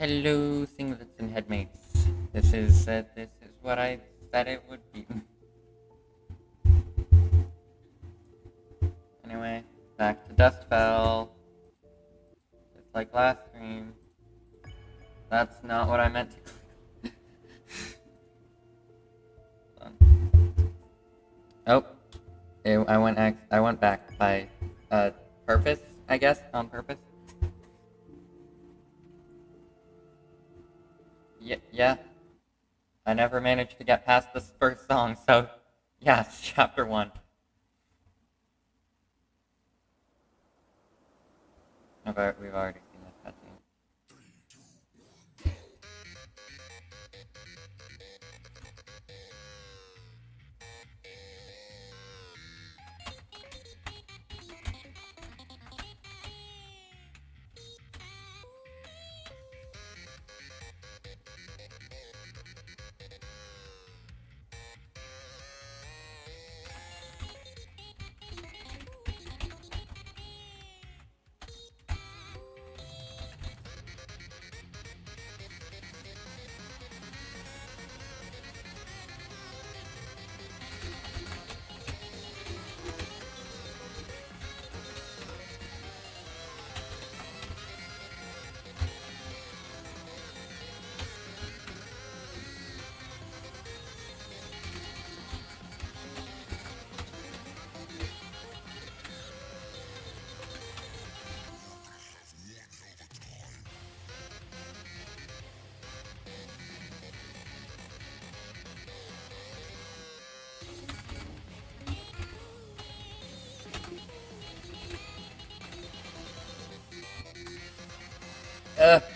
Hello, singlets and headmates. This is what I said it would be. Anyway, back to Dustfell. Just like last stream. That's not what I meant to click. Oh, I went back by purpose, I guess, on purpose. Yeah. I never managed to get past this first song, so yes, chapter 1. We've already seen this cutscene.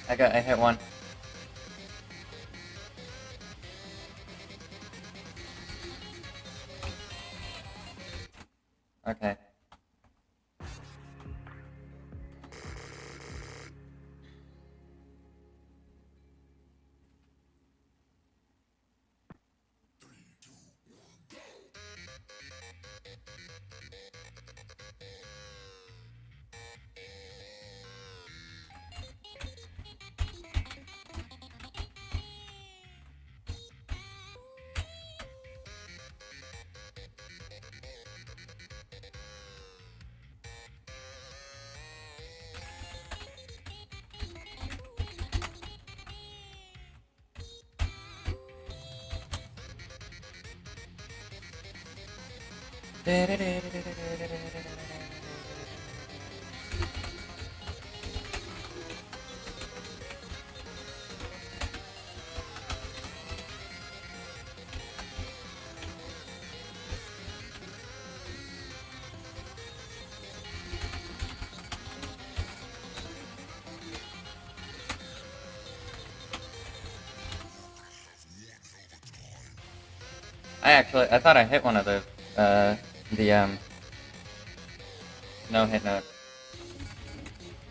I hit one. Okay. I thought I hit one of those, no hit notes.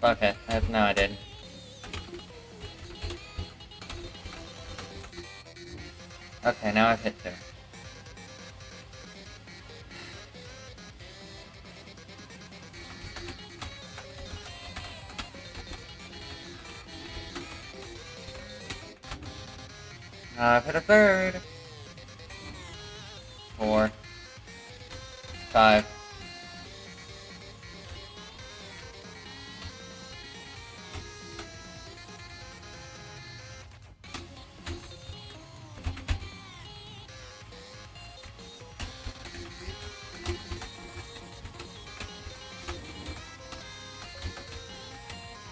Okay, no I didn't. Okay, now I've hit 2. I've hit a 3rd. 4. 5.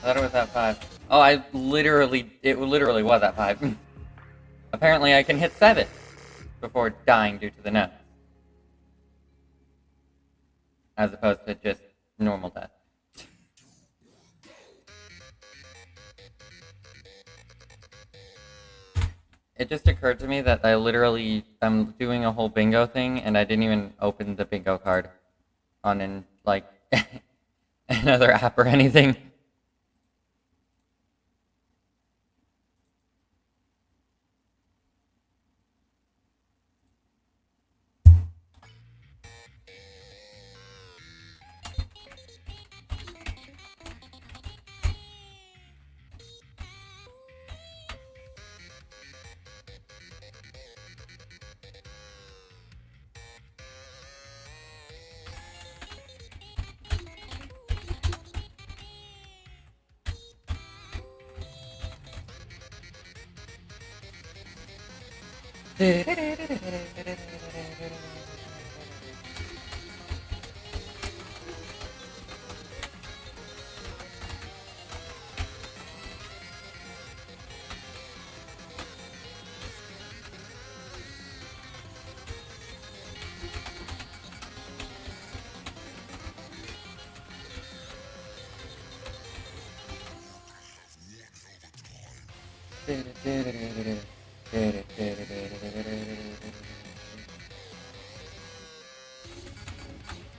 I thought it was at 5. Oh, it literally was at 5. Apparently I can hit 7 before dying due to the net. As opposed to just normal death. It just occurred to me that I'm doing a whole bingo thing and I didn't even open the bingo card on another app or anything.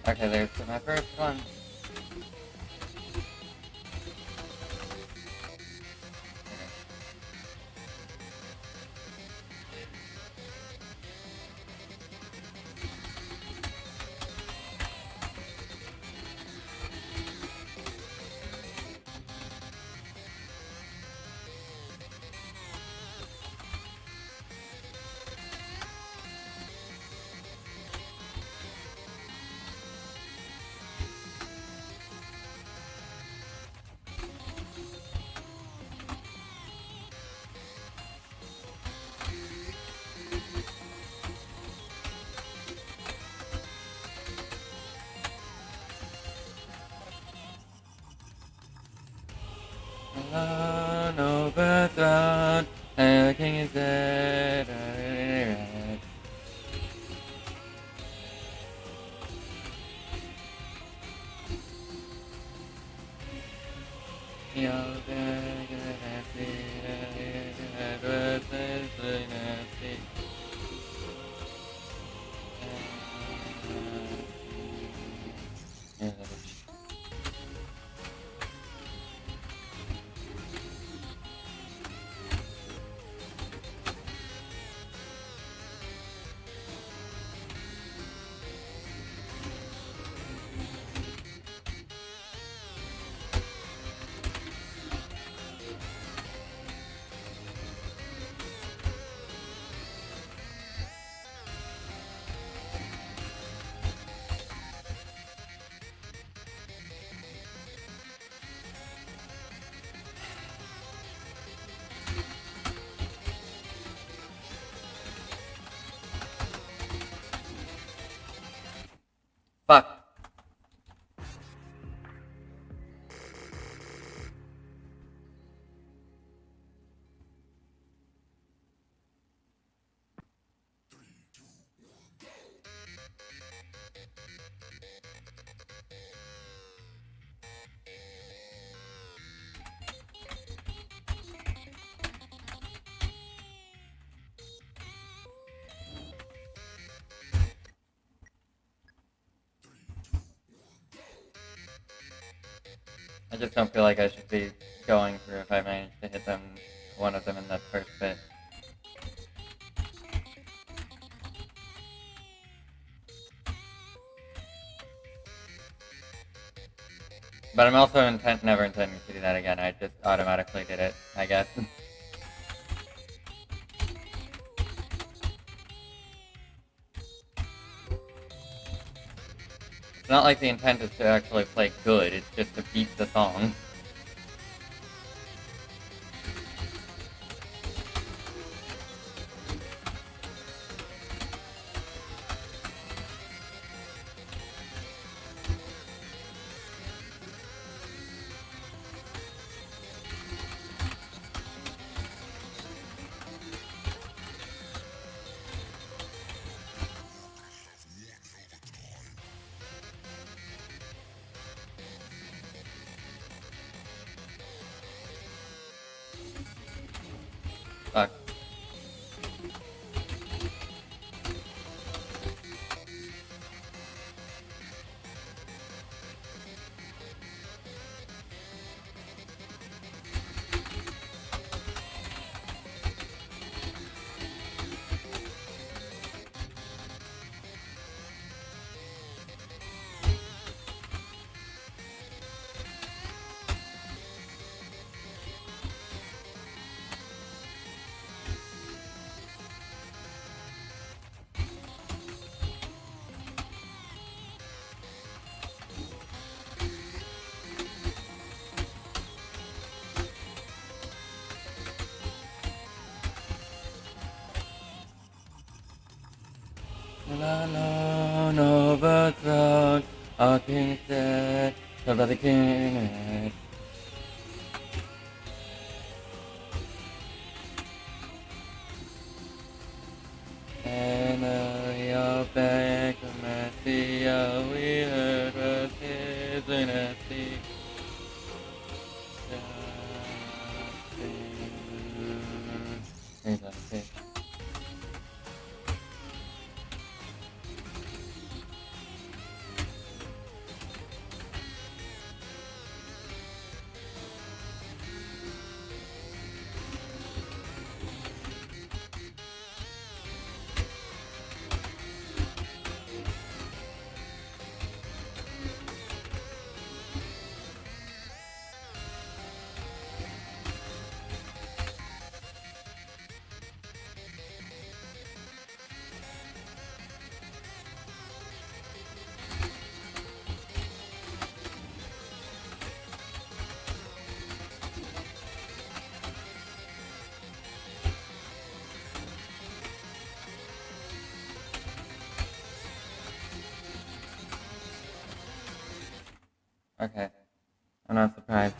Okay, there's my first one. Alone overthrown, and the king is dead. Fuck. I just don't feel like I should be going through if I manage to hit them, one of them in that first bit. But I'm also never intending to do that again. I just automatically did it, I guess. It's not like the intent is to actually play good, it's just to beat the song. Fuck. Alone overthrown, our king's dead, killed by the king. And your back to mercy, oh, we heard was his lunacy. Here's a fish. Okay, I'm not surprised.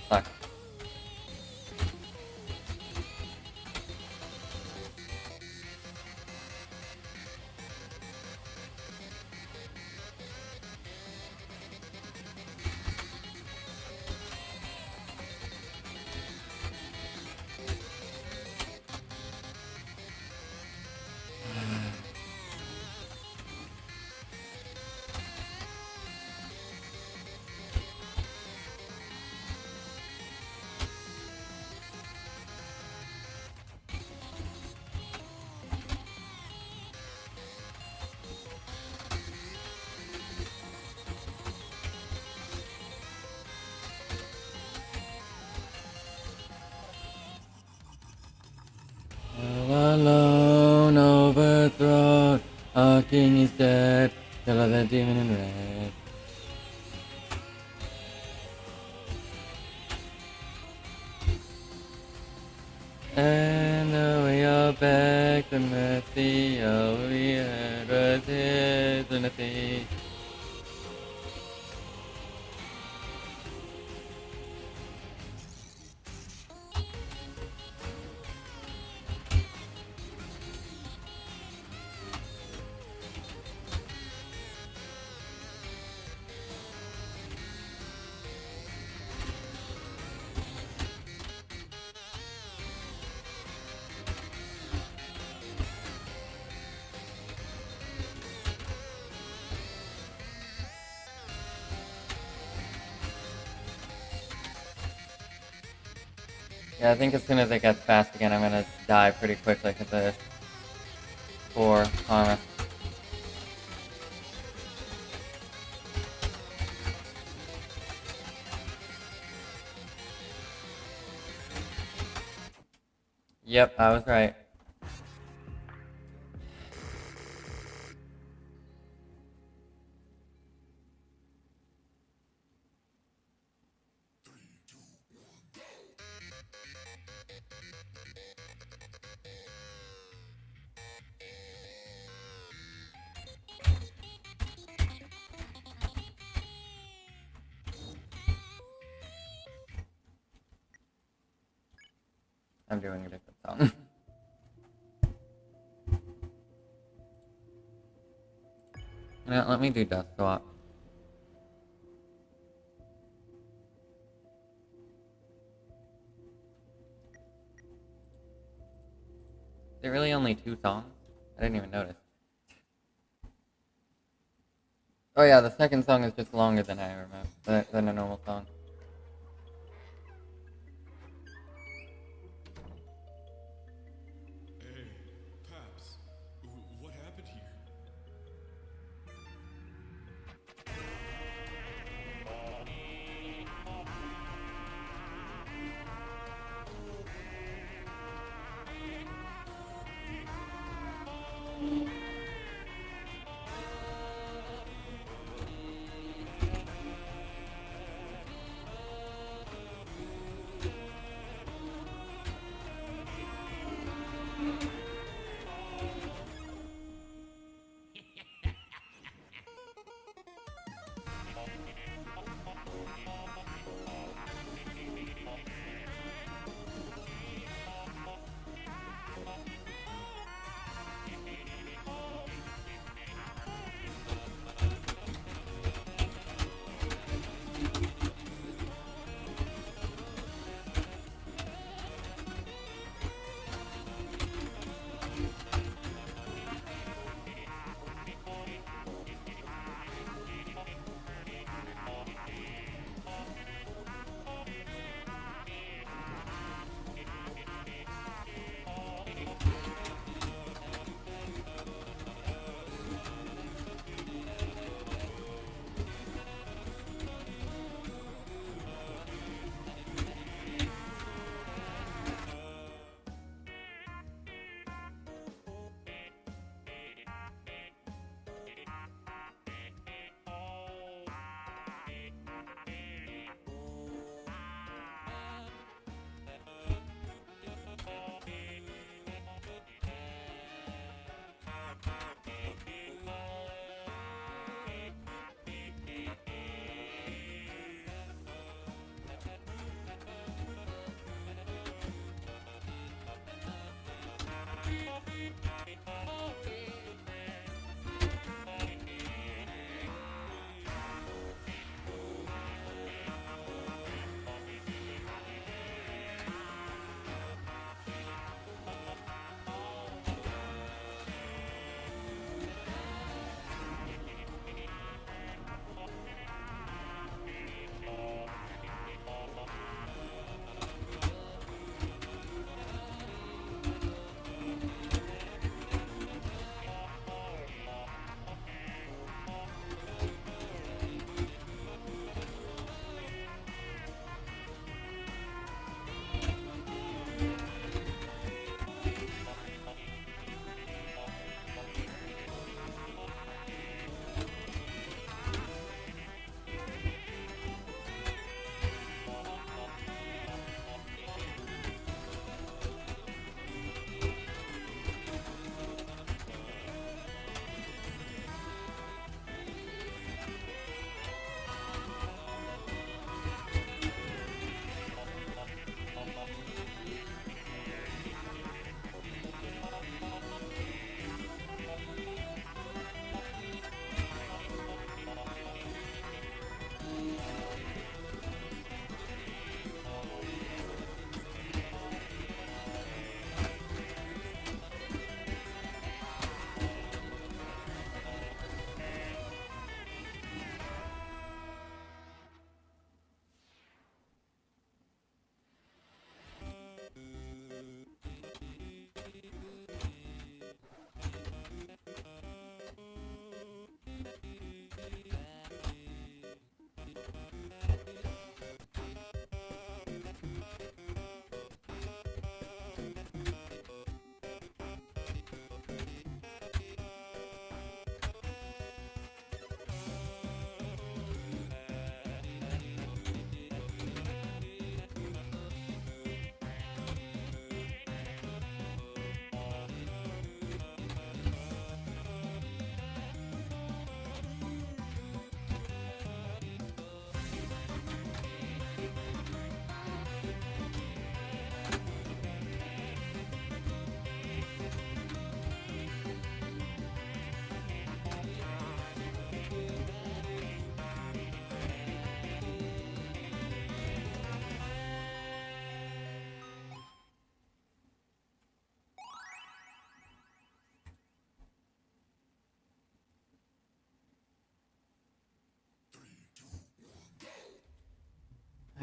Fuck. Alone overthrown, our king is dead, kill of the demon in red. And we are back to mercy, oh, we heard was his lunacy. Yeah, I think as soon as it gets fast again, I'm gonna die pretty quickly because of 4 armor. Yep, I was right. I'm doing a different song. Now, let me do Death Swap. Is there really only 2 songs? I didn't even notice. Oh yeah, the second song is just longer than I remember, than a normal song. Hey, Paps, what happened here?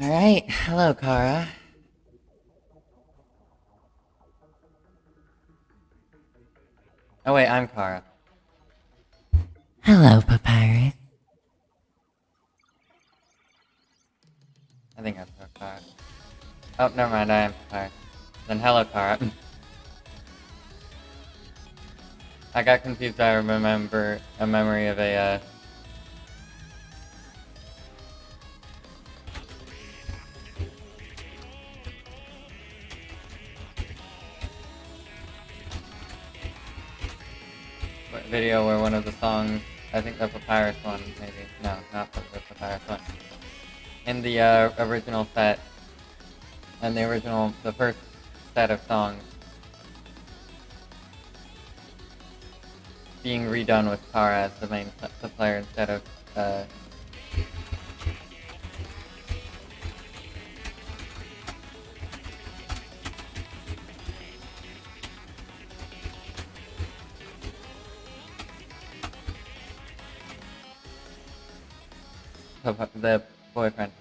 Alright, hello, Kara. Oh wait, I'm Kara. Hello, Papyrus. I think I'm Kara. Oh, never mind, I am Papyrus. Then hello, Kara. I got confused. I remember a memory of a video where one of the songs, I think the Papyrus one, maybe. No, not the Papyrus one. In the original set, and the first set of songs being redone with Kara as the main player instead of the boyfriend.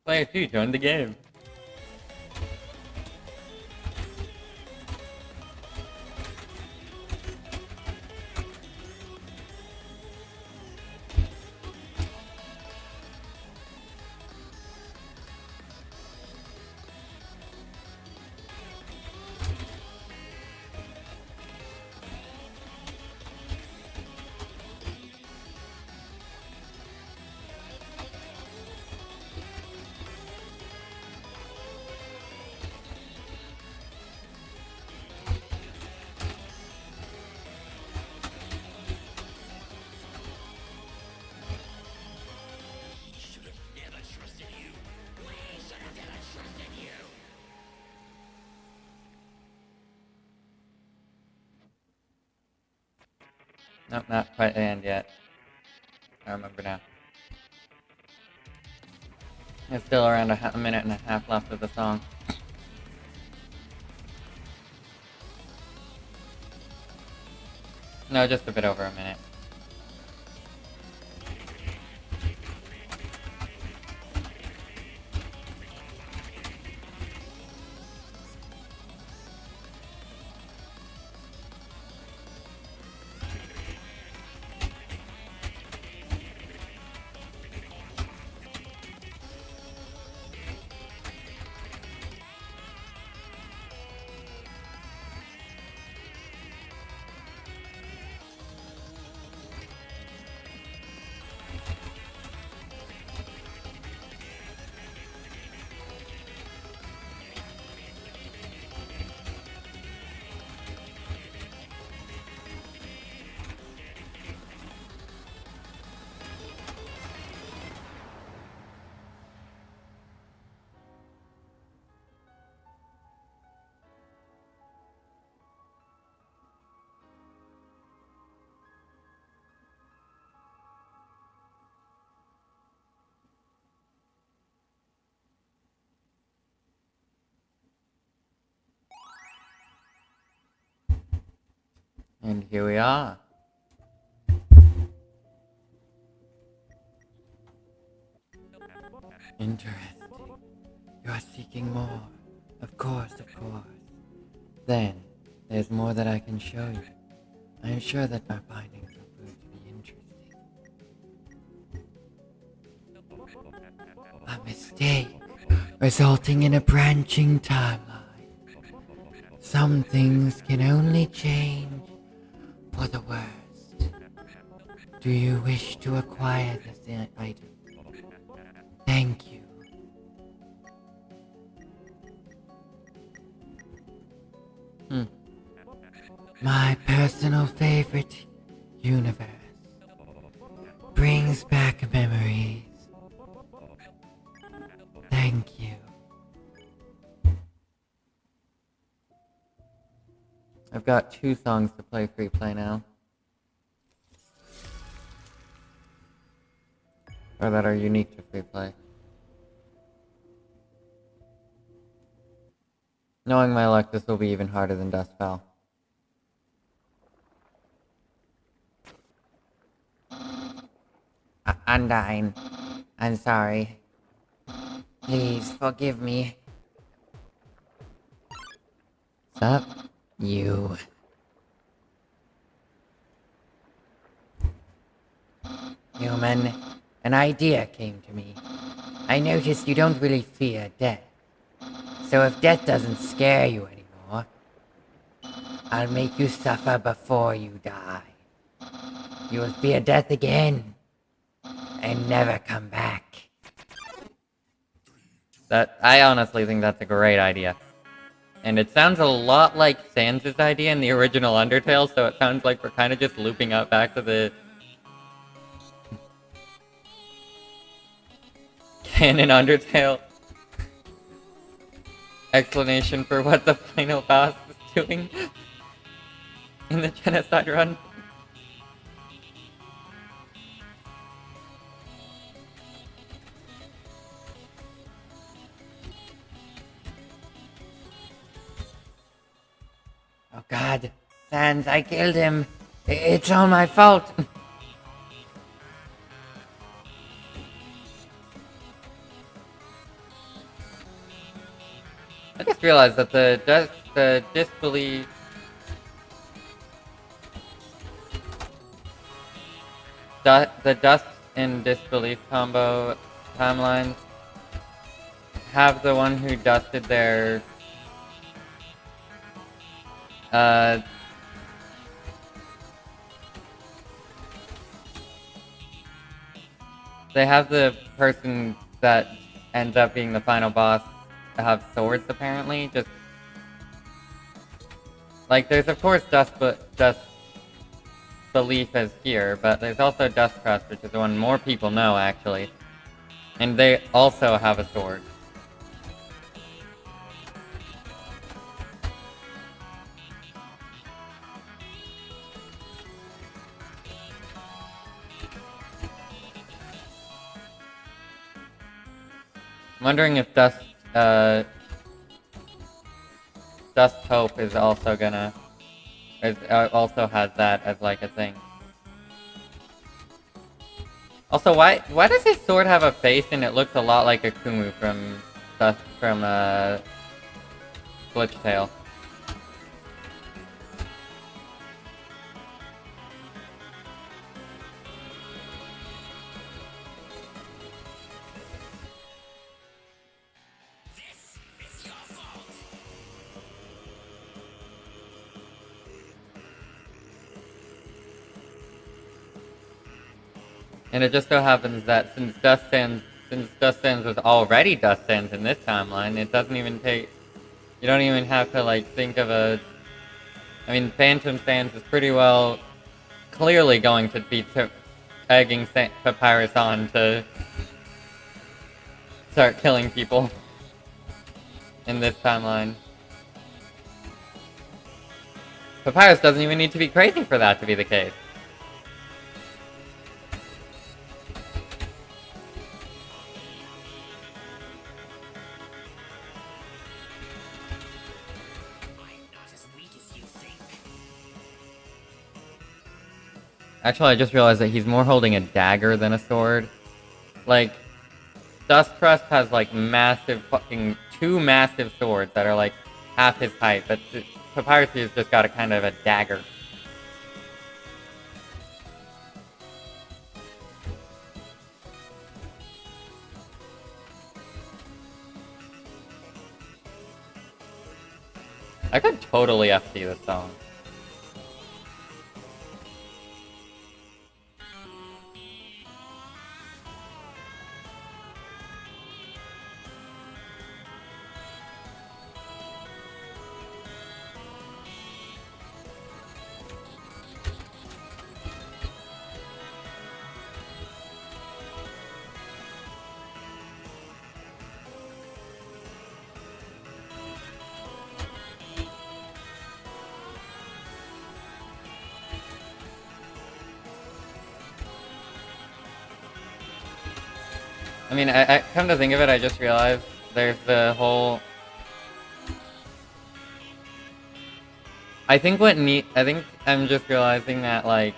Player 2 joined the game. Nope, not quite the end yet. I remember now. There's still around a minute and a half left of the song. No, just a bit over a minute. And here we are. Interesting. You are seeking more. Of course, of course. Then, there's more that I can show you. I am sure that my findings will prove to be interesting. A mistake, resulting in a branching timeline. Some things can only change for the worst. Do you wish to acquire this item? Thank you. My personal favorite universe. Brings back memories. Thank you. I've got 2 songs to play free play now. Or that are unique to free play. Knowing my luck, this will be even harder than Dustfell. Undyne, I'm sorry. Please forgive me. Sup? You. Human, an idea came to me. I noticed you don't really fear death. So if death doesn't scare you anymore, I'll make you suffer before you die. You will fear death again, and never come back. I honestly think that's a great idea. And it sounds a lot like Sans' idea in the original Undertale, so it sounds like we're kind of just looping up back to the canon Undertale explanation for what the final boss is doing in the genocide run. Oh God, Sans, I killed him. It's all my fault. I just realized that the disbelief the dust and disbelief combo timelines have the one who dusted their they have the person that ends up being the final boss have swords apparently. Just like there's of course dust belief as here, but there's also Dust Crust, which is the one more people know actually, and they also have a sword. I'm wondering if Dust Hope is also gonna also has that as like a thing. Also, why does his sword have a face and it looks a lot like a Kumu from Glitch Tail? And it just so happens that since Dust Sands was already Dust Sands in this timeline, it doesn't even take... You don't even have to, like, think of a... I mean, Phantom Sands is pretty well... clearly going to be egging Papyrus on to... start killing people. In this timeline. Papyrus doesn't even need to be crazy for that to be the case. Actually, I just realized that he's more holding a dagger than a sword. Like, Dust Crust has, like, massive fucking... 2 massive swords that are, like, half his height, but Papyrus has just got a kind of a dagger. I could totally FT this song. I mean, I come to think of it, I just realized there's the whole... I think I'm just realizing that, like,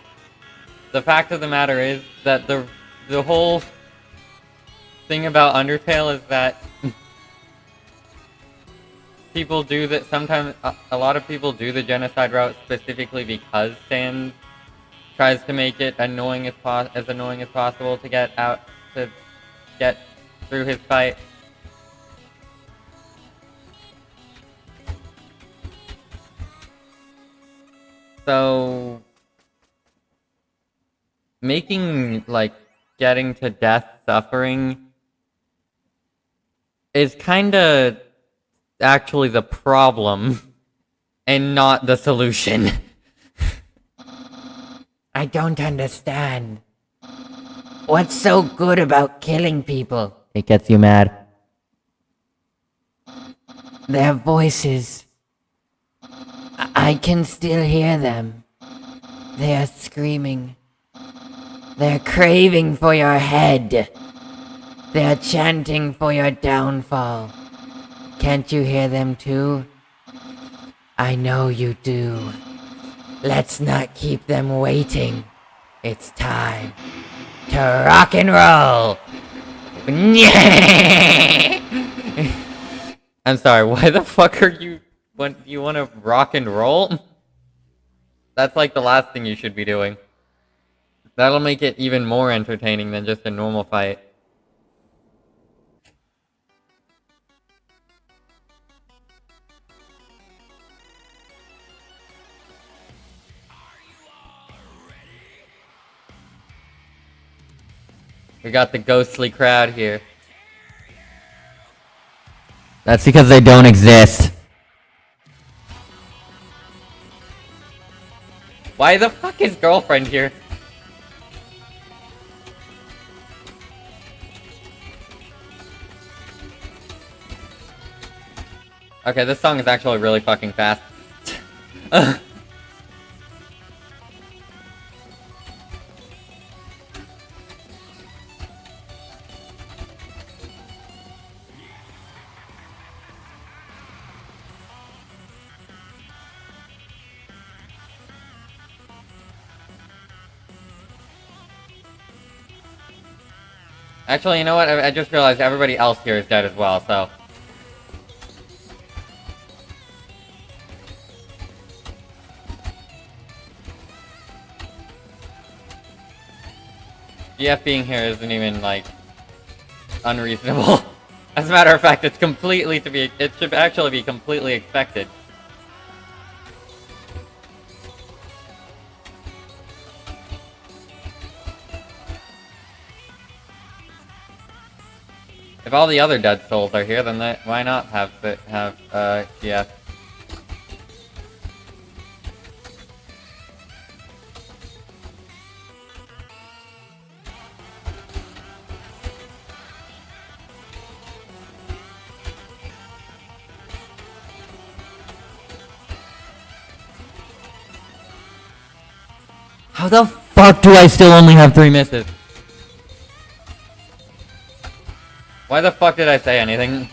the fact of the matter is that the whole thing about Undertale is that people do that sometimes, a lot of people do the genocide route specifically because Sans tries to make it as annoying as possible to get through his fight. So making, like, getting to death suffering is kinda actually the problem and not the solution. I don't understand. What's so good about killing people? It gets you mad. Their voices. I can still hear them. They are screaming. They're craving for your head. They're chanting for your downfall. Can't you hear them too? I know you do. Let's not keep them waiting. It's time to rock and roll. I'm sorry, why the fuck are you... you want to rock and roll? That's like the last thing you should be doing. That'll make it even more entertaining than just a normal fight. We got the ghostly crowd here. That's because they don't exist. Why the fuck is girlfriend here? Okay, this song is actually really fucking fast. Actually, you know what? I just realized everybody else here is dead as well, so... GF being here isn't even, like, unreasonable. As a matter of fact, it should actually be completely expected. If all the other dead souls are here, then why not have GF? How the fuck do I still only have 3 misses? Why the fuck did I say anything?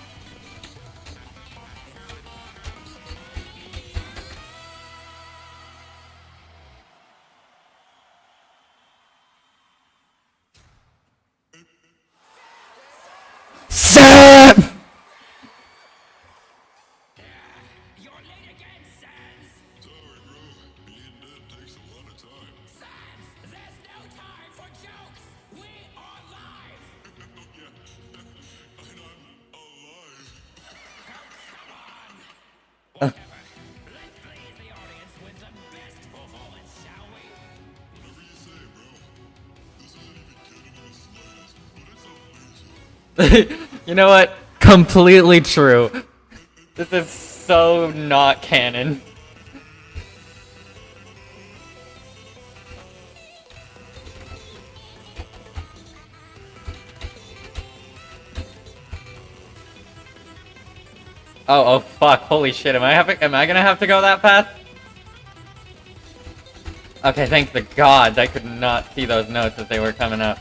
Sam! You know what? Completely true. This is so not canon. Oh fuck, holy shit, am I gonna have to go that path? Okay, thank the gods, I could not see those notes as they were coming up.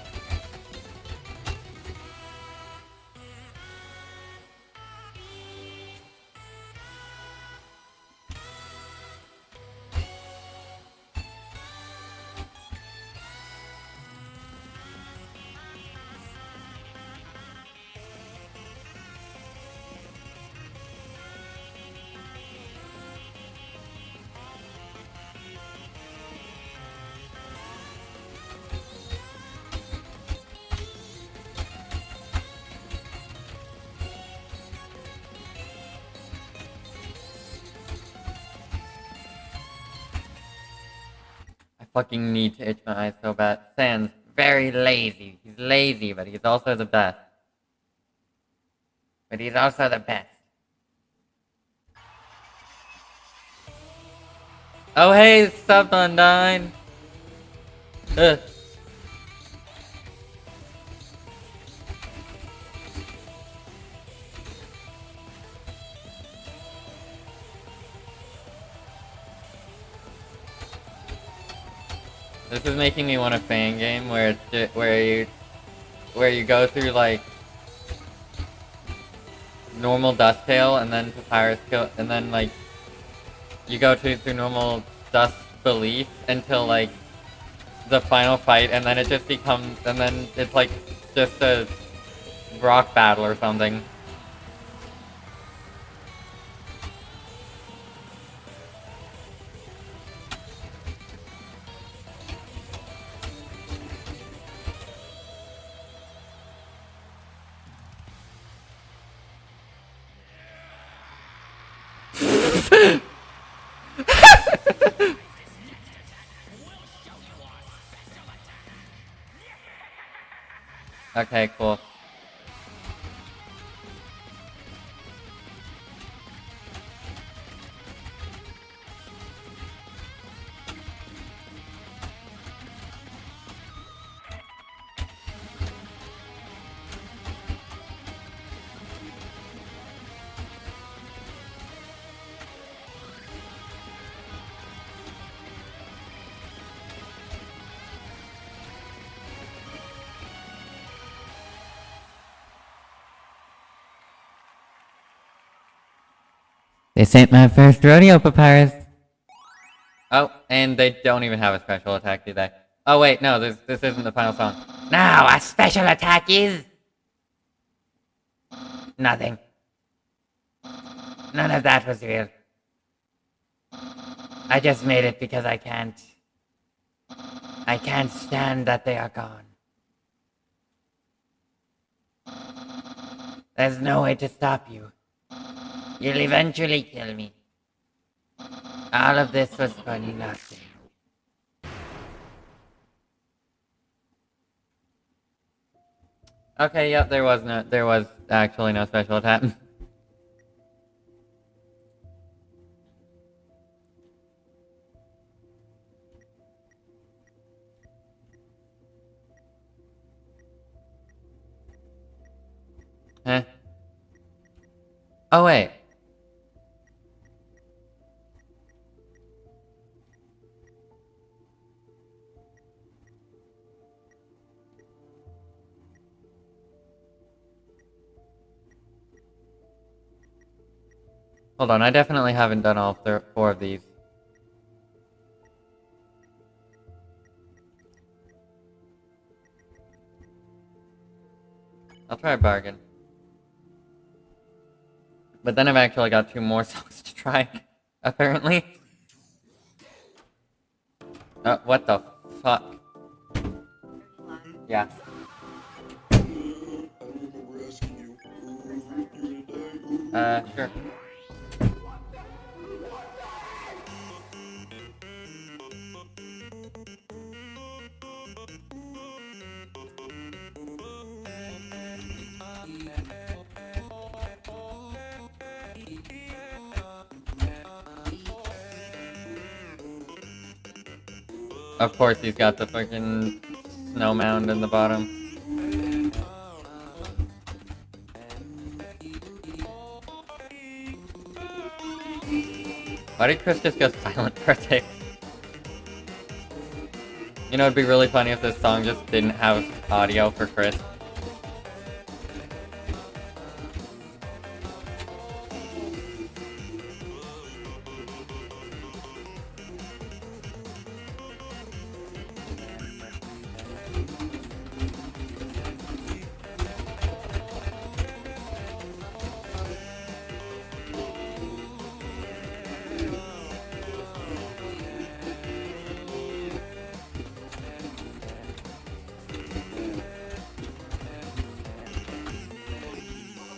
I fucking need to itch my eyes so bad. Sans, very lazy. He's lazy, but he's also the best. But he's also the best. Oh hey, sub Undyne! Ugh. This is making me want a fan game where it's just, where you go through like normal Dust Tail and then Papyrus kill and then like you go through normal Dust Belief until like the final fight and then it just becomes and then it's like just a rock battle or something. Okay, cool. This ain't my first rodeo, Papyrus. Oh, and they don't even have a special attack, do they? Oh wait, no, this isn't the final song. Now, a special attack is... nothing. None of that was real. I just made it because I can't stand that they are gone. There's no way to stop you. You'll eventually kill me. All of this was for nothing. Okay, yep, there was actually no special attack. Huh? Oh wait. Hold on, I definitely haven't done all four of these. I'll try a bargain. But then I've actually got 2 more songs to try, apparently. What the fuck? Yeah. Sure. Of course he's got the fucking snow mound in the bottom. Why did Chris just go silent for a tick? You know, it'd be really funny if this song just didn't have audio for Chris.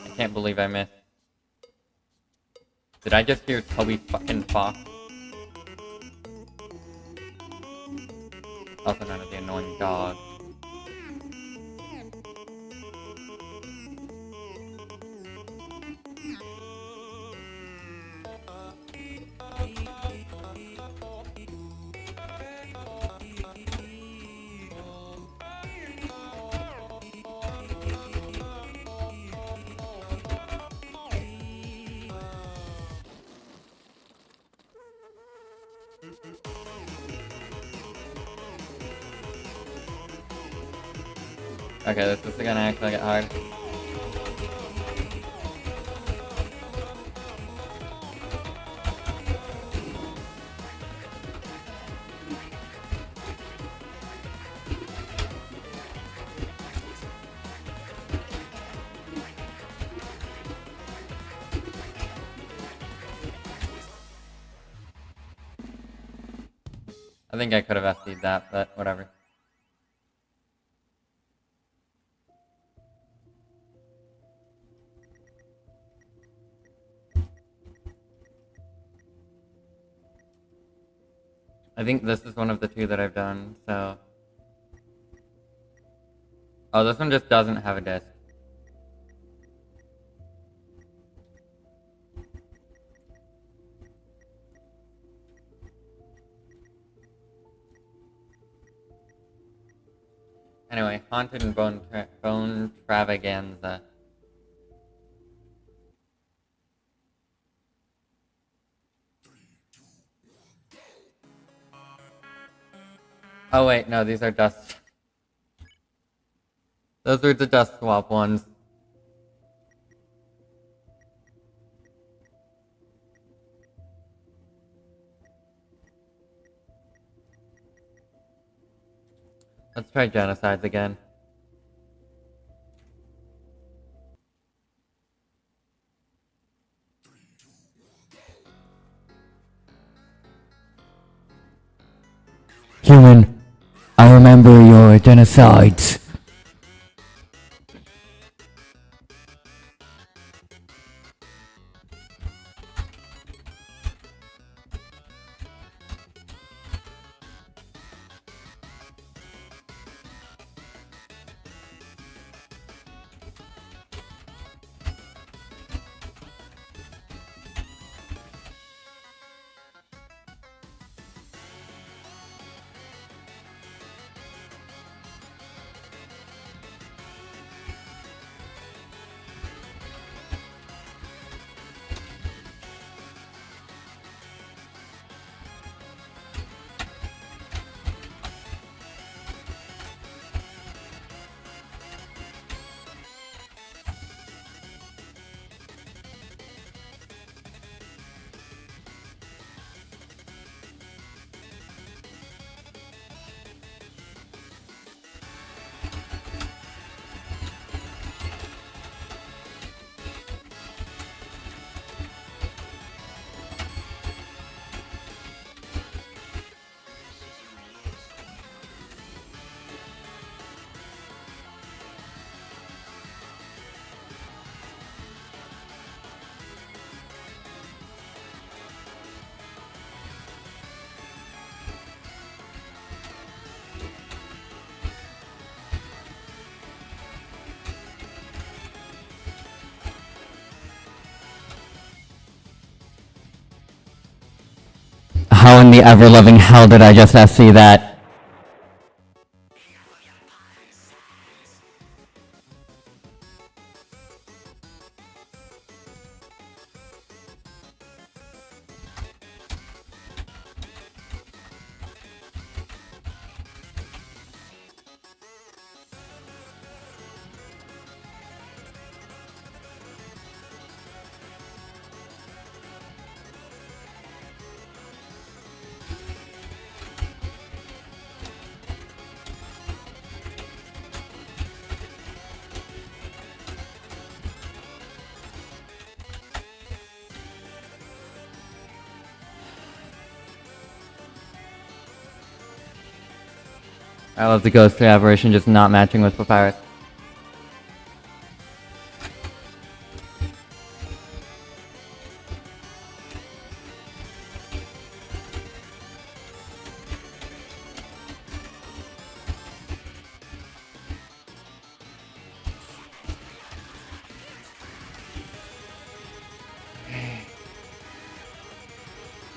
I can't believe I missed. Did I just hear Toby fucking Fox? Also known as the annoying dog. Okay, this is gonna actually get hard. I think I could have FC'd that, but whatever. I think this is one of the two that I've done, so... Oh, this one just doesn't have a disc. Anyway, Haunted and Bone Travaganza. Oh wait, no, these are dust. Those were the dust swap ones. Let's try genocides again. Human, I remember your genocides. How in the ever-loving hell did I just see that? I love the ghostly apparition just not matching with Papyrus.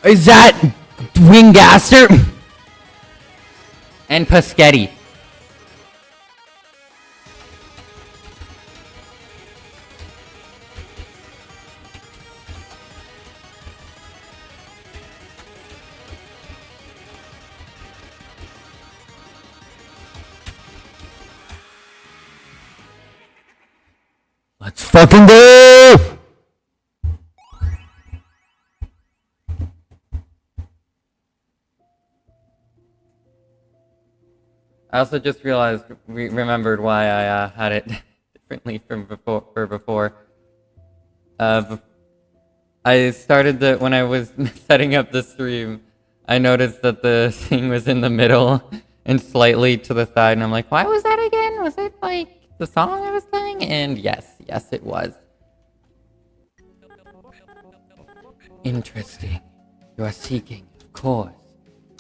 Is that Wingaster? And Paschetti. Let's fucking go! I also just realized, remembered why I had it differently from before. I started when I was setting up the stream, I noticed that the thing was in the middle and slightly to the side, and I'm like, why was that again? Was it like the song I was playing? And yes, it was. Interesting. You are seeking, of course.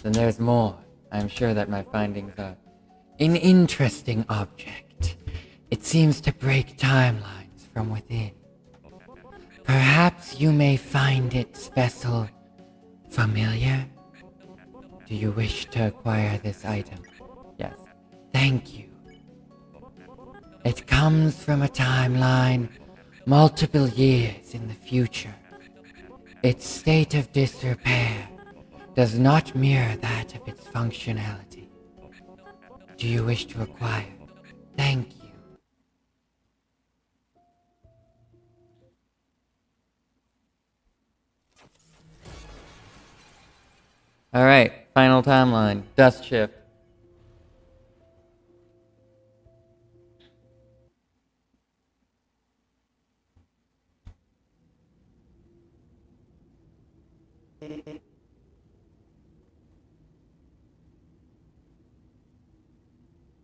Then there's more. I'm sure that my findings are an interesting object. It seems to break timelines from within. Perhaps you may find its vessel familiar? Do you wish to acquire this item? Yes. Thank you. It comes from a timeline multiple years in the future. Its state of disrepair does not mirror that of its functionality. Do you wish to acquire? Thank you. Alright, final timeline. Dust shift.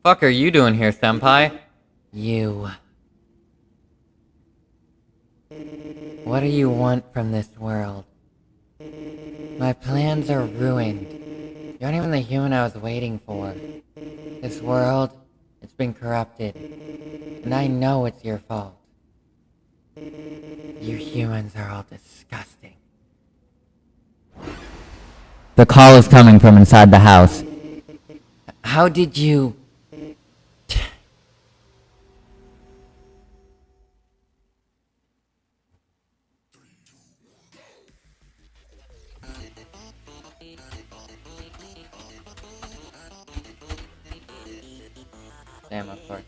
Fuck are you doing here, senpai? You. What do you want from this world? My plans are ruined. You aren't even the human I was waiting for. This world, it's been corrupted. And I know it's your fault. You humans are all disgusting. The call is coming from inside the house. How did you... Damn, of course.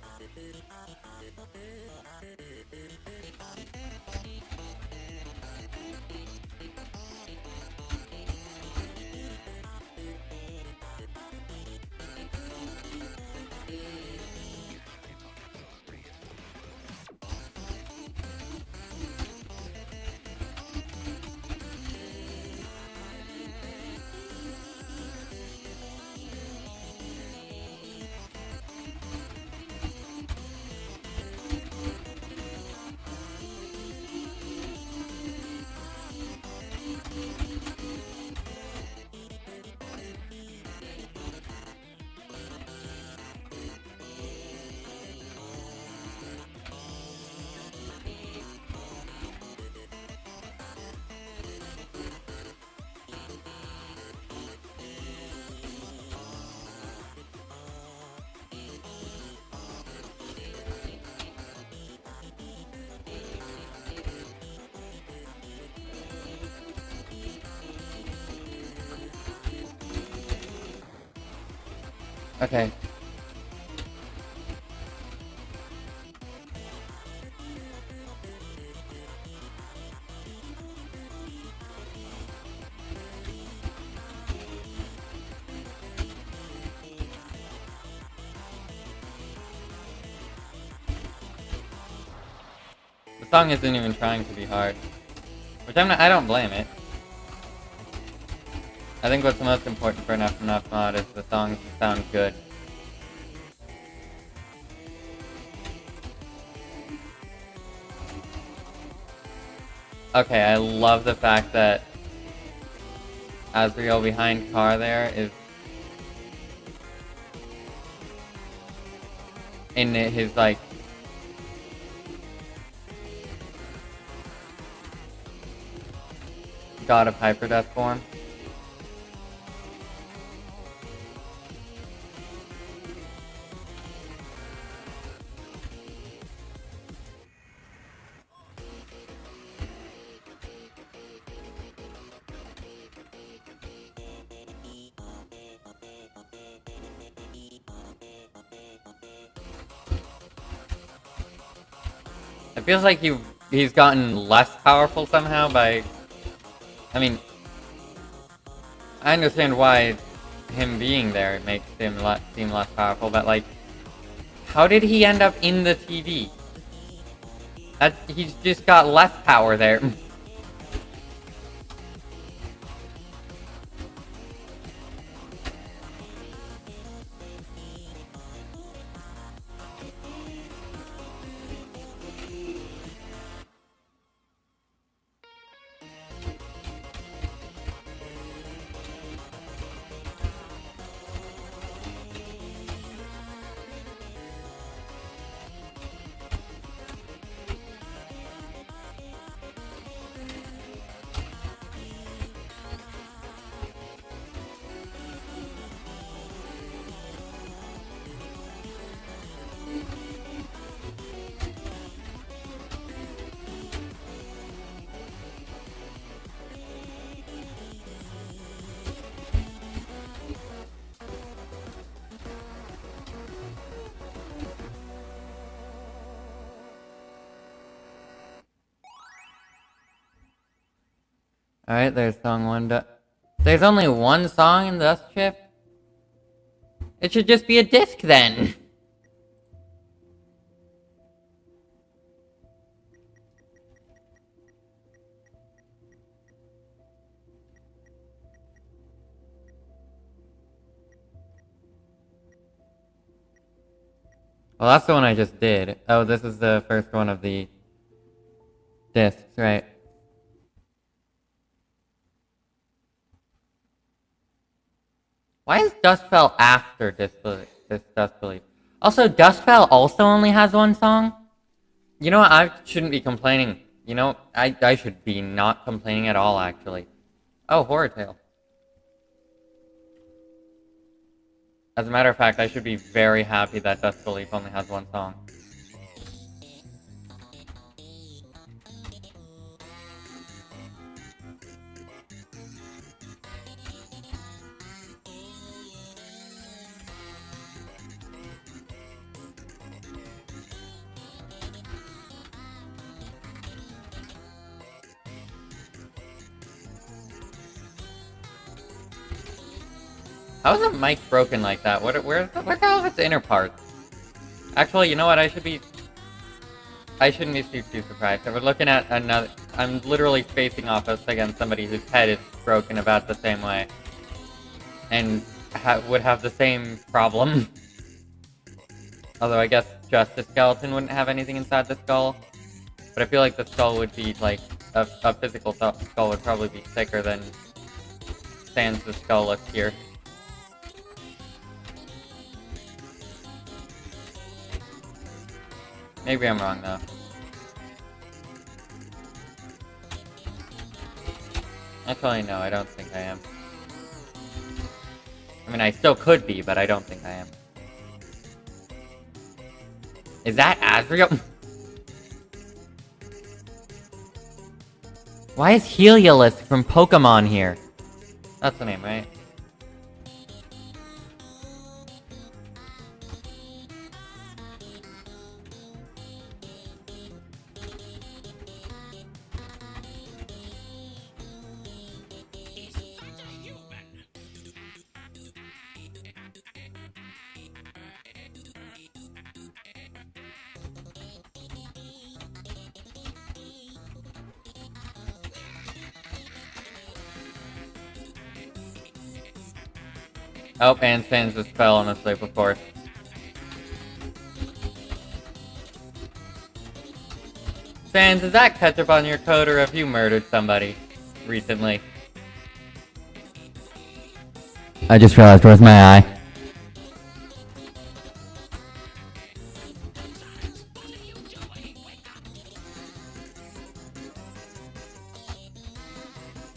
Okay. The song isn't even trying to be hard, which I don't blame it. I think what's the most important for an FNF mod is the songs sound good. Okay, I love the fact that Azriel behind Car there is in his, like, God of Hyperdeath form. It feels like he's gotten less powerful somehow by... I mean, I understand why him being there makes him seem less powerful, but like, how did he end up in the TV? He's just got less power there. Alright, there's song 1 There's only one song in Dust Shift? It should just be a disc then! Well, that's the one I just did. Oh, this is the first one of the discs, right? Why is Dustfell after this Dust Belief? Also, Dustfell also only has one song? You know what, I shouldn't be complaining. You know, I should be not complaining at all, actually. Oh, Horror Tale. As a matter of fact, I should be very happy that Dust Belief only has one song. How is the mic broken like that? What the hell is its inner parts? Actually, you know what? I shouldn't be too surprised. We're looking at another... I'm literally facing off against somebody whose head is broken about the same way. And would have the same problem. Although I guess just the skeleton wouldn't have anything inside the skull. But I feel like the skull would be, like... A physical skull would probably be thicker than Sans the skull looks here. Maybe I'm wrong, though. Actually, no, I don't think I am. I mean, I still could be, but I don't think I am. Is that Azriel? Why is Heliolisk from Pokemon here? That's the name, right? Oh, and Sans just fell on a sleep, of course. Sans, is that ketchup on your coat or have you murdered somebody recently? I just realized, where's my eye?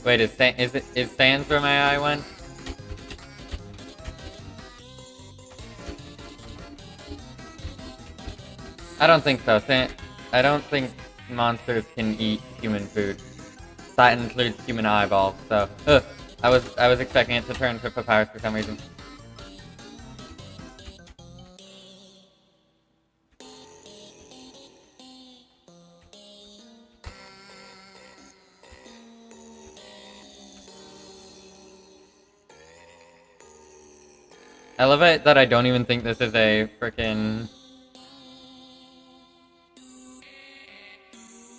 Wait, is Sans where my eye went? I don't think so. I don't think monsters can eat human food. That includes human eyeballs, so I was expecting it to turn to papyrus for some reason. I love it that I don't even think this is a frickin'...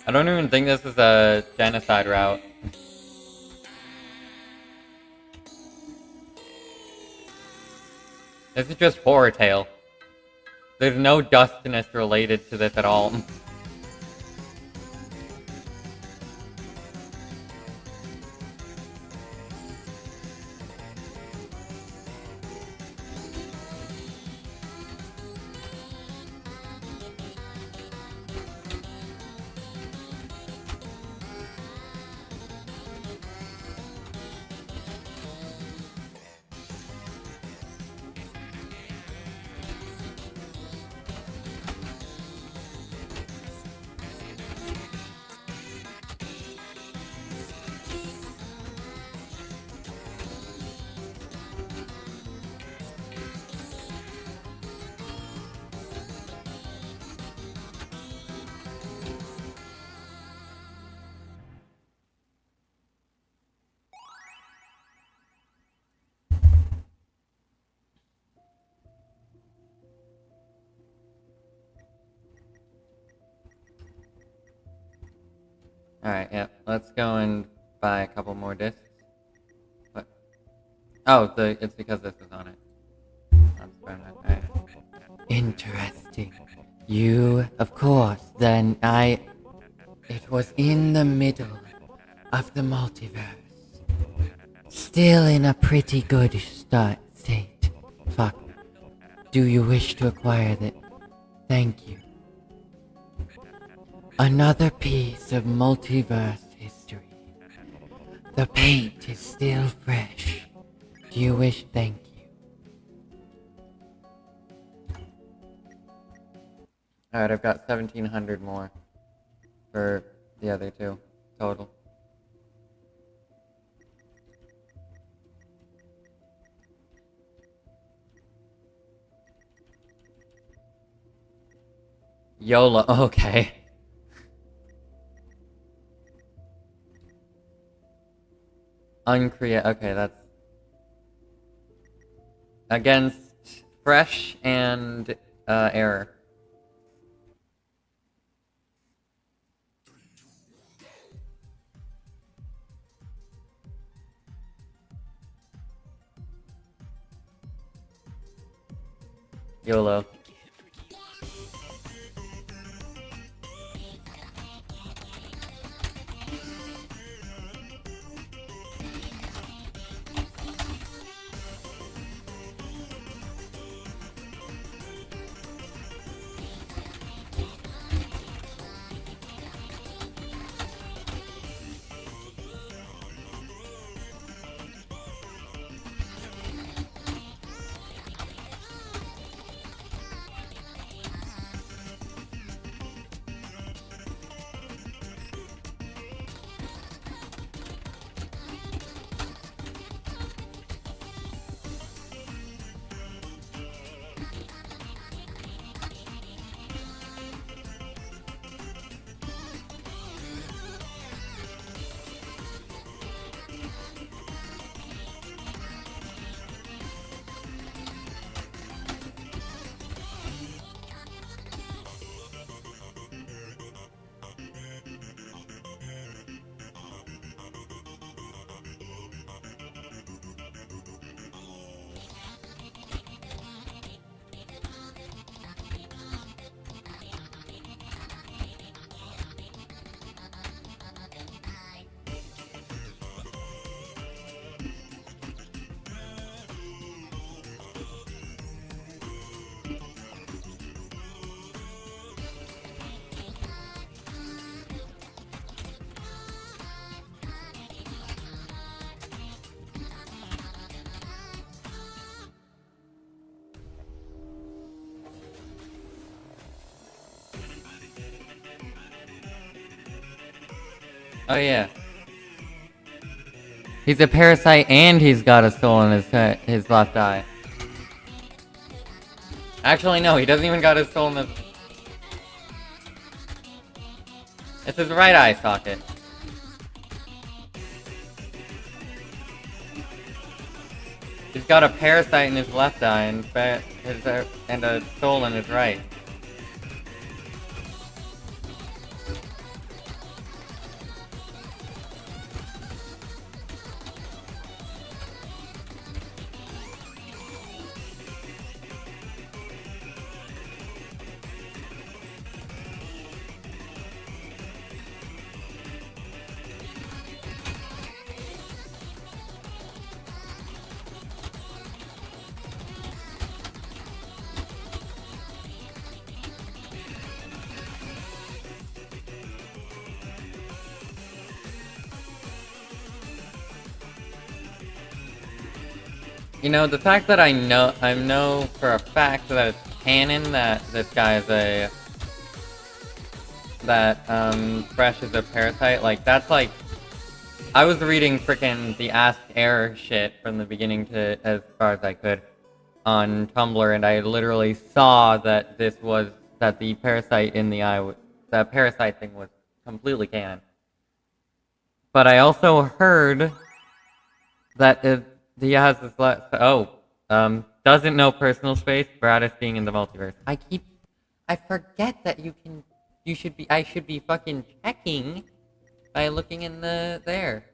I don't even think this is a genocide route. This is just horror tale. There's no Dustiness related to this at all. Alright, yeah. Let's go and buy a couple more discs. What? Oh, it's because this is on it. That's fair enough. Alright. Interesting. You, of course, then It was in the middle of the multiverse. Still in a pretty good state. Fuck. Do you wish to acquire that? Thank you. Another piece of multiverse history. The paint is still fresh. Do you wish? Thank you. Alright, I've got 1,700 more for the other two total. YOLO, okay. Uncreate, okay, that's... Against fresh and error. YOLO. Oh yeah. He's a parasite and he's got a soul in his left eye. Actually, no, he doesn't even got his soul in the... It's his right eye socket. He's got a parasite in his left eye and a soul in his right. You know, the fact that I know for a fact that it's canon that this guy is Fresh is a parasite, like, that's like, I was reading frickin' the Ask Error shit from the beginning to as far as I could on Tumblr, and I literally saw that that the parasite in the eye, that parasite thing was completely canon. But I also heard that he has this doesn't know personal space, Bratis being in the multiverse. I forget that I should be fucking checking by looking in there.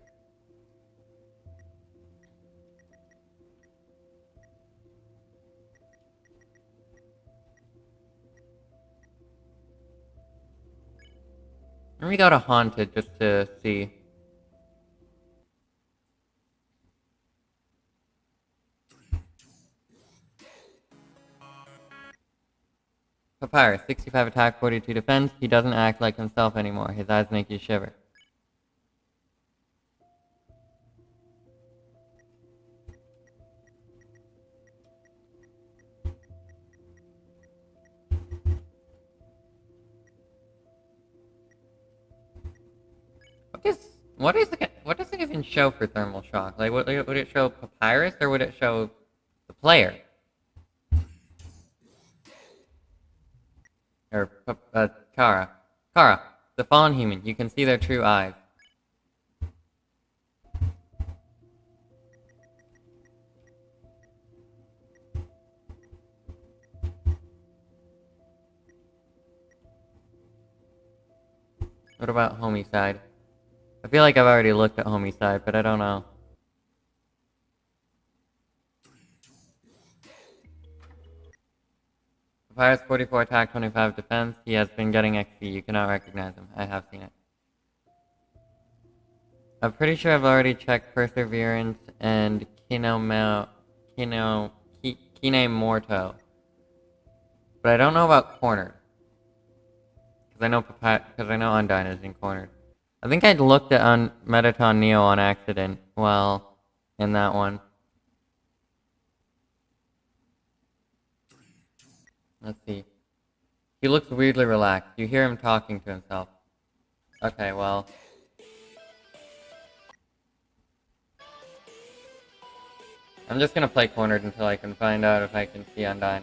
Let me go to Haunted just to see. Papyrus, 65 attack, 42 defense. He doesn't act like himself anymore. His eyes make you shiver. What does it even show for thermal shock? Like, would it show Papyrus or would it show the player? Or Kara. Kara, the fallen human. You can see their true eyes. What about Homicide? I feel like I've already looked at Homicide, but I don't know. Papyrus 44 attack, 25 defense. He has been getting XP. You cannot recognize him. I have seen it. I'm pretty sure I've already checked Perseverance and Kine Morto. But I don't know about Cornered. Because I know Undyne is in Cornered. I think I'd looked at Metaton Neo on accident while in that one. Let's see. He looks weirdly relaxed. You hear him talking to himself. Okay, well. I'm just gonna play Cornered until I can find out if I can see Undyne.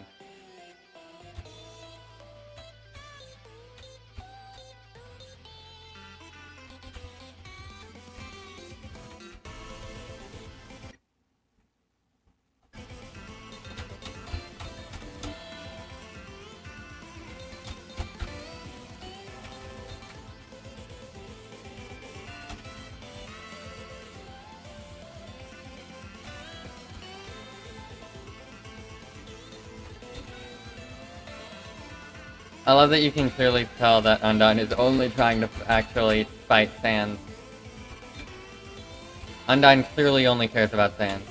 I love that you can clearly tell that Undyne is only trying to actually fight Sans. Undyne clearly only cares about Sans.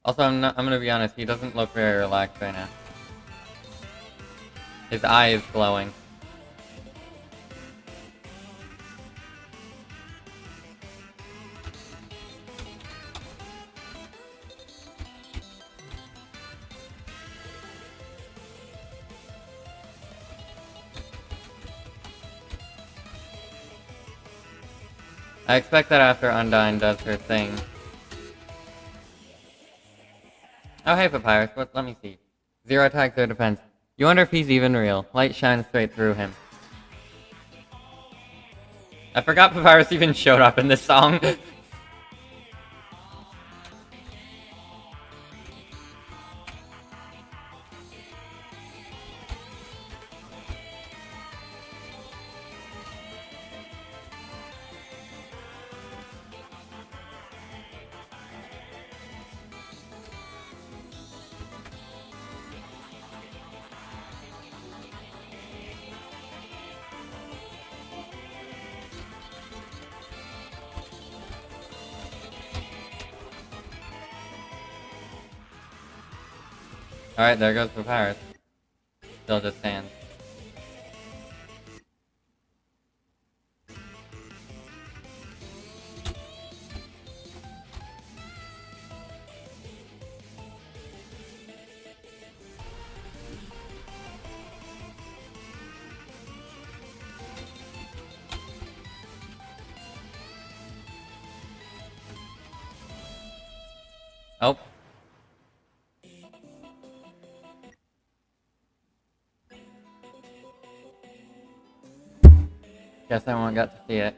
Also, I'm gonna be honest, he doesn't look very relaxed right now. His eye is glowing. I expect that after Undyne does her thing. Oh hey Papyrus, let me see. 0 attack, 0 defense. You wonder if he's even real. Light shines straight through him. I forgot Papyrus even showed up in this song. Alright, there goes Papyrus. Still just stands. Oh. Guess everyone got to see it.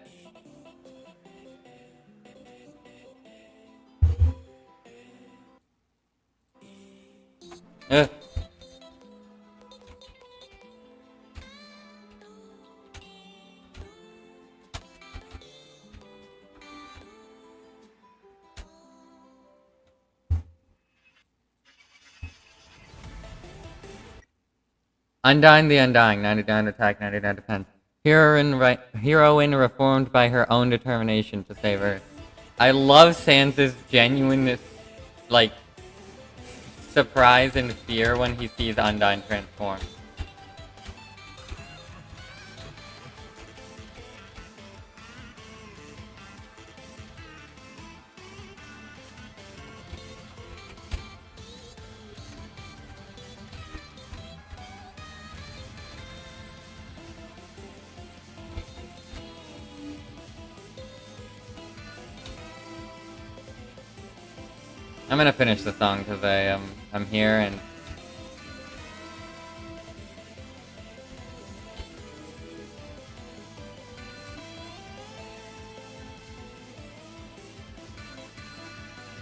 Ugh. Undyne the Undying, 99 attack, 99 defense. Heroine reformed by her own determination to save Earth. I love Sans's genuine, like, surprise and fear when he sees Undyne transform. I'm gonna finish the song because I'm here and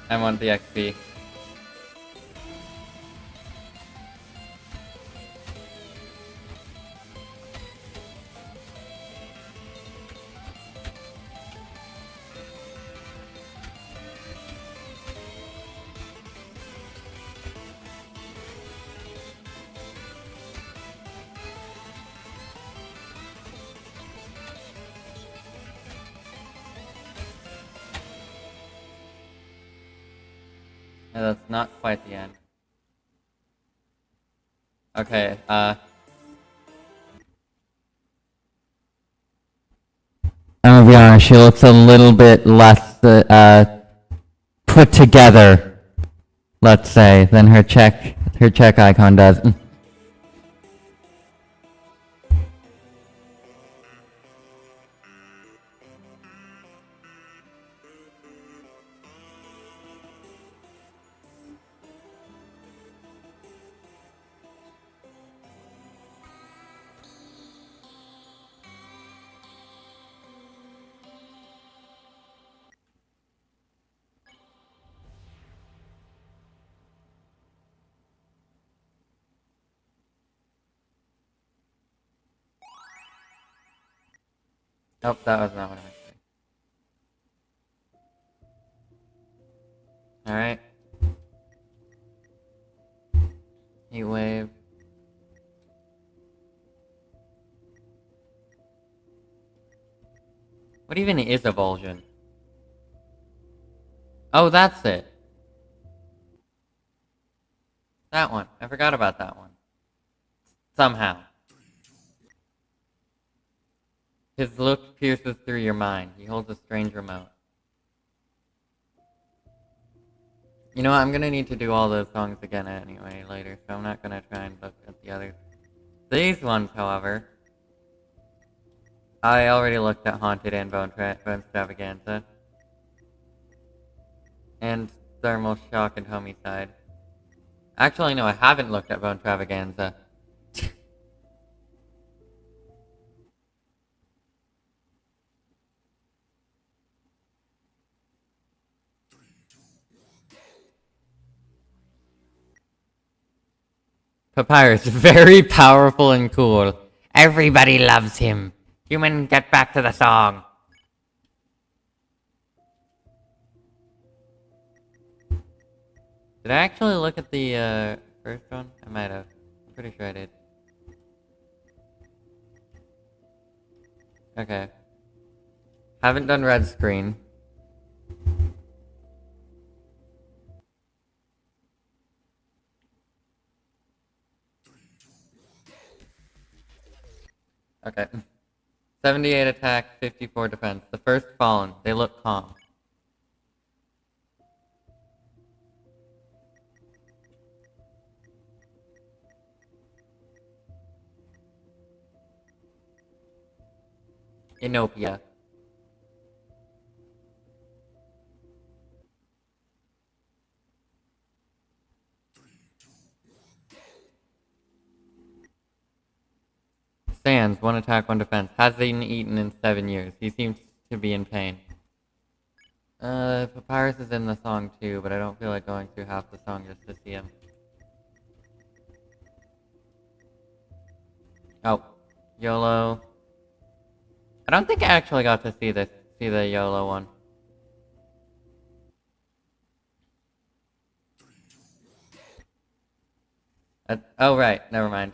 I want the XP. No, that's not quite the end. Okay, I'm gonna be honest, she looks a little bit less, put together, let's say, than her check icon does. Nope, that was not what I meant to say. Alright. Heat wave. What even is a Vol'jin? Oh, that's it. That one. I forgot about that one. Somehow. His look pierces through your mind. He holds a strange remote. You know what, I'm gonna need to do all those songs again anyway later, so I'm not gonna try and look at the others. These ones, however, I already looked at Haunted and Bone Extravaganza. And Thermal Shock and Homicide. Actually, no, I haven't looked at Bone Extravaganza. Papyrus, very powerful and cool. Everybody loves him. Human, get back to the song. Did I actually look at the first one? I might have. I'm pretty sure I did. Okay. Haven't done red screen. Okay. 78 attack, 54 defense. The first fallen. They look calm. Inopia. Sans, 1 attack, 1 defense. Hasn't eaten in 7 years. He seems to be in pain. Papyrus is in the song too, but I don't feel like going through half the song just to see him. Oh, YOLO. I don't think I actually got to see the YOLO one. Oh right, never mind.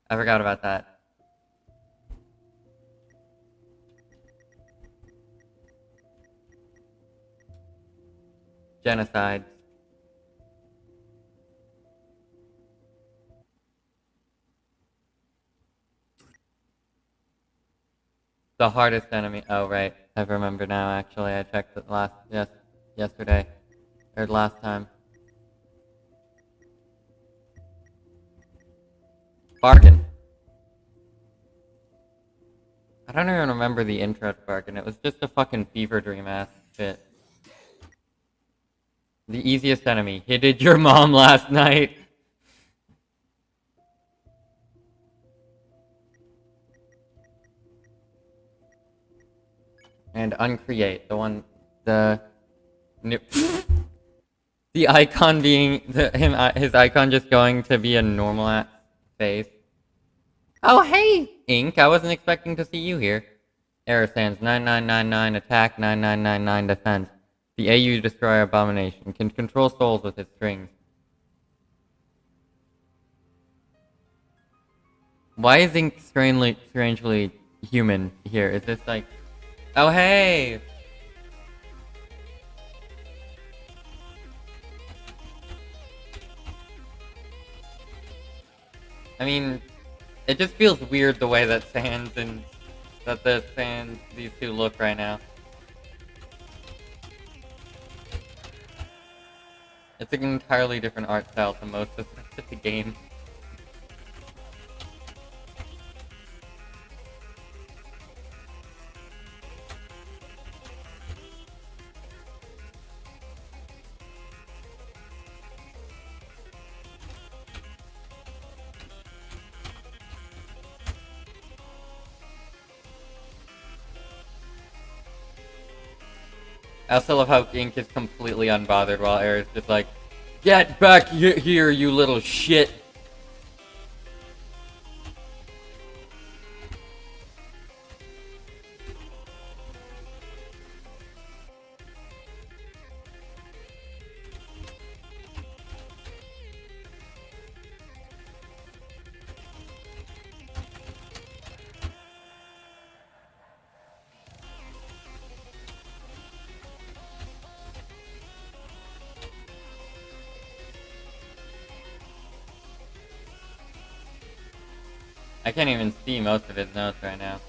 I forgot about that. Genocide. The hardest enemy. Oh right, I remember now. Actually, I checked it yesterday, or last time. Bargain. I don't even remember the intro to Bargain. It was just a fucking fever dream ass shit. The easiest enemy. Hitted your mom last night. And uncreate. The icon being, his icon just going to be a normal face. Oh hey, Ink, I wasn't expecting to see you here. Error stands 9999 attack, 9999 defense. The AU Destroyer Abomination can control souls with his strings. Why is Ink strangely human here? Is this like... Oh hey! I mean, it just feels weird the way that these two look right now. It's an entirely different art style to most of the game. I also love how Ink is completely unbothered while Air is just like, get back here, you little shit! I can't even see most of his notes right now.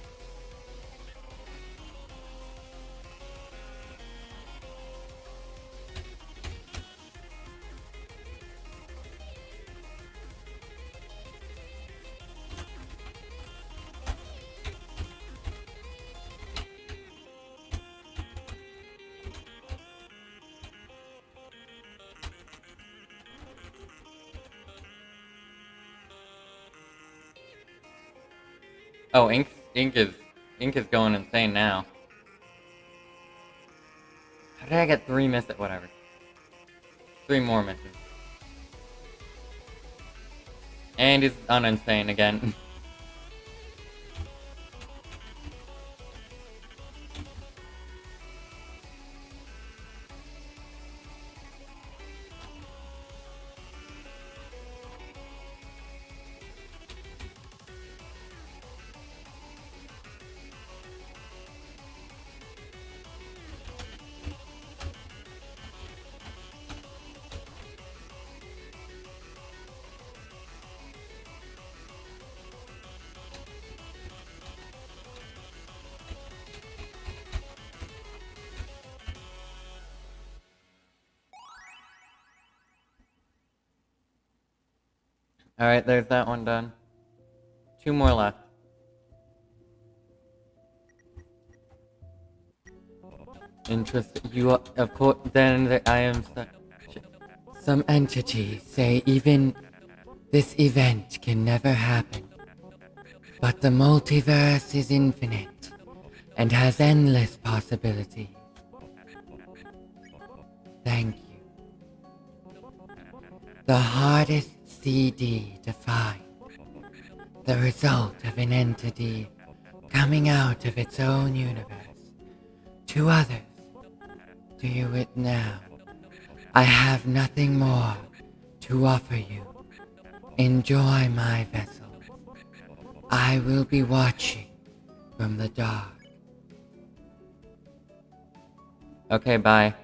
Oh, Ink is going insane now. How did I get 3 misses? Whatever. 3 more misses. And he's on insane again. Alright, there's that one done. 2 more left. Interesting. You are, of course, then I am such... Some entities say even this event can never happen. But the multiverse is infinite and has endless possibilities. Thank you. The hardest CD to find. The result of an entity coming out of its own universe to others. Do it now. I have nothing more to offer you. Enjoy my vessel. I will be watching from the dark. Okay, bye.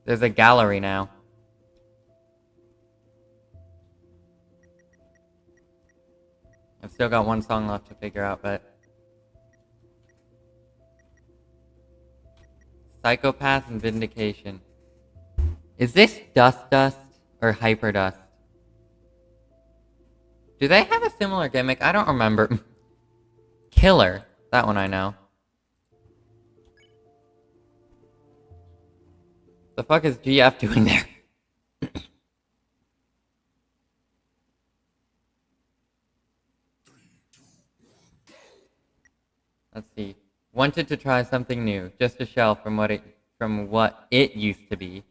There's a gallery now. I've still got 1 song left to figure out, but... Psychopath and Vindication. Is this Dust or Hyperdust? Do they have a similar gimmick? I don't remember. Killer. That one I know. The fuck is GF doing there? Let's see. Wanted to try something new, just a shell from what it used to be.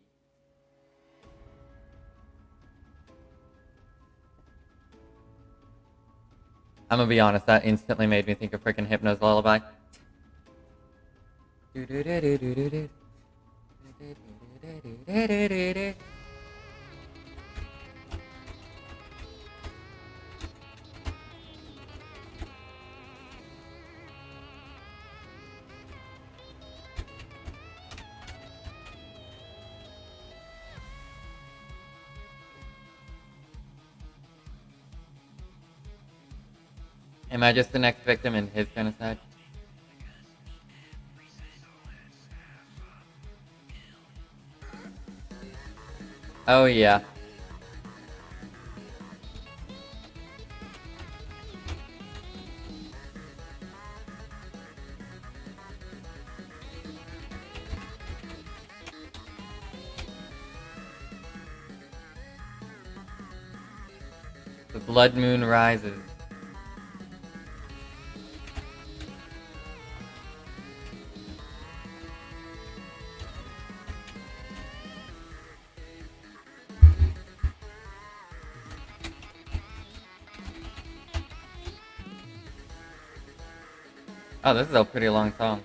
I'm gonna be honest, that instantly made me think of frickin' Hypno's Lullaby. Am I just the next victim in his genocide? Oh yeah. The blood moon rises. Oh, this is a pretty long song.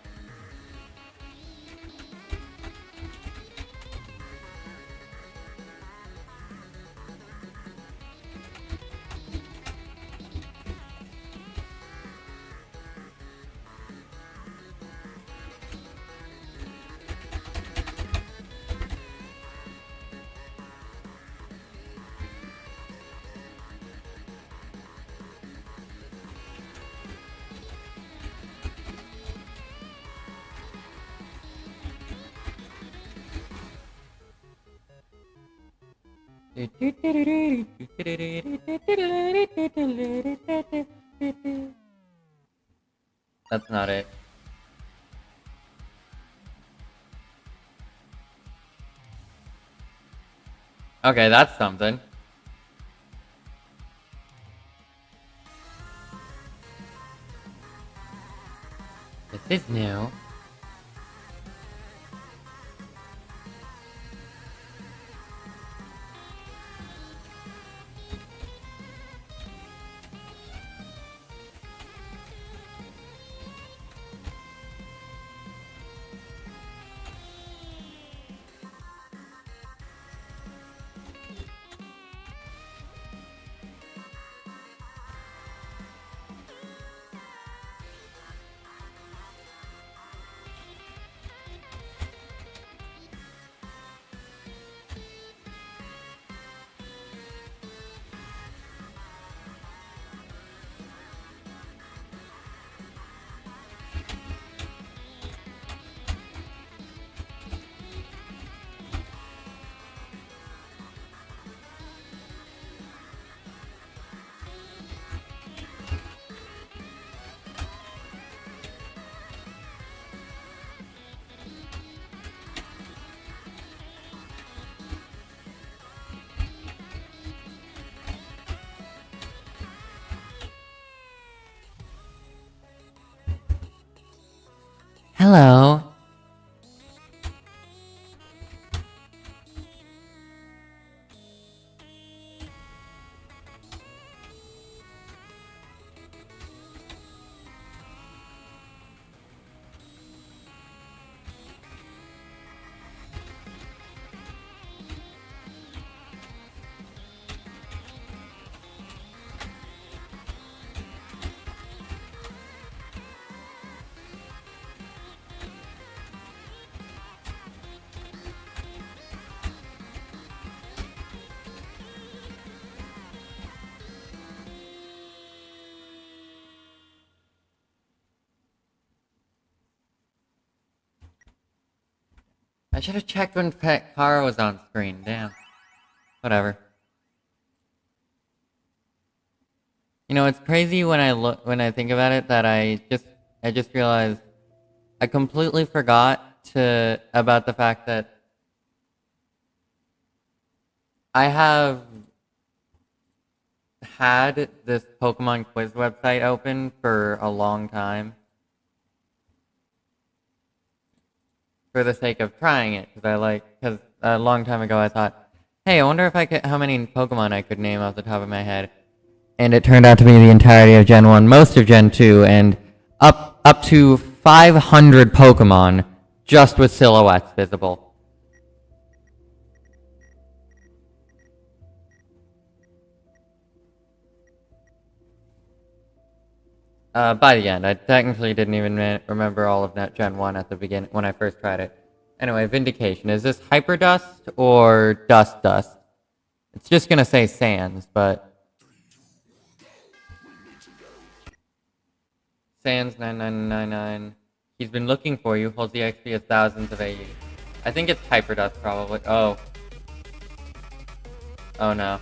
That's not it. Okay, that's something. This is new. Hello. I should have checked when Pet Kara was on screen. Damn. Whatever. You know, it's crazy when I think about it that I just realized I completely forgot about the fact that I have had this Pokemon quiz website open for a long time. For the sake of trying it, because a long time ago I thought, hey, I wonder how many Pokemon I could name off the top of my head. And it turned out to be the entirety of Gen 1, most of Gen 2, and up to 500 Pokemon just with silhouettes visible. By the end, I technically didn't even remember all of Gen 1 at the beginning when I first tried it. Anyway, Vindication. Is this Hyper Dust or Dust? It's just gonna say Sands, but... Sands 9999. He's been looking for you. Holds the XP of thousands of AU. I think it's Hyper Dust, probably. Oh. Oh no.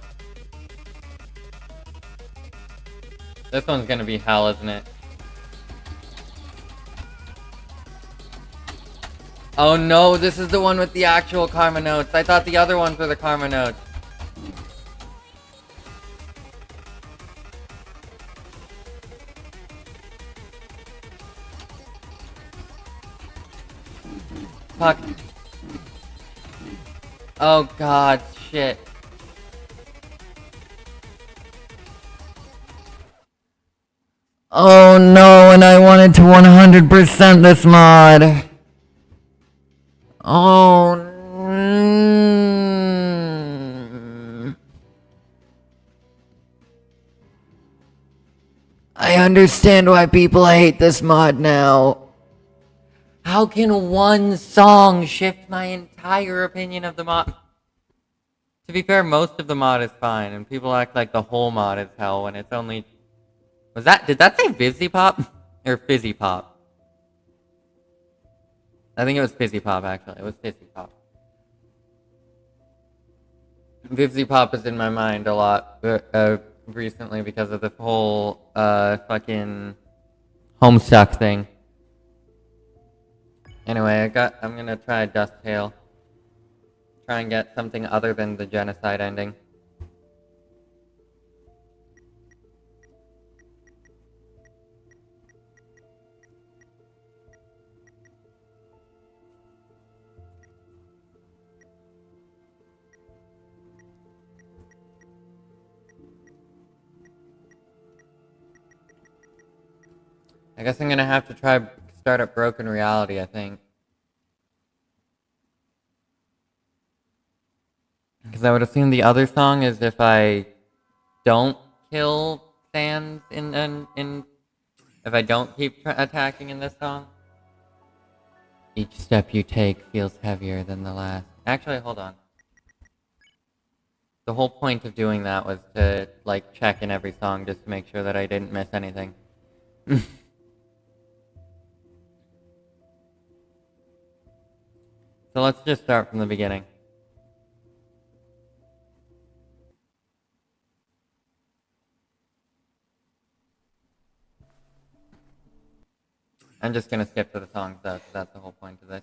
This one's gonna be hell, isn't it? Oh no, this is the one with the actual karma notes. I thought the other ones were the karma notes. Fuck. Oh god, shit. Oh no, and I wanted to 100% this mod. Oh no. I understand why people hate this mod now. How can one song shift my entire opinion of the mod? To be fair, most of the mod is fine, and people act like the whole mod is hell when it's only... did that say Fizzy Pop? Or Fizzy Pop? I think it was Fizzy Pop, actually. It was Fizzy Pop. Fizzy Pop is in my mind a lot recently because of the whole fucking Homestuck thing. Anyway, I'm gonna try Dusttail. Try and get something other than the genocide ending. I guess I'm gonna have to try start up Broken Reality, I think. Because I would assume the other song is if I don't kill Sans in if I don't keep attacking in this song. Each step you take feels heavier than the last. Actually, hold on. The whole point of doing that was to, like, check in every song just to make sure that I didn't miss anything. So let's just start from the beginning. I'm just gonna skip to the songs though, 'cause that's the whole point of this.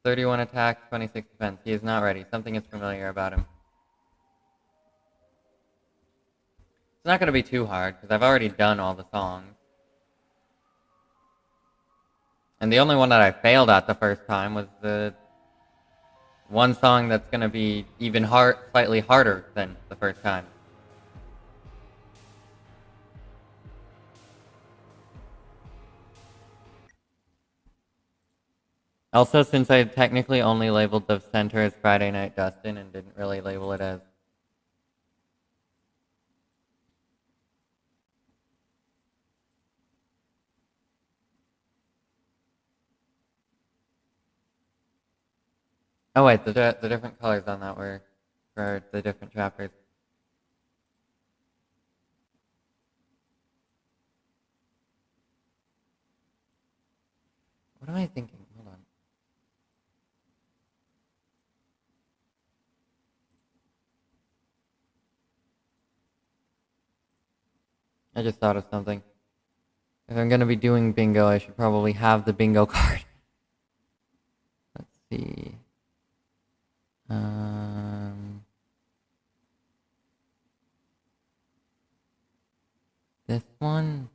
31 attack, 26 defense. He is not ready. Something is familiar about him. It's not gonna be too hard, because I've already done all the songs. And the only one that I failed at the first time was the one song that's gonna be even slightly harder than the first time. Also, since I technically only labeled the center as Friday Night Dustin and didn't really label it as oh wait, the different colors on that were for the different chapters. What am I thinking? Hold on. I just thought of something. If I'm gonna be doing bingo, I should probably have the bingo card. Let's see. This one.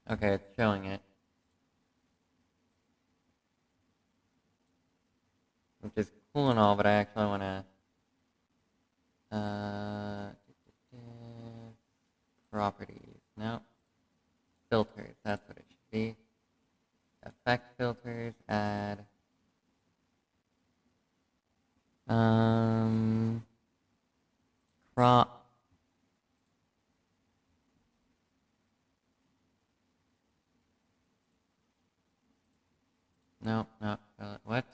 Okay, it's showing it. Which is cool and all, but I actually want to... properties. No. Filters, that's what it should be. Effect filters, add... crop. No, no, what?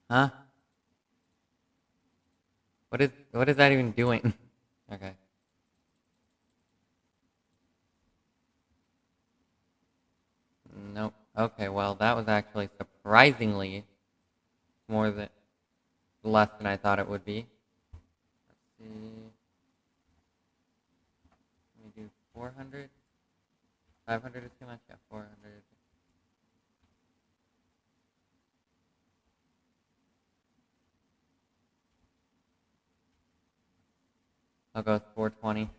Huh? What is that even doing? Okay. Nope. Okay, well that was actually surprisingly less than I thought it would be. Let's see. Let me do 400. 500 is too much? Yeah, 400. I'll go with 420.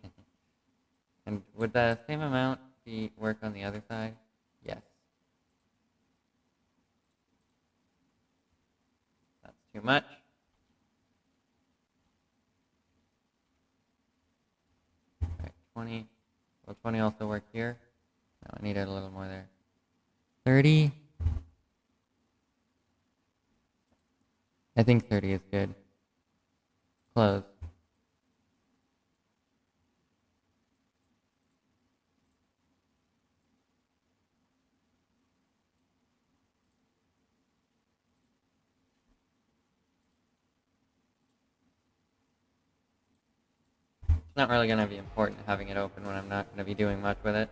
And would the same amount work on the other side? Yes. That's too much. Alright, 20. Will 20 also work here? No, I need it a little more there. 30. I think 30 is good. Close. It's not really going to be important having it open when I'm not going to be doing much with it.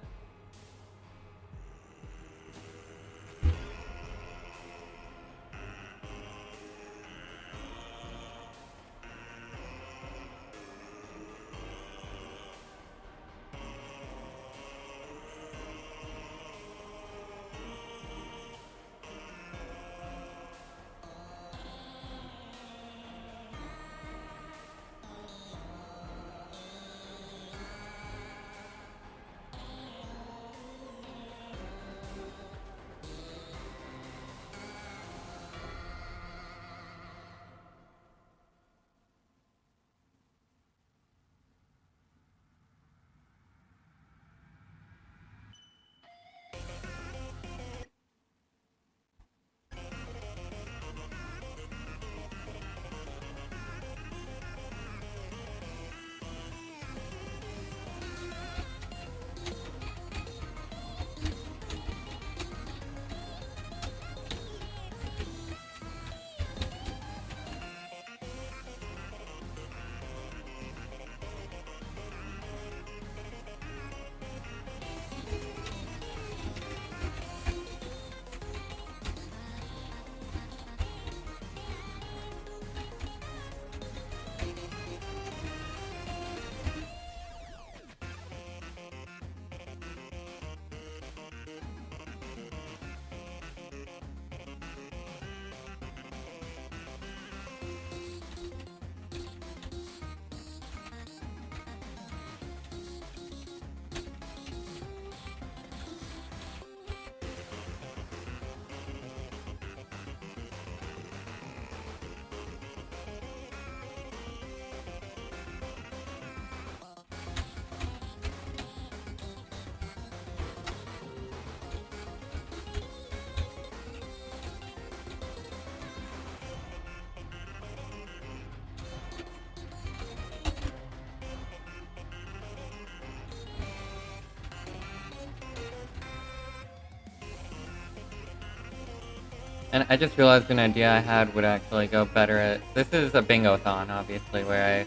And I just realized an idea I had would actually go better at... This is a Bingo-thon, obviously, where I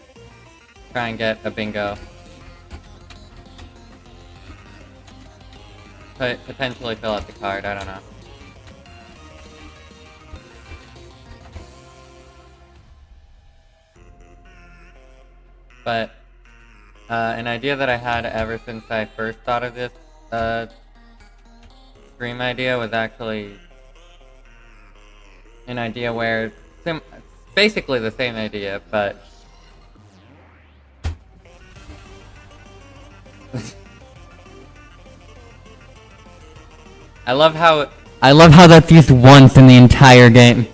try and get a bingo. Potentially fill out the card, I don't know. But an idea that I had ever since I first thought of this stream idea was actually an idea where it's basically the same idea, but I love how that's used once in the entire game.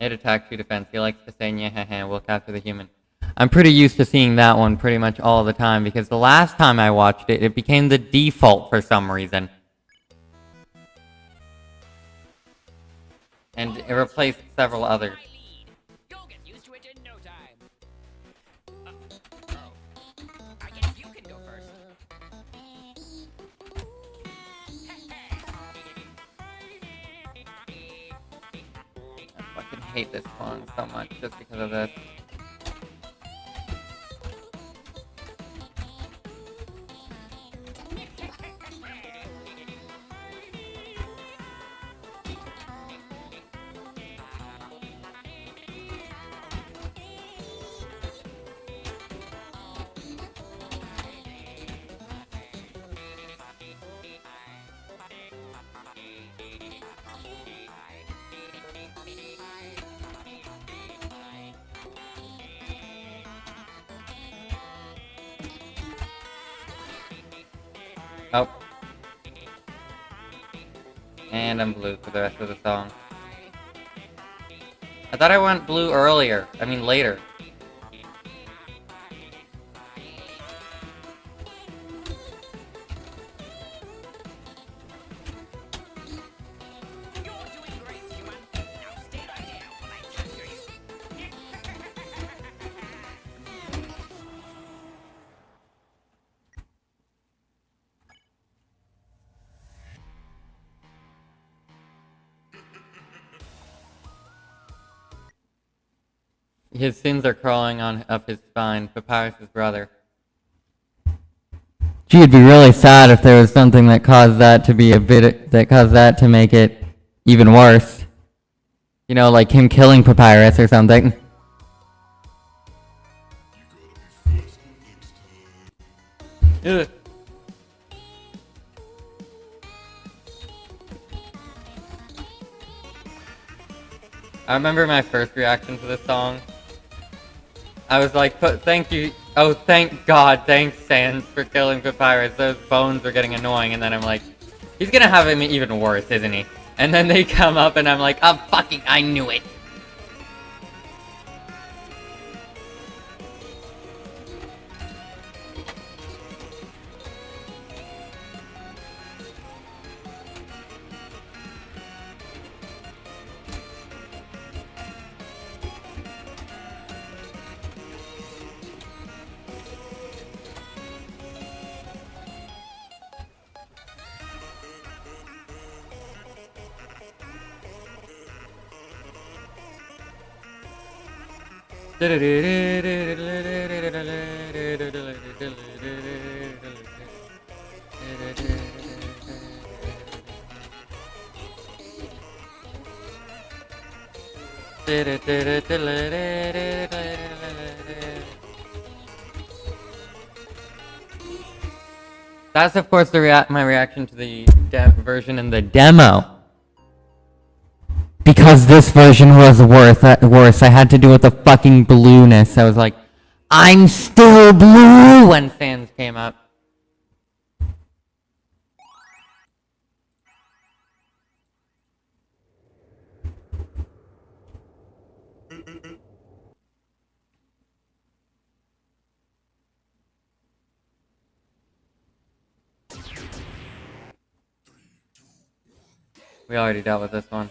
It attack 2 defense. He likes to say, yeah, we'll capture the human. I'm pretty used to seeing that one pretty much all the time because the last time I watched it, it became the default for some reason. And it replaced several others. You'll get used to it in no time. I guess you can go first. I fucking hate this song so much just because of this. Oh. And I'm blue for the rest of the song. I thought I went blue earlier. I mean later. You're doing great, human. Now stay right there while I capture you. His sins are crawling on up his spine. Papyrus' brother. Gee, it'd be really sad if there was something that caused that to be that to make it even worse. You know, like him killing Papyrus or something. Ugh. I remember my first reaction to this song. I was like, thank you. Oh, thank God. Thanks, Sans, for killing Papyrus. Those bones are getting annoying. And then I'm like, he's gonna have him even worse, isn't he? And then they come up and I'm like, oh, fucking, I knew it. That's of course my reaction to the version in the demo. Because this version was worse. I had to do with the fucking blueness. I was like, I'm still blue when fans came up. We already dealt with this one.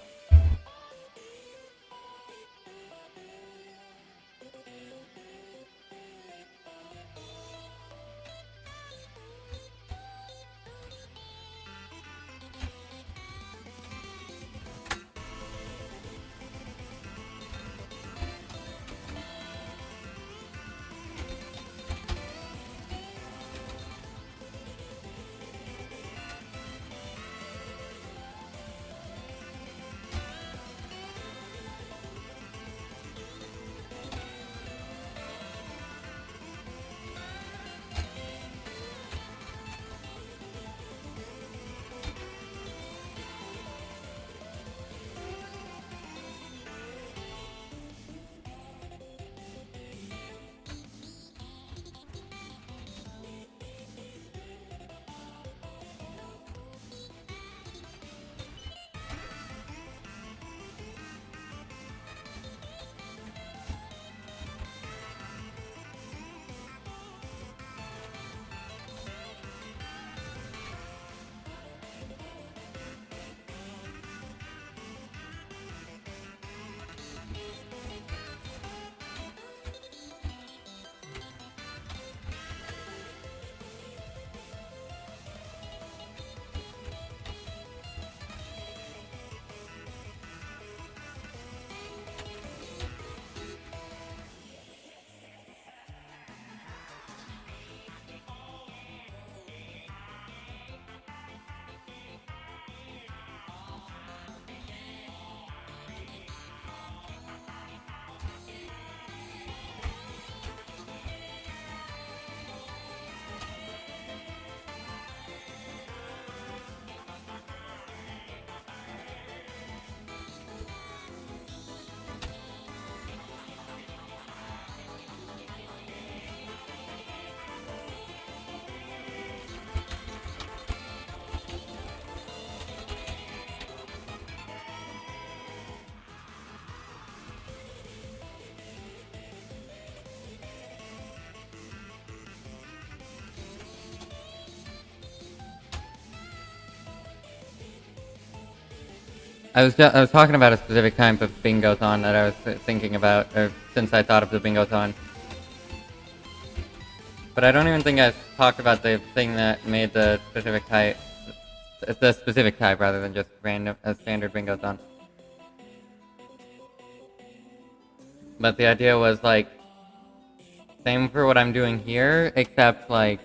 I was talking about a specific type of Bingo-thon that I was thinking about, or since I thought of the Bingo-thon. But I don't even think I talked about the thing that made the specific type rather than just random a standard Bingo-thon. But the idea was like same for what I'm doing here, except like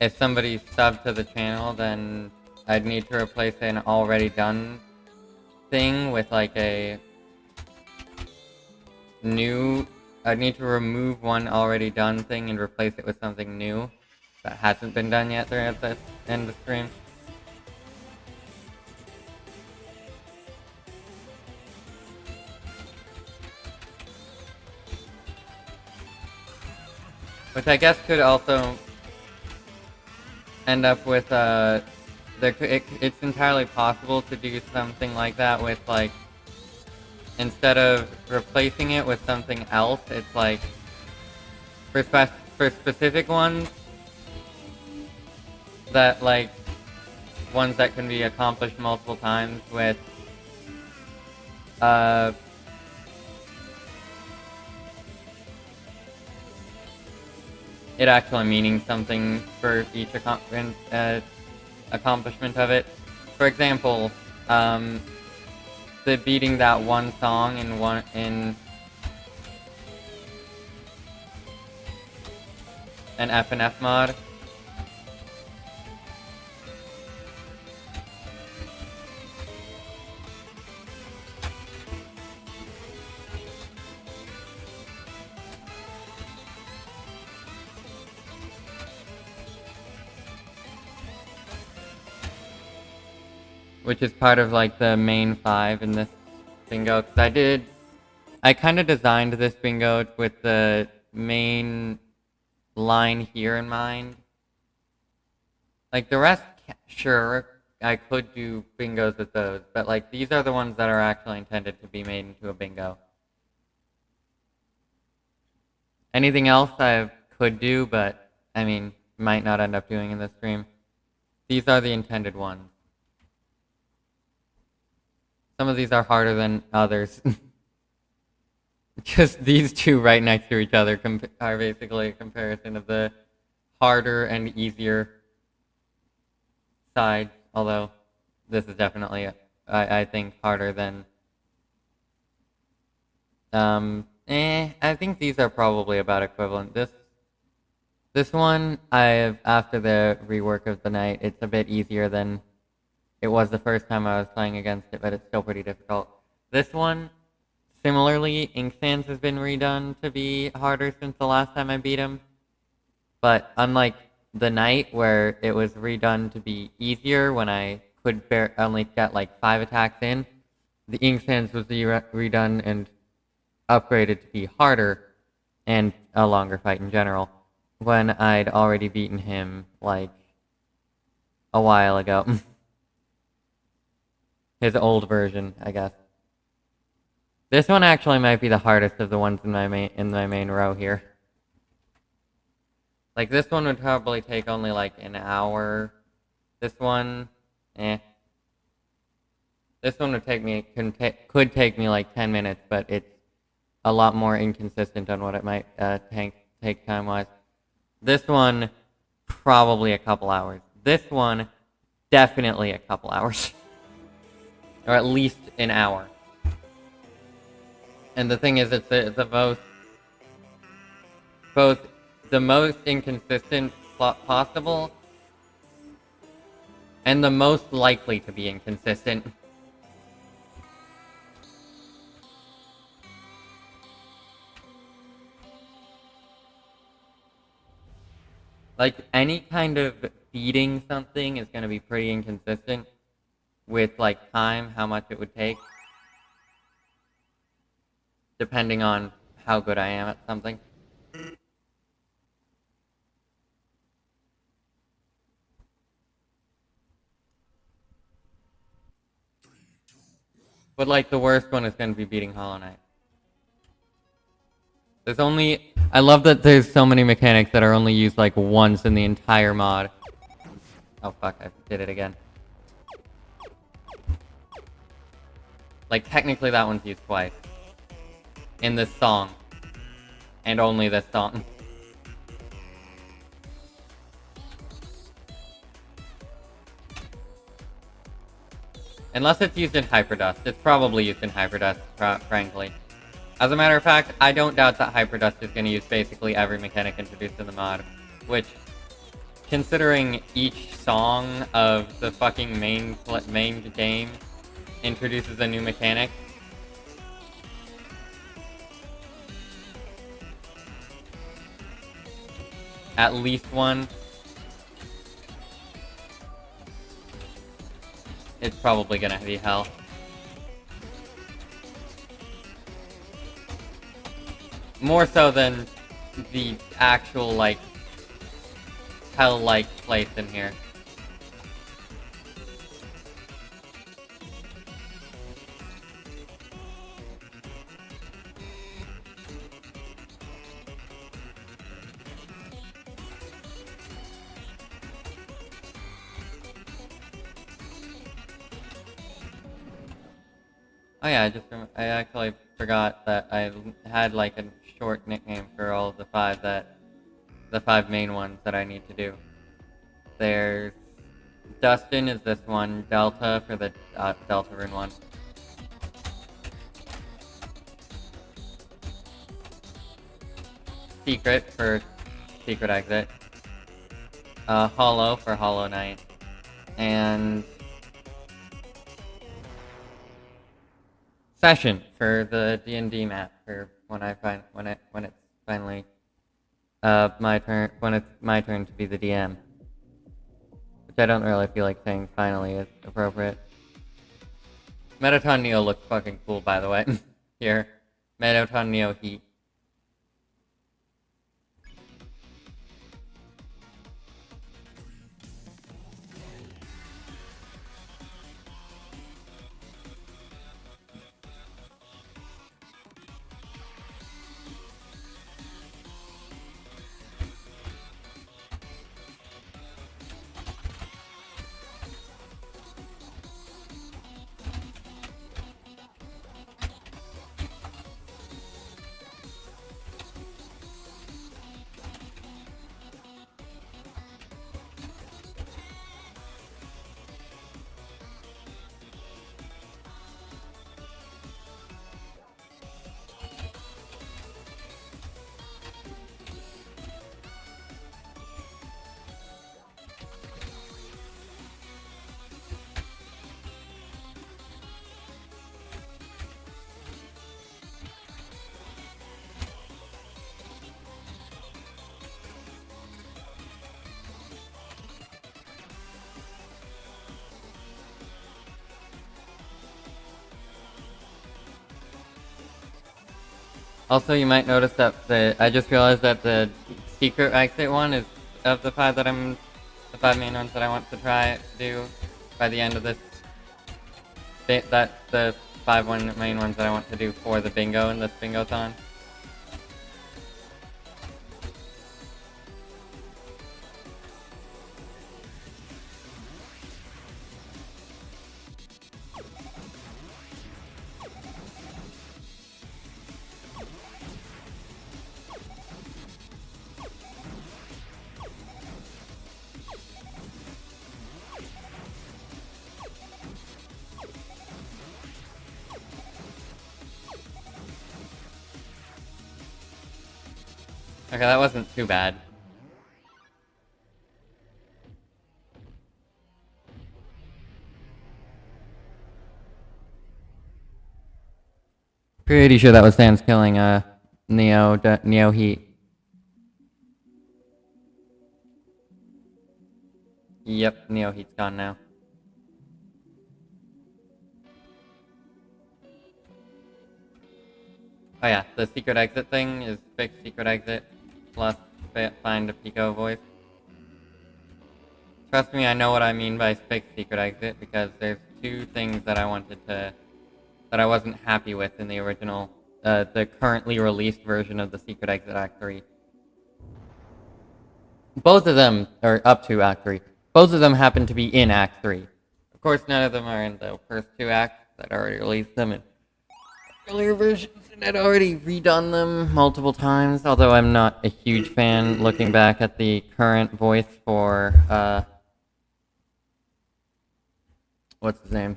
if somebody subbed to the channel, then I'd need to replace an already done thing with like a new... I'd need to remove one already done thing and replace it with something new that hasn't been done yet at the end of the stream. Which I guess could also end up with it's entirely possible to do something like that with like, instead of replacing it with something else, it's like for specific ones that like ones that can be accomplished multiple times with it actually meaning something for each accomplishment of it. For example, the beating that one song in an FNF mod. which is part of like the main 5 in this bingo. 'Cause I kind of designed this bingo with the main line here in mind. Like the rest, sure, I could do bingos with those, but like these are the ones that are actually intended to be made into a bingo. Anything else I could do, but I mean, might not end up doing in this stream. These are the intended ones. Some of these are harder than others. Just these two right next to each other are basically a comparison of the harder and easier sides. Although this is definitely, I think, harder than. I think these are probably about equivalent. This one, after the rework of the night, it's a bit easier than it was the first time I was playing against it, but it's still pretty difficult. This one, similarly, Inksands has been redone to be harder since the last time I beat him. But unlike the night, where it was redone to be easier when I could only get like 5 attacks in, the Inksands was redone and upgraded to be harder and a longer fight in general, when I'd already beaten him like a while ago. His old version, I guess. This one actually might be the hardest of the ones in my main row here. Like this one would probably take only like an hour. This one, This one would could take me like 10 minutes, but it's a lot more inconsistent on what it might take time-wise. This one, probably a couple hours. This one, definitely a couple hours. Or at least an hour. And the thing is, it's both the most inconsistent possible and the most likely to be inconsistent. Like, any kind of beating something is going to be pretty inconsistent with, like, time, how much it would take. Depending on how good I am at something. But, like, the worst one is going to be beating Hollow Knight. I love that there's so many mechanics that are only used, like, once in the entire mod. Oh, fuck, I did it again. Like, technically that one's used twice. In this song. And only this song. Unless it's used in Hyperdust. It's probably used in Hyperdust, frankly. As a matter of fact, I don't doubt that Hyperdust is going to use basically every mechanic introduced in the mod. Which, considering each song of the fucking main game introduces a new mechanic, at least one, it's probably gonna be hell. More so than the actual, like, hell-like place in here. Oh yeah, I actually forgot that I had like a short nickname for all of the 5 main ones that I need to do. There's Dustin is this one, Delta for the Deltarune one. Secret for Secret Exit. Hollow for Hollow Knight. And Session for the D&D map for when it's finally when it's my turn to be the DM. Which I don't really feel like saying finally is appropriate. Mettaton Neo looks fucking cool, by the way. Here. Mettaton Neo Heat. Also, you might notice that I just realized that the secret exit one is of the 5 that the 5 main ones that I want to try to do by the end of this. That's the 5 main ones that I want to do for the bingo in this Bingo-thon. Okay, that wasn't too bad. Pretty sure that was Sans killing Neo Heat. Yep, Neo Heat's gone now. Oh yeah, the secret exit thing is fix secret exit plus find a Pico voice. Trust me, I know what I mean by fix secret exit because there's 2 things that I wasn't happy with in the original, the currently released version of the secret exit Act 3. Both of them are up to Act 3. Both of them happen to be in Act 3. Of course, none of them are in the first 2 acts. I'd already released them in earlier versions, and I'd already redone them multiple times, although I'm not a huge fan looking back at the current voice for, what's his name?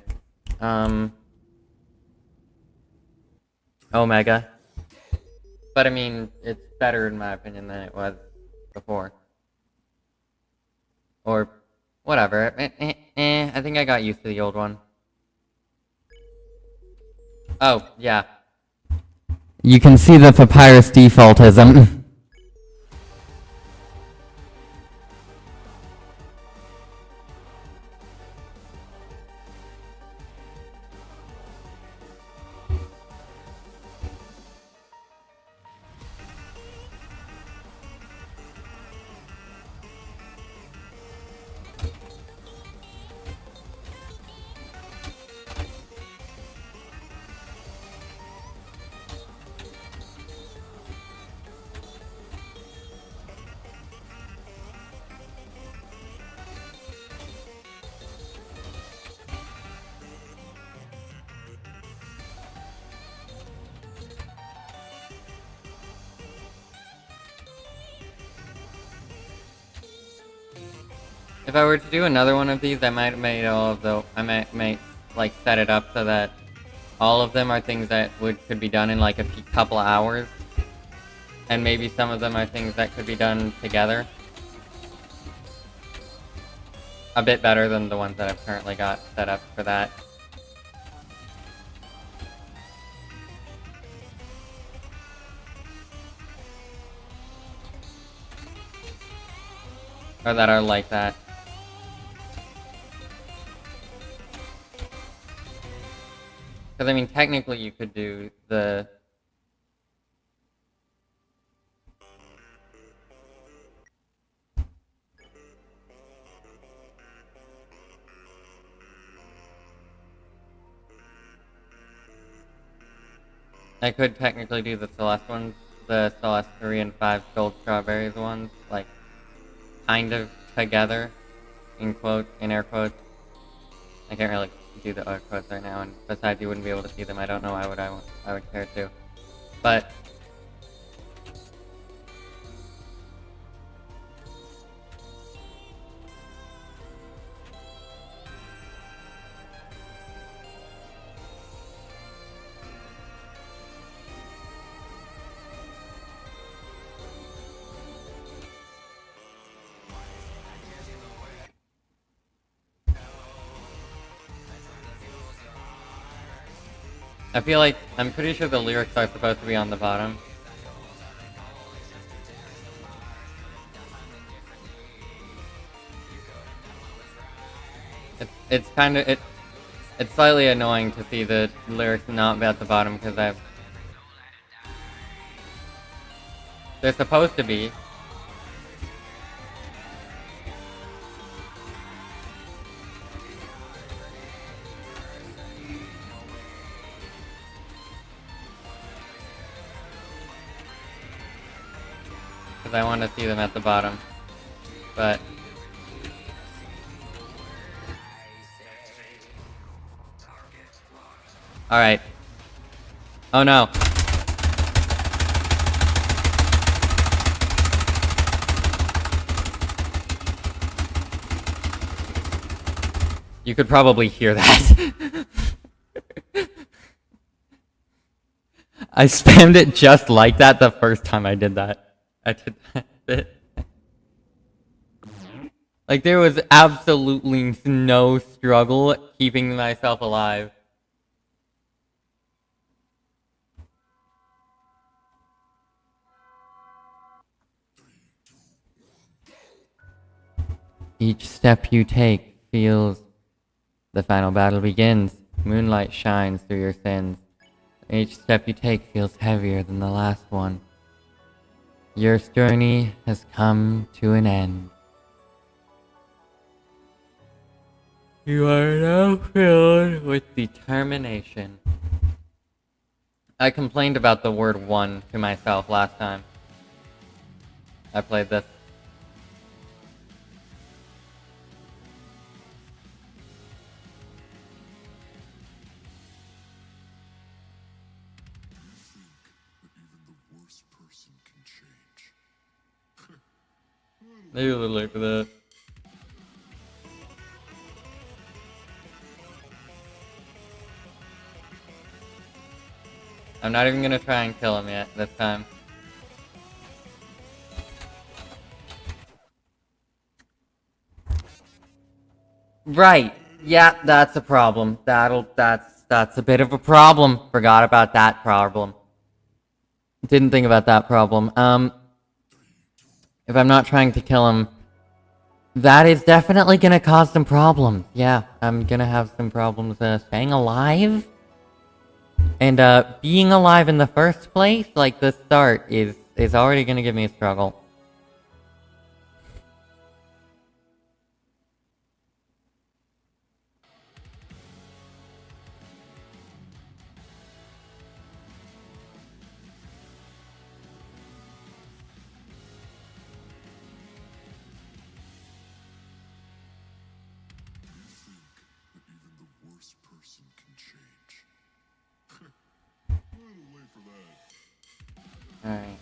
Omega. But I mean, it's better in my opinion than it was before. Or whatever. I think I got used to the old one. Oh, yeah. You can see the Papyrus defaultism. If I were to do another one of these, I might have made all of the, I might like set it up so that all of them are things that could be done in like a couple of hours. And maybe some of them are things that could be done together. A bit better than the ones that I've currently got set up for that. Or that are like that. Because, I mean, technically you could do the... I could technically do the Celeste ones, the Celeste 3 and 5 Gold Strawberries ones, like, kind of together, in air quotes. I can't really do the air quotes right now, and besides you wouldn't be able to see them, I don't know why I would care to. But... I feel like, I'm pretty sure the lyrics are supposed to be on the bottom. It's kind of, it's slightly annoying to see the lyrics not be at the bottom, because they're supposed to be. Because I want to see them at the bottom. But... Alright. Oh no. You could probably hear that. I spammed it just like that the first time I did that. I did that. Like, there was absolutely no struggle keeping myself alive. Each step you take feels... The final battle begins. Moonlight shines through your sins. Each step you take feels heavier than the last one. Your journey has come to an end. You are now filled with determination. I complained about the word one to myself last time I played this. Maybe a little late for that. I'm not even gonna try and kill him yet this time. Right. Yeah, that's a problem. That's a bit of a problem. Forgot about that problem. Didn't think about that problem. If I'm not trying to kill him, that is definitely gonna cause some problems. Yeah, I'm gonna have some problems staying alive. And being alive in the first place, like the start, is already gonna give me a struggle. Alright.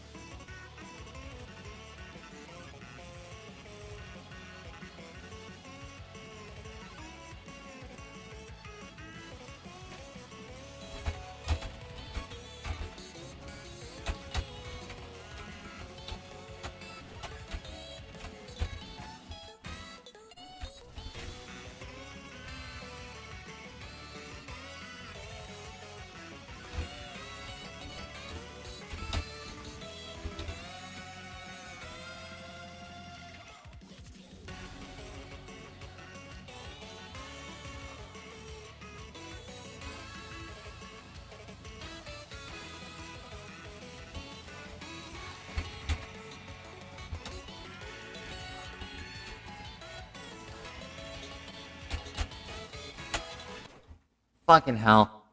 Fucking hell.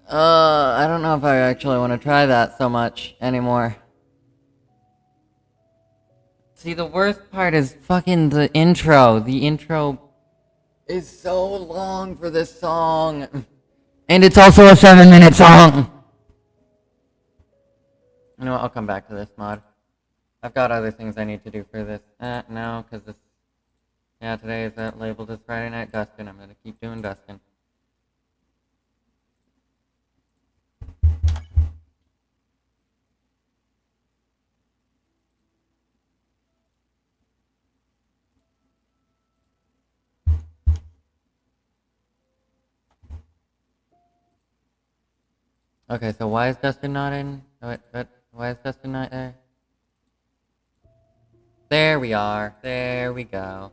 I don't know if I actually want to try that so much anymore. See, the worst part is fucking the intro. The intro is so long for this song. And it's also a 7-minute song! You know what, I'll come back to this mod. I've got other things I need to do for this. No, because this... Yeah, today is labeled as Friday Night Dustin. I'm gonna keep doing Dustin. Okay, so why is Dustin not in? What? Why is Dustin not there? There we are. There we go.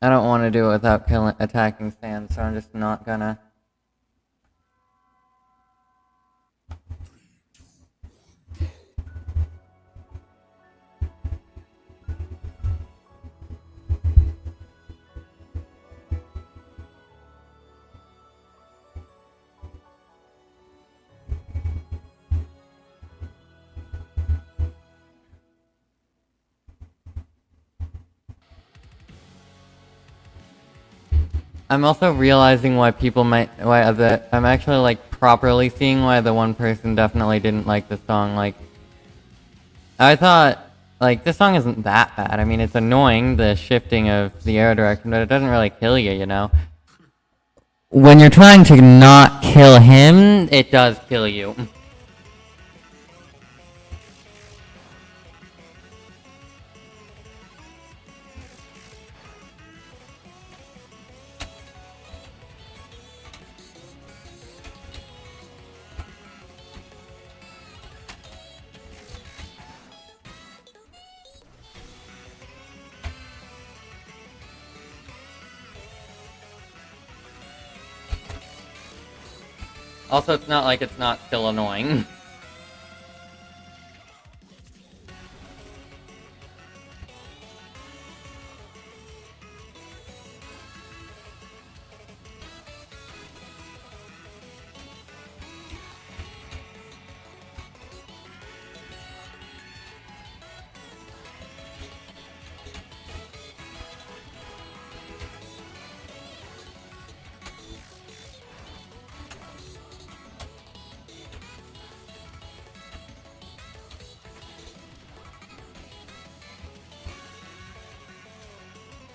I don't want to do it without attacking Stan, so I'm just not gonna. I'm also realizing why people I'm actually like properly seeing why the one person definitely didn't like the song. Like, I thought, like, this song isn't that bad. I mean, it's annoying, the shifting of the arrow direction, but it doesn't really kill you, you know? When you're trying to not kill him, it does kill you. Also, it's not like it's not still annoying.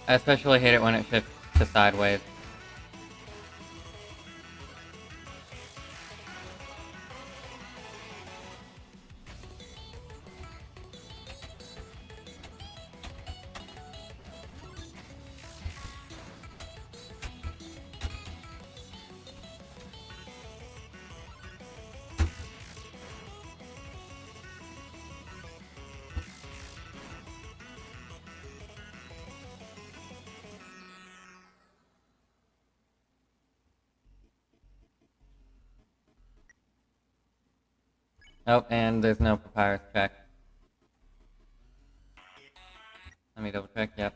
I especially hate it when it shifts to sideways. Oh, and there's no papyrus check. Let me double check, yep.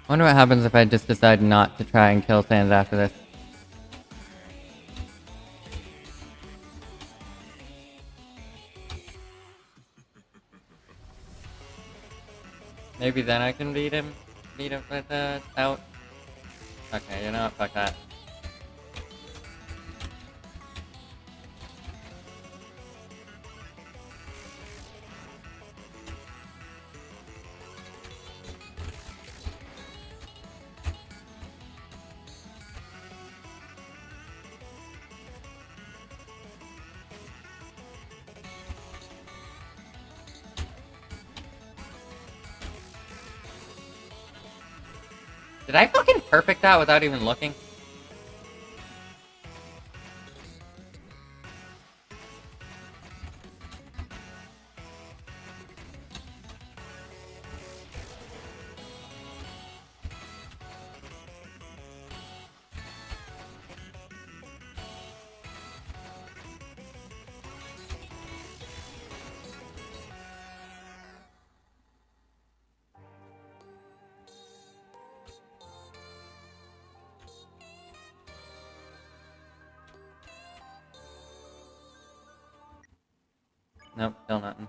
I wonder what happens if I just decide not to try and kill Sans after this. Maybe then I can beat him with out. Okay, you know what? Fuck that. Did I fucking perfect that without even looking? Nope, still nothing.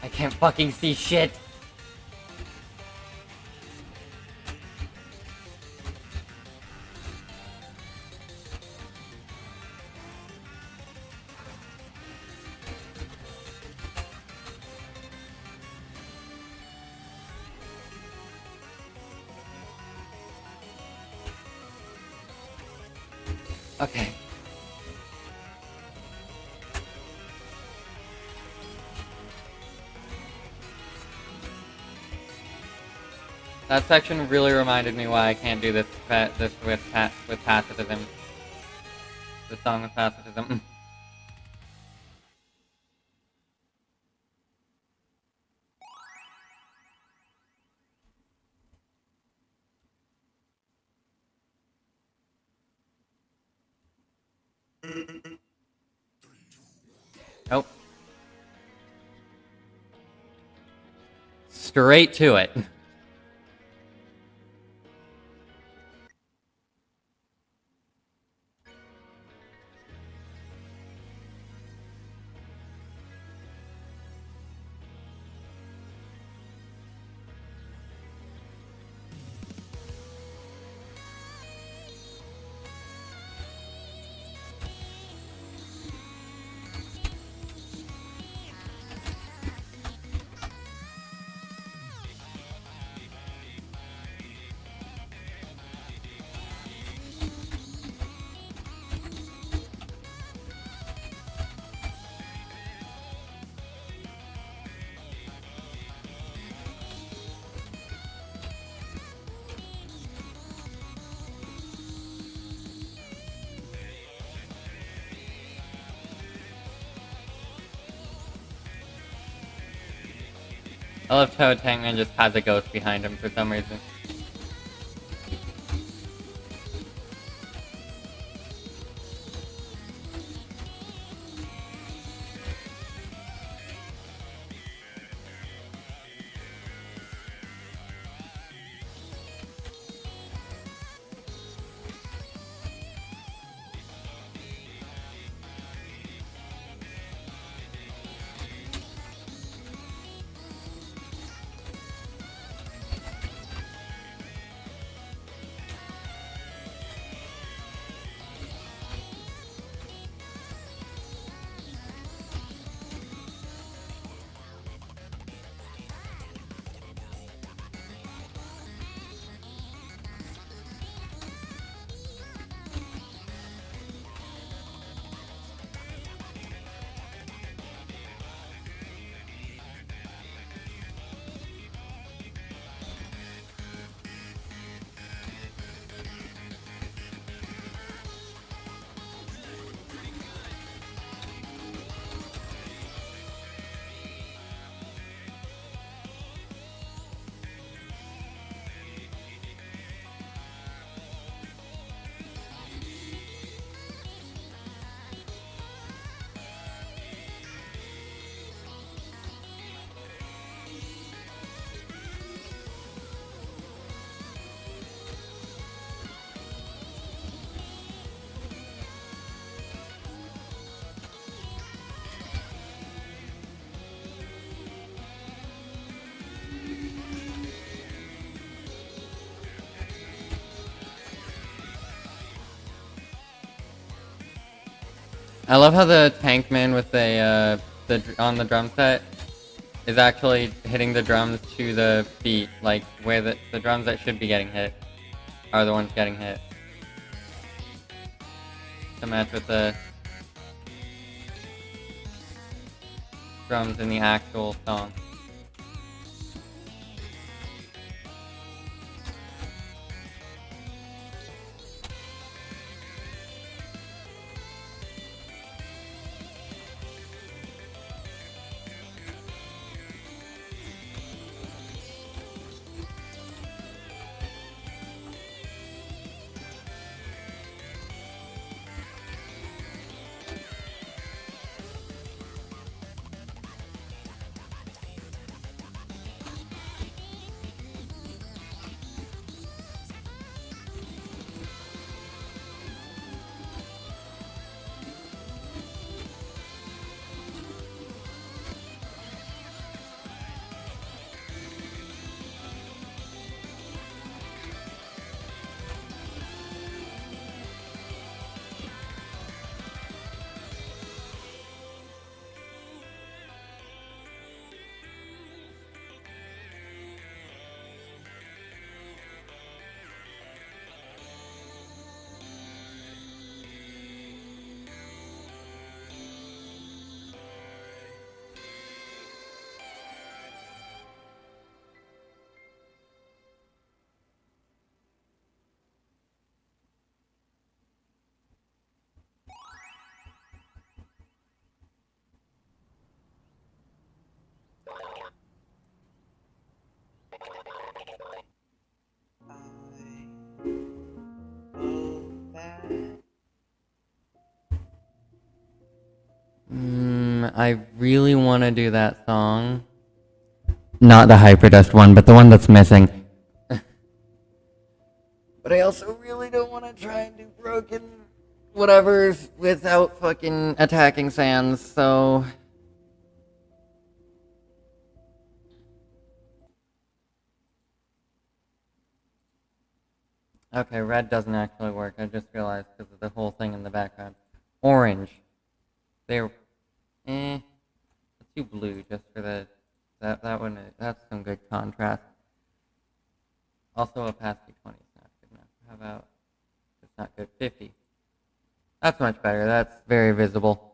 I can't fucking see shit. Okay. That section really reminded me why I can't do this with pacifism. The song with pacifism. Nope. Straight to it. I love Toad Tankman just has a ghost behind him for some reason. I love how the tank man with on the drum set is actually hitting the drums to the beat, like where the drums that should be getting hit are the ones getting hit. To match with the drums in the actual song. I really want to do that song. Not the Hyperdust one, but the one that's missing. But I also really don't want to try and do broken whatevers without fucking attacking Sans, so... Okay, red doesn't actually work. I just realized because of the whole thing in the background. Orange. They're... Let's do blue just for the... That one, that's some good contrast. Also, opacity 20 is not good enough. How about... It's not good. 50. That's much better. That's very visible.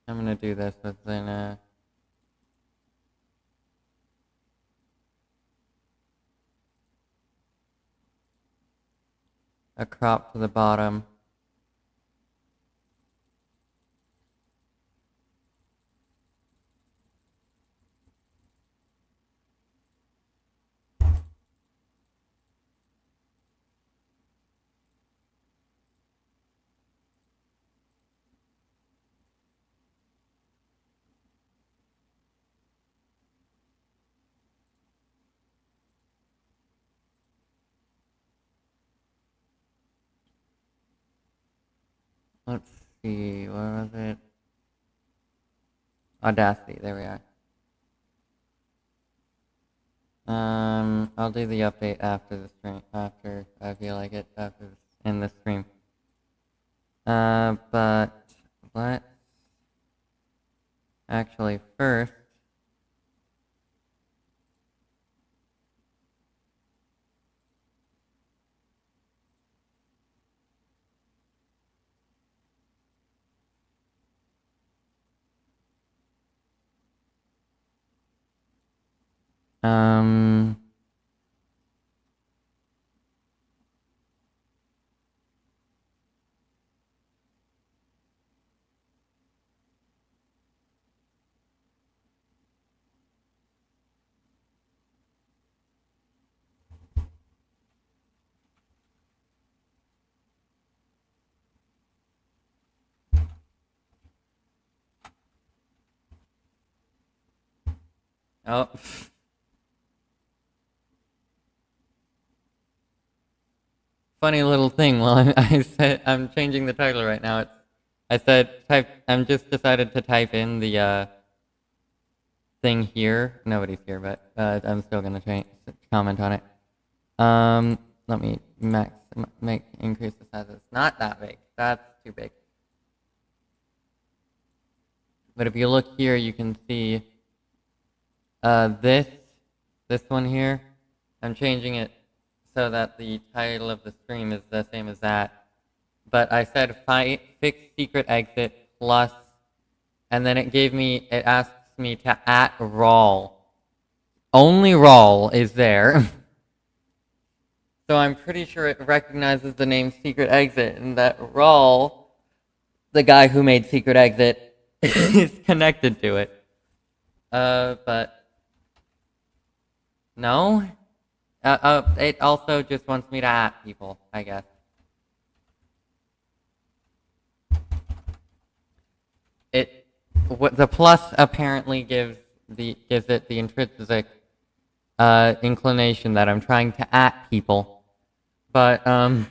I'm gonna do this within a crop to the bottom. Let's see, where was it? Audacity, there we are. I'll do the update after the stream, after I feel like it, in the stream. But let's actually first Oh. Funny little thing. Well, I said I'm changing the title right now. I said type. I'm just decided to type in the thing here. Nobody's here, but I'm still gonna comment on it. Let me increase the size. It's not that big. That's too big. But if you look here, you can see this one here. I'm changing it so that the title of the stream is the same as that. But I said fix secret exit plus, and then it asks me to @rawl. Only rawl is there. So I'm pretty sure it recognizes the name secret exit, and that rawl, the guy who made secret exit, is connected to it. But no. It also just wants me to people, I guess. The plus apparently gives it the intrinsic inclination that I'm trying to people, but I'm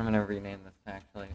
gonna rename this actually.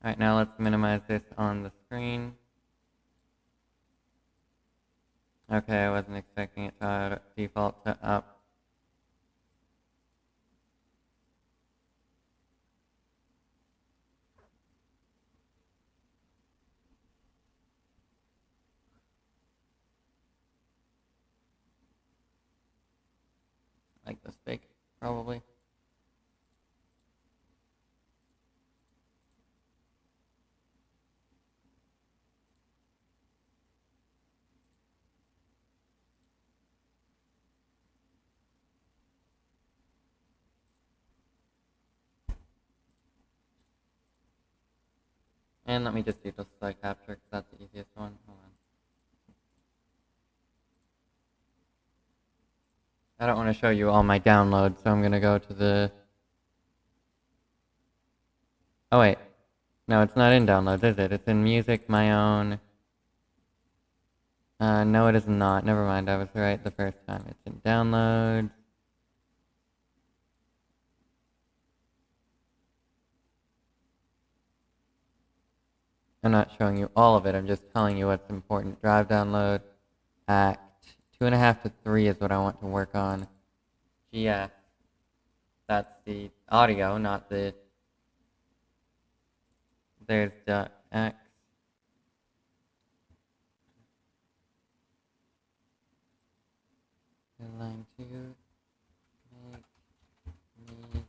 Alright, now let's minimize this on the screen. Okay, I wasn't expecting it to default to up. Like this big, probably. And let me just do the slide capture because that's the easiest one. Hold on. I don't want to show you all my downloads, so I'm going to go to the... Oh wait, no, it's not in downloads, is it? It's in music, my own... no it is not, never mind, I was right the first time. It's in downloads. I'm not showing you all of it, I'm just telling you what's important. Drive download, act. 2.5 to 3 is what I want to work on. GF. That's the audio, not the... There's the X. Line 2. Make me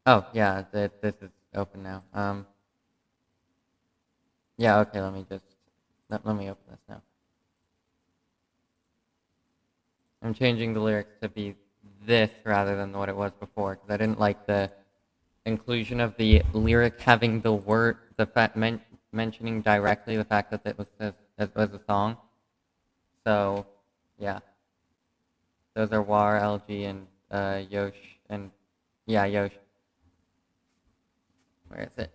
Oh, yeah, this is open now. Yeah, okay, let me open this now. I'm changing the lyrics to be this rather than what it was before, because I didn't like the inclusion of the lyric having the word, mentioning directly the fact that it was a song. So, yeah. Those are War, LG, and Yosh, and yeah, Yosh. Where is it?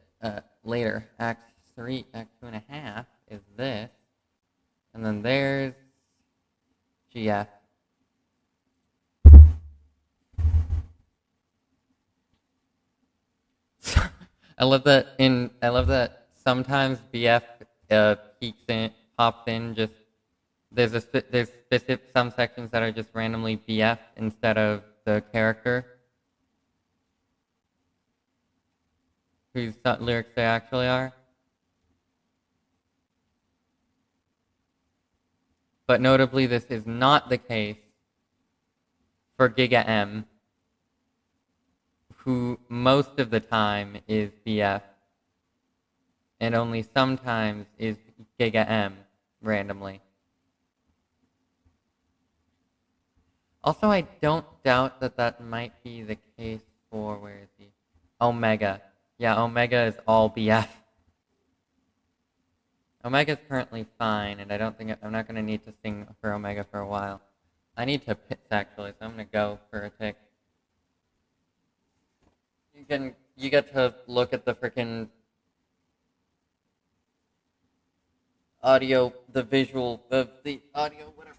Later, Act 3, Act 2.5 is this, and then there's GF. I love that sometimes BF pops in just there's specific some sections that are just randomly BF instead of the character whose lyrics they actually are. But notably, this is not the case for Giga M, who most of the time is BF, and only sometimes is Giga M randomly. Also, I don't doubt that that might be the case for, where is he? Omega. Yeah, Omega is all BF. Omega's currently fine, and I don't think I'm not going to need to sing for Omega for a while. I need to piss actually, so I'm going to go for a tick. You get to look at the frickin' audio, the visual, the audio, whatever.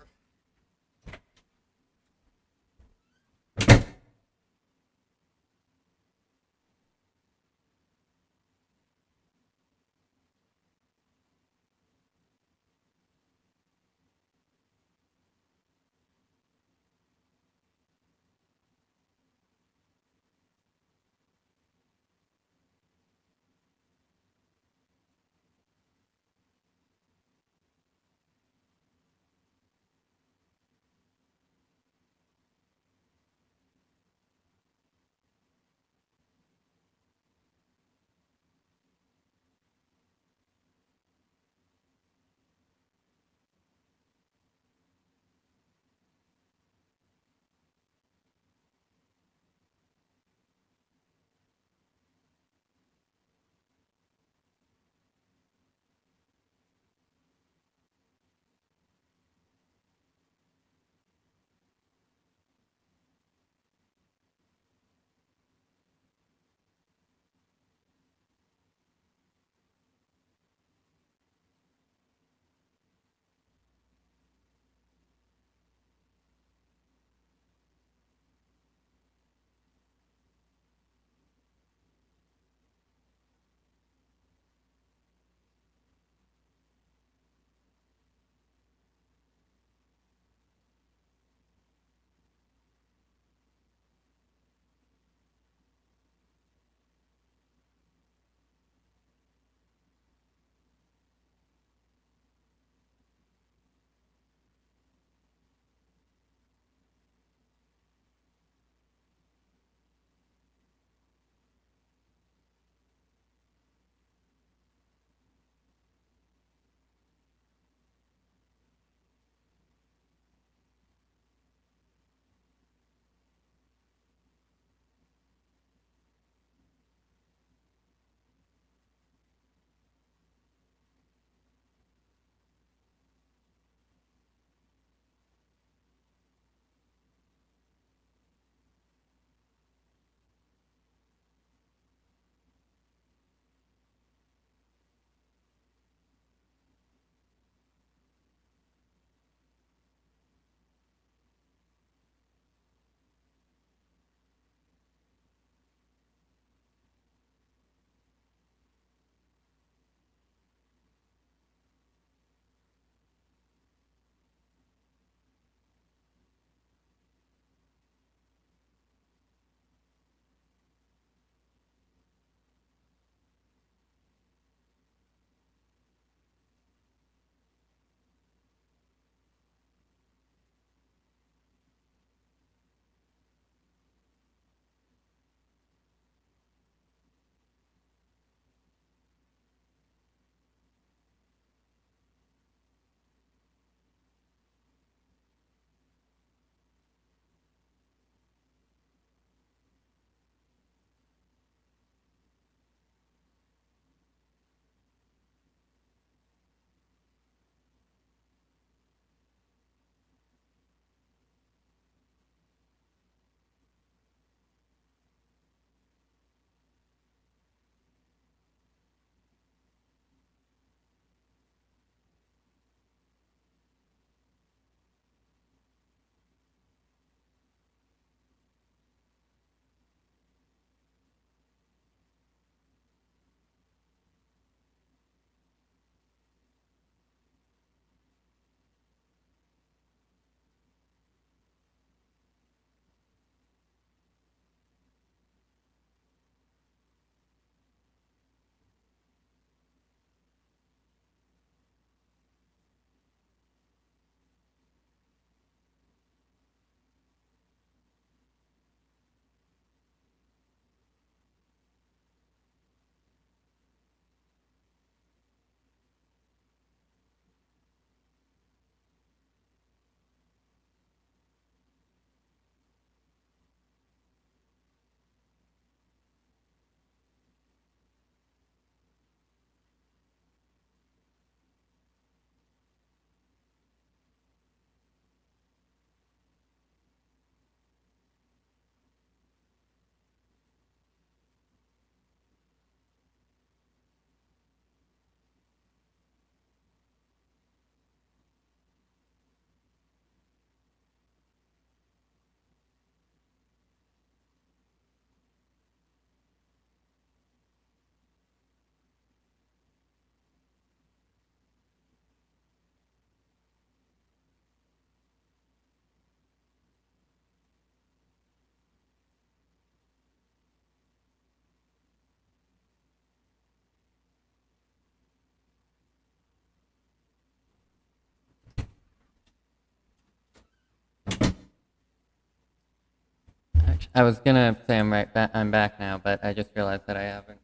I was gonna say I'm back now, but I just realized that I haven't.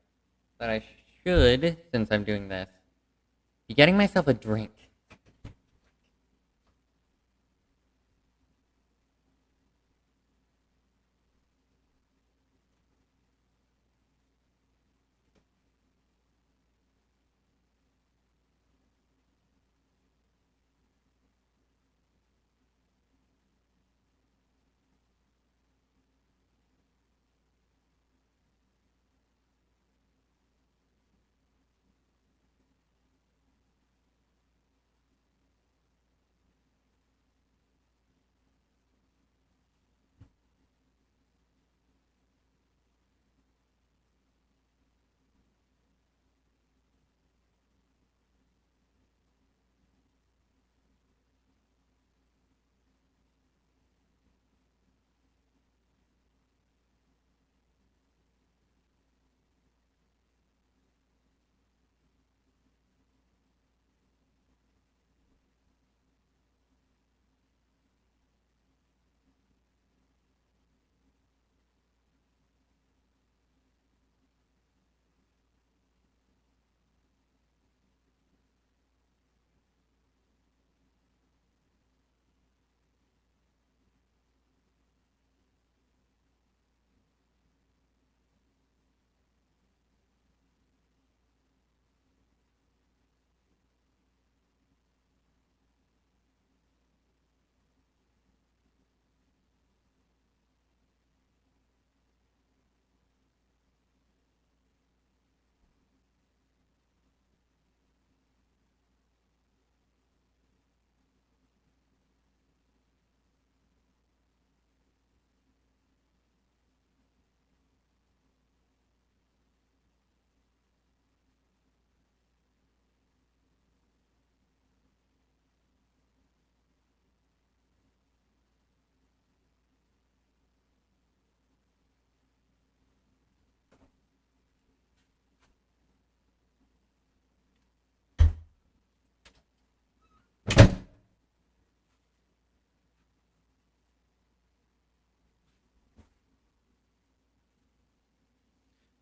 That I should, since I'm doing this, be getting myself a drink.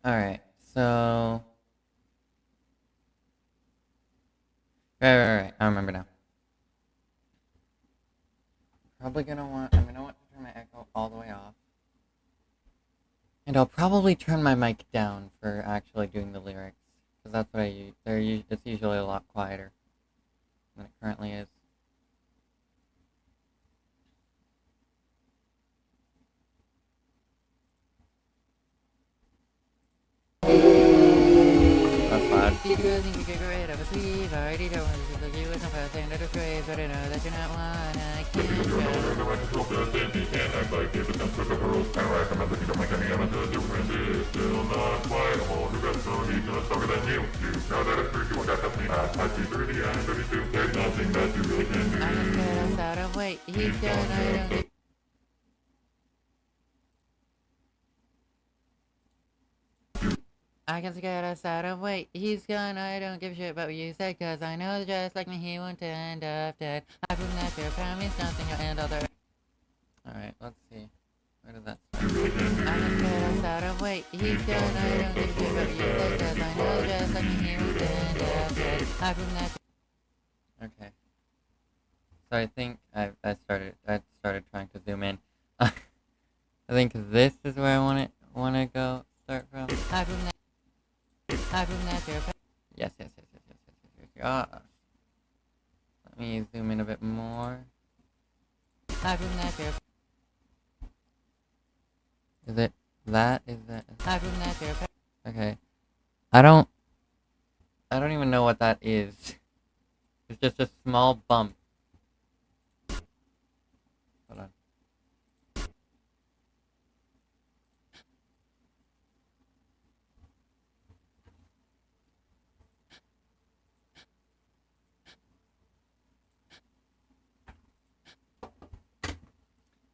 Alright, so... Right, I remember now. I'm gonna want to turn my echo all the way off. And I'll probably turn my mic down for actually doing the lyrics. Because that's what I use. It's usually a lot quieter than it currently is. That's loud. You think you could get rid of a sleeve? I already don't want to look you with some fast thing to describe, but I know that you're not one I can't I'm just out of weight. He's gone, I don't give I can get us out of weight. He's gone, I don't give a shit about what you said, cause I know that just like me, he won't end up dead. I prove that your power means nothing, you'll end all the. Alright, let's see. Where did that start? I can get us out of weight. He's gone, I don't give a shit about what you said, cause I know that just like me, he won't end up dead. I prove that. Okay. So I think I started trying to zoom in. I think this is where I wanna go start from. I prove that. I prove that your power. Yes. Let me zoom in a bit more. I prove that your. Is it that? Is that? I prove that your. Okay. I don't even know what that is. It's just a small bump. Hold on.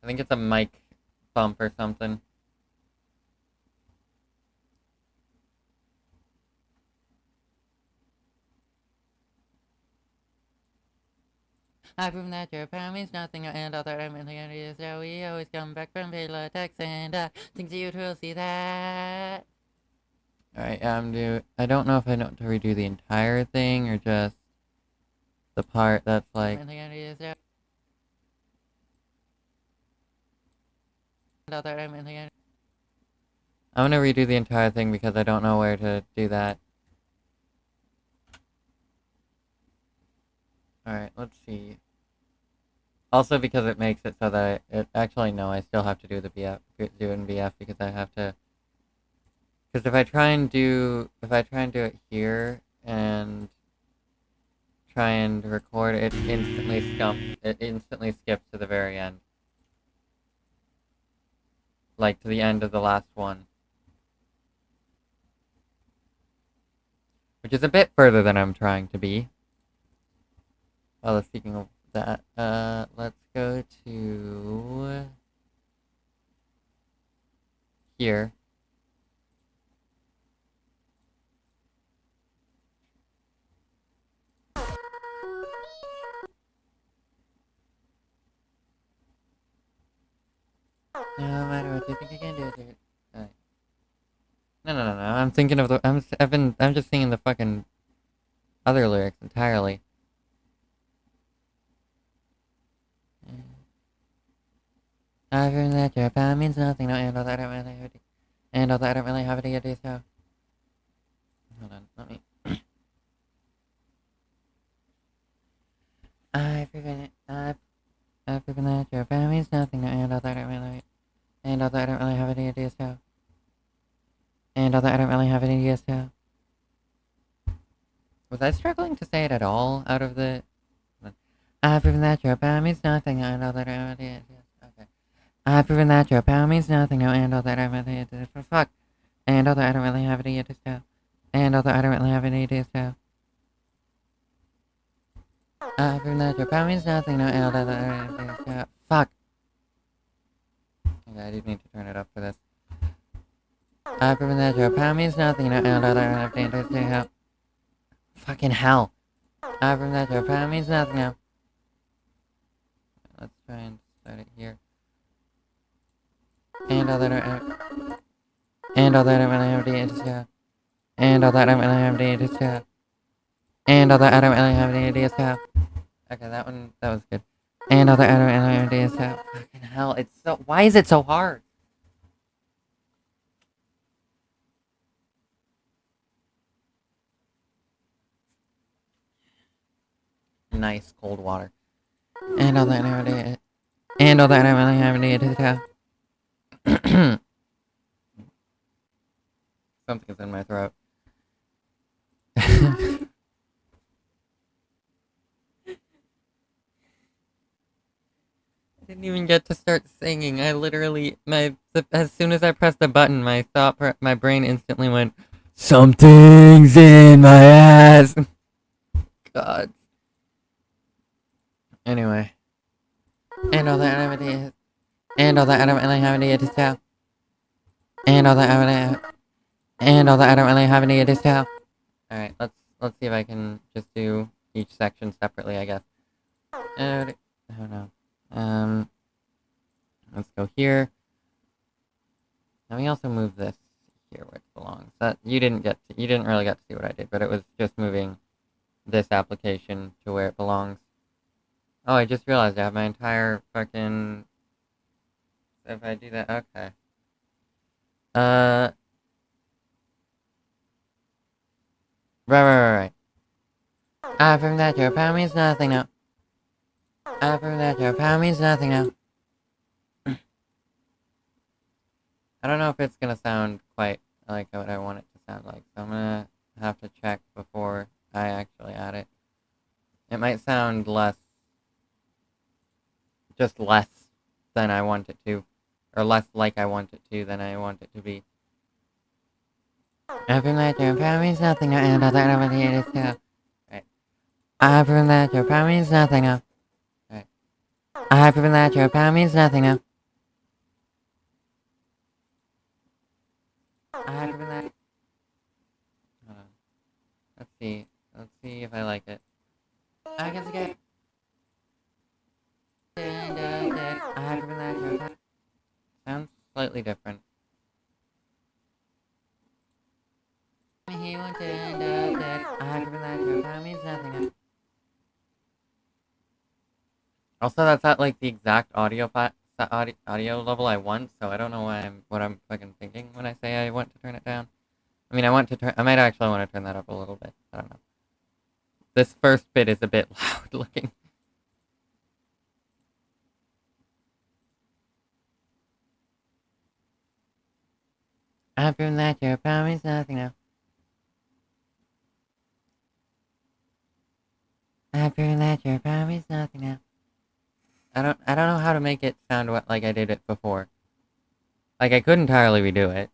I think it's a mic bump or something. I've proven that your power means nothing, and all that I'm in the end is that we always come back from Velotex, and think you will see that. Alright, I don't know if I know to redo the entire thing or just the part that's like. I'm gonna redo the entire thing because I don't know where to do that. Alright, let's see. Also because it makes it so that actually no, I still have to do the BF, do it in BF because I have to. Because if I try and do it here and try and record, it instantly skips to the very end. Like to the end of the last one. Which is a bit further than I'm trying to be. Well, speaking of that, let's go to here. No matter what you think you can do, dude. Alright. No. I'm thinking of the. I'm just singing the fucking other lyrics entirely. I've heard that your power means nothing, no, and all that I don't really have to, and all that I don't really have to do, so. Hold on, let me. I've proven that your power means nothing, no, and all that I don't really, and all that I don't really have to do, so. And all that I don't really have to do, so. Was I struggling to say it at all out of the. I've proven that your power means nothing, and all that I don't really have to do, okay. I've proven that your power means nothing, no, and all that I really have to do, for fuck. And all that I don't really have to do, so. And all that I don't really have to do, so. I've proven that your power means nothing, no, and all that I don't have to do, so. Fuck. Okay, I do need to turn it up for this. I've proven that your power means nothing, no, and all that I don't have to do, so. Fucking hell. I've proven that your power means nothing, no. Let's try and start it here. And all that and all that I really have to do, so. And all that I really have to do, so. And all that I don't really have to do, so. Okay, that was good. And all that I don't really have to do, so. Fucking hell, why is it so hard? Nice cold water. And all that I have to do, and all that I really have to do, so. Something's in my throat. I didn't even get to start singing. I literally, as soon as I pressed the button, my brain instantly went, something's in my ass. God. Anyway. And all that I have to do, and all that I don't really have to do, so. And all that I don't really have any to tell. Alright, let's see if I can just do each section separately, I guess. Oh no. Let's go here. Let me also move this here where it belongs. You didn't really get to see what I did, but it was just moving this application to where it belongs. Oh, I just realized I have my entire fucking. So if I do that, okay. Right. I affirm that your power means nothing now. I affirm that your power means nothing now. I don't know if it's gonna sound quite like what I want it to sound like, so I'm gonna have to check before I actually add it. It might sound just less than I want it to, or less like I want it to than I want it to be. I affirm that your power means nothing now, and all that over here is so. Right. I affirm that your power means nothing now. Right. I affirm that your power means nothing now. I affirm that. Hold on. Let's see if I like it. I can skip. slightly different. He won't turn up dead. I can that your time means nothing. Also, that's at like the exact audio level I want, so I don't know what I'm fucking thinking when I say I want to turn it down. I mean, I might actually want to turn that up a little bit. I don't know. This first bit is a bit loud looking. I can that your time means nothing now. I can that your time means nothing now. I don't know how to make it sound like I did it before. Like, I could entirely redo it,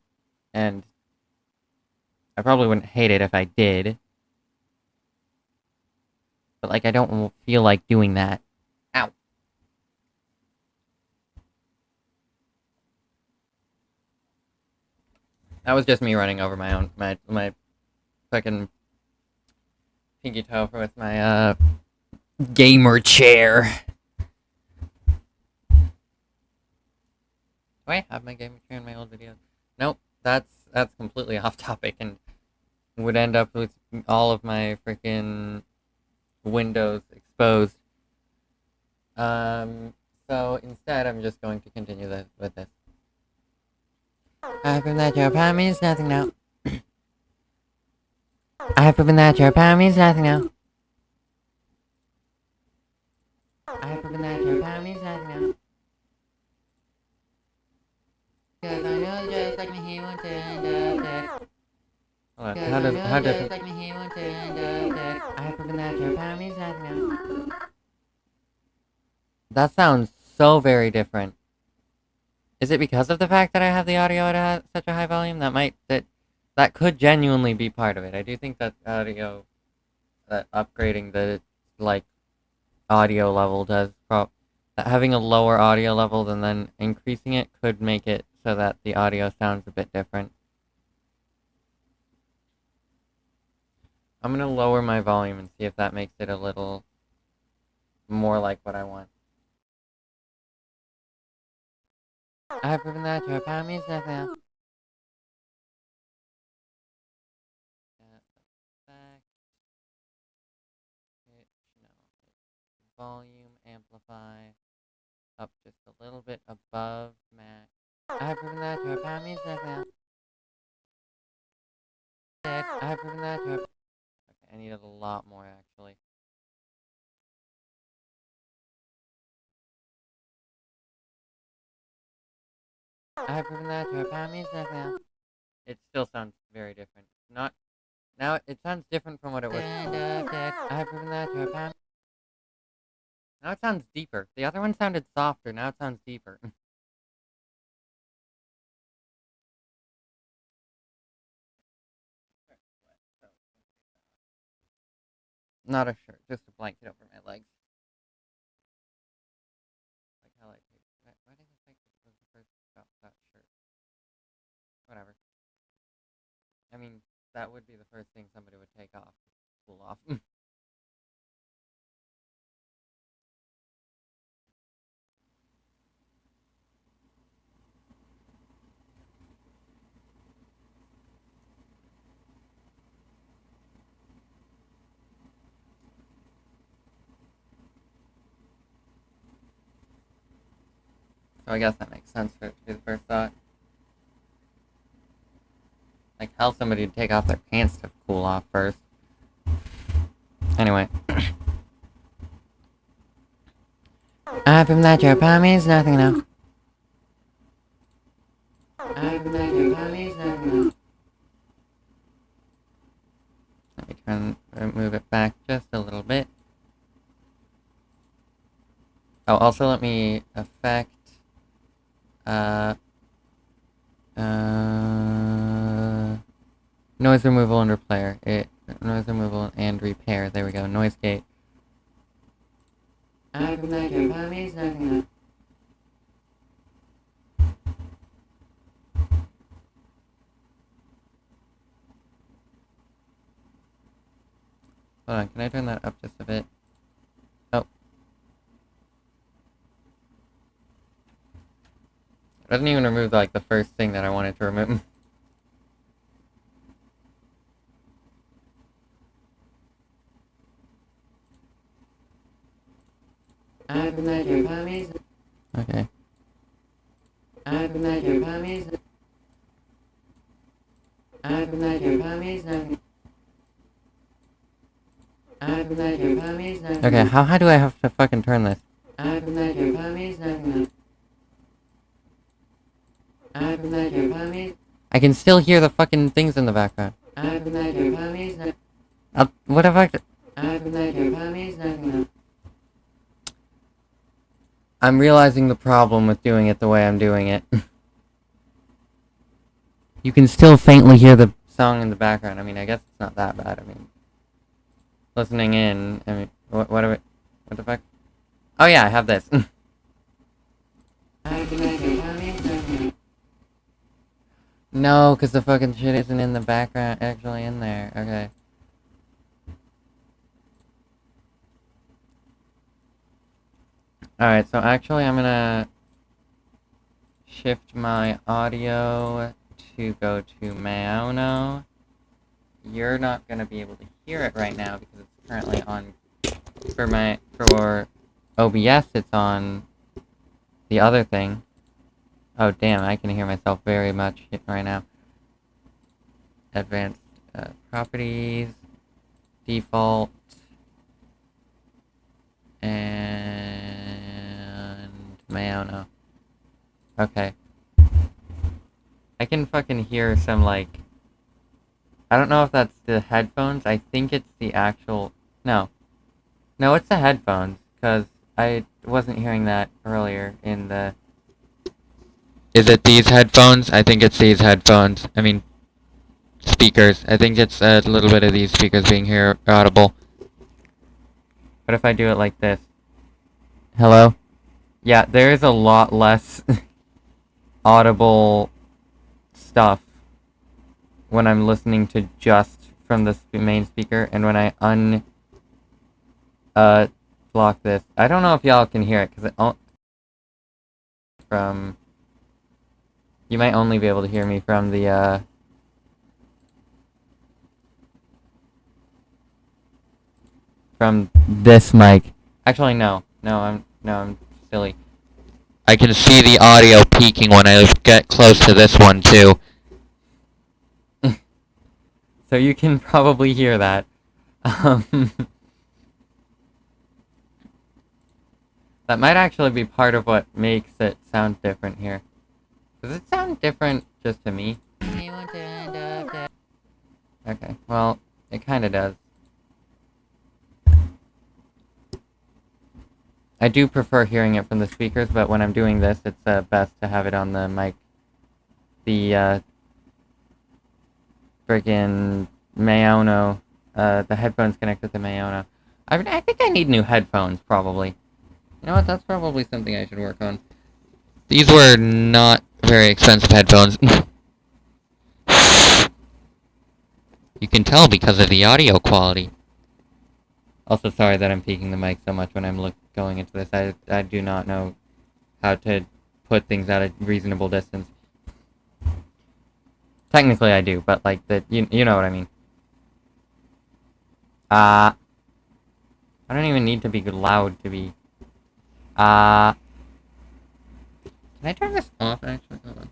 and I probably wouldn't hate it if I did. But, like, I don't feel like doing that. Ow. That was just me running over my fucking pinky toe with my, gamer chair. Do I have my gamer chair in my old videos? Nope, that's completely off topic and would end up with all of my freaking windows exposed. So instead, I'm just going to continue with this. I've proven that your power means nothing now. I've proven that your power means nothing now. I've proven that your power means nothing now. Cause I know just like me he won't end up dead. Hold on, Cause how I know just different? like me he won't end up dead. I've proven that your power means nothing now. That sounds so very different. Is it because of the fact that I have the audio at such a high volume? That could genuinely be part of it. I do think that that upgrading the like audio level that having a lower audio level and then increasing it could make it so that the audio sounds a bit different. I'm gonna lower my volume and see if that makes it a little more like what I want. I've proven that your power means nothing now. Back. Pitch, no. Volume, amplify, up just a little bit above max. I've proven that your power means nothing now. I've proven that your... Okay, I needed a lot more actually. I've proven that your power means nothing now. It still sounds very different. Not now. It sounds different from what it was. I've proven that your power... Now it sounds deeper. The other one sounded softer. Now it sounds deeper. Not a shirt, just a blanket over my legs. Like how I take. Why did I think it was the first about that shirt? Whatever. I mean, that would be the first thing somebody would take off. Cool off. So I guess that makes sense for it to be the first thought. Like, how somebody would take off their pants to cool off first. Anyway. I've proven that your power means nothing now. I've proven that your power means nothing now. Let me move it back just a little bit. Oh, also let me affect, noise removal under player. Noise removal and repair. There we go. Noise gate. I've proven that your power means nothing now. Hold on, can I turn that up just a bit? Oh. It doesn't even remove, like, the first thing that I wanted to remove. Okay. Okay, how high do I have to fucking turn this? I can still hear the fucking things in the background. What if I... I'm realizing the problem with doing it the way I'm doing it. You can still faintly hear the song in the background. I mean, I guess it's not that bad. I mean, listening in, I mean, what the fuck? Oh yeah, I have this. No, because the fucking shit isn't in the background, actually in there. Okay. Alright, so actually I'm gonna shift my audio to go to Maono. You're not gonna be able to hear it right now because it's currently on for OBS it's on the other thing. Oh damn, I can hear myself very much right now. Advanced properties, default, and Maono. Okay. I can fucking hear some, like... I don't know if that's the headphones. I think it's the actual... No. No, it's the headphones, because I wasn't hearing that earlier in the... Is it these headphones? I think it's these headphones. I mean, speakers. I think it's a little bit of these speakers being here audible. What if I do it like this? Hello? Yeah, there is a lot less audible stuff when I'm listening to just from the main speaker, and when I block this. I don't know if y'all can hear it, because from... You might only be able to hear me from the, from this mic. Actually, no. No, I'm silly. I can see the audio peaking when I get close to this one, too. So you can probably hear that. That might actually be part of what makes it sound different here. Does it sound different just to me? Okay, well, it kinda does. I do prefer hearing it from the speakers, but when I'm doing this, it's best to have it on the mic. The, friggin' Maono, the headphones connected to Maono. I think I need new headphones, probably. You know what, that's probably something I should work on. These were not very expensive headphones. You can tell because of the audio quality. Also, sorry that I'm peeking the mic so much when I'm going into this. I do not know how to put things at a reasonable distance. Technically I do, but like, you know what I mean. I don't even need to be loud to be... Can I turn this off, actually? Hold on.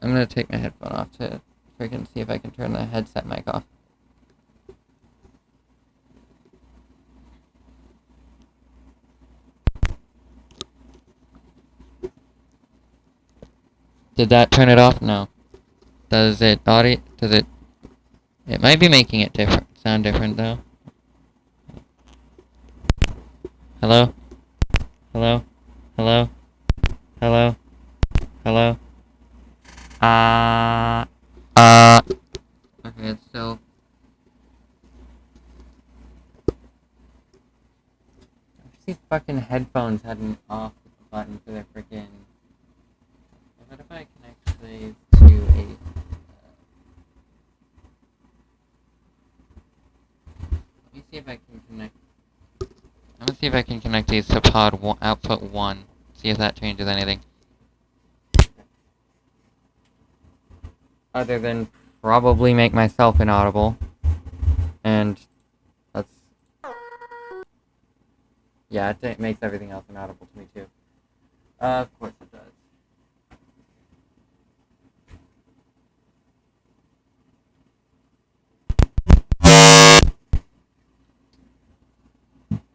I'm gonna take my headphone off to freaking see if I can turn the headset mic off. Did that turn it off? No. Does it audio? Does it... It might be making it different. Sound different, though. Hello? Hello? Hello? Hello? Hello? Okay, it's still... I wish these fucking headphones had an off button for their freaking... What if I connect these to a... Let me see if I can connect... I'm gonna see if I can connect these to output 1. See see if that changes anything. Other than probably make myself inaudible. And that's... Yeah, it makes everything else inaudible to me too. Of course it does.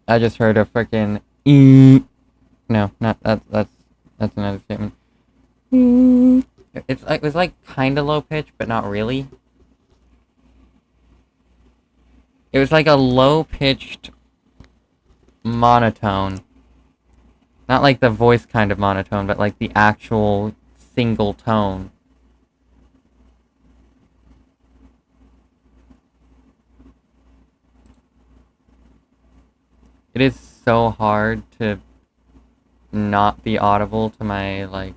I just heard a frickin' No, not that's another statement. It was like kinda low pitch, but not really. It was like a low pitched monotone. Not like the voice kind of monotone, but like the actual single tone. It is so hard to not be audible to my, like,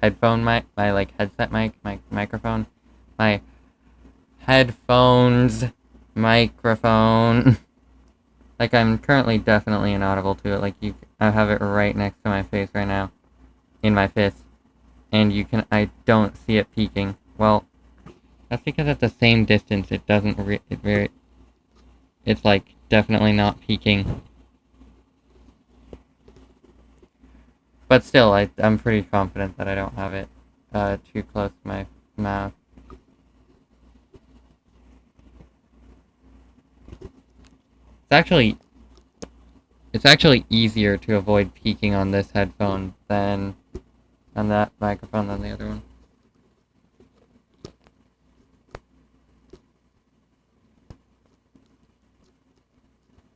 headphone mic, my, like, headset mic, my microphone, my headphones, microphone. Like, I'm currently definitely inaudible to it, like, I have it right next to my face right now, in my fist, and I don't see it peaking. Well, that's because at the same distance, it doesn't, it's, like, definitely not peaking. But still, I'm pretty confident that I don't have it too close to my mouth. It's actually easier to avoid peaking on this headphone than on that microphone than the other one.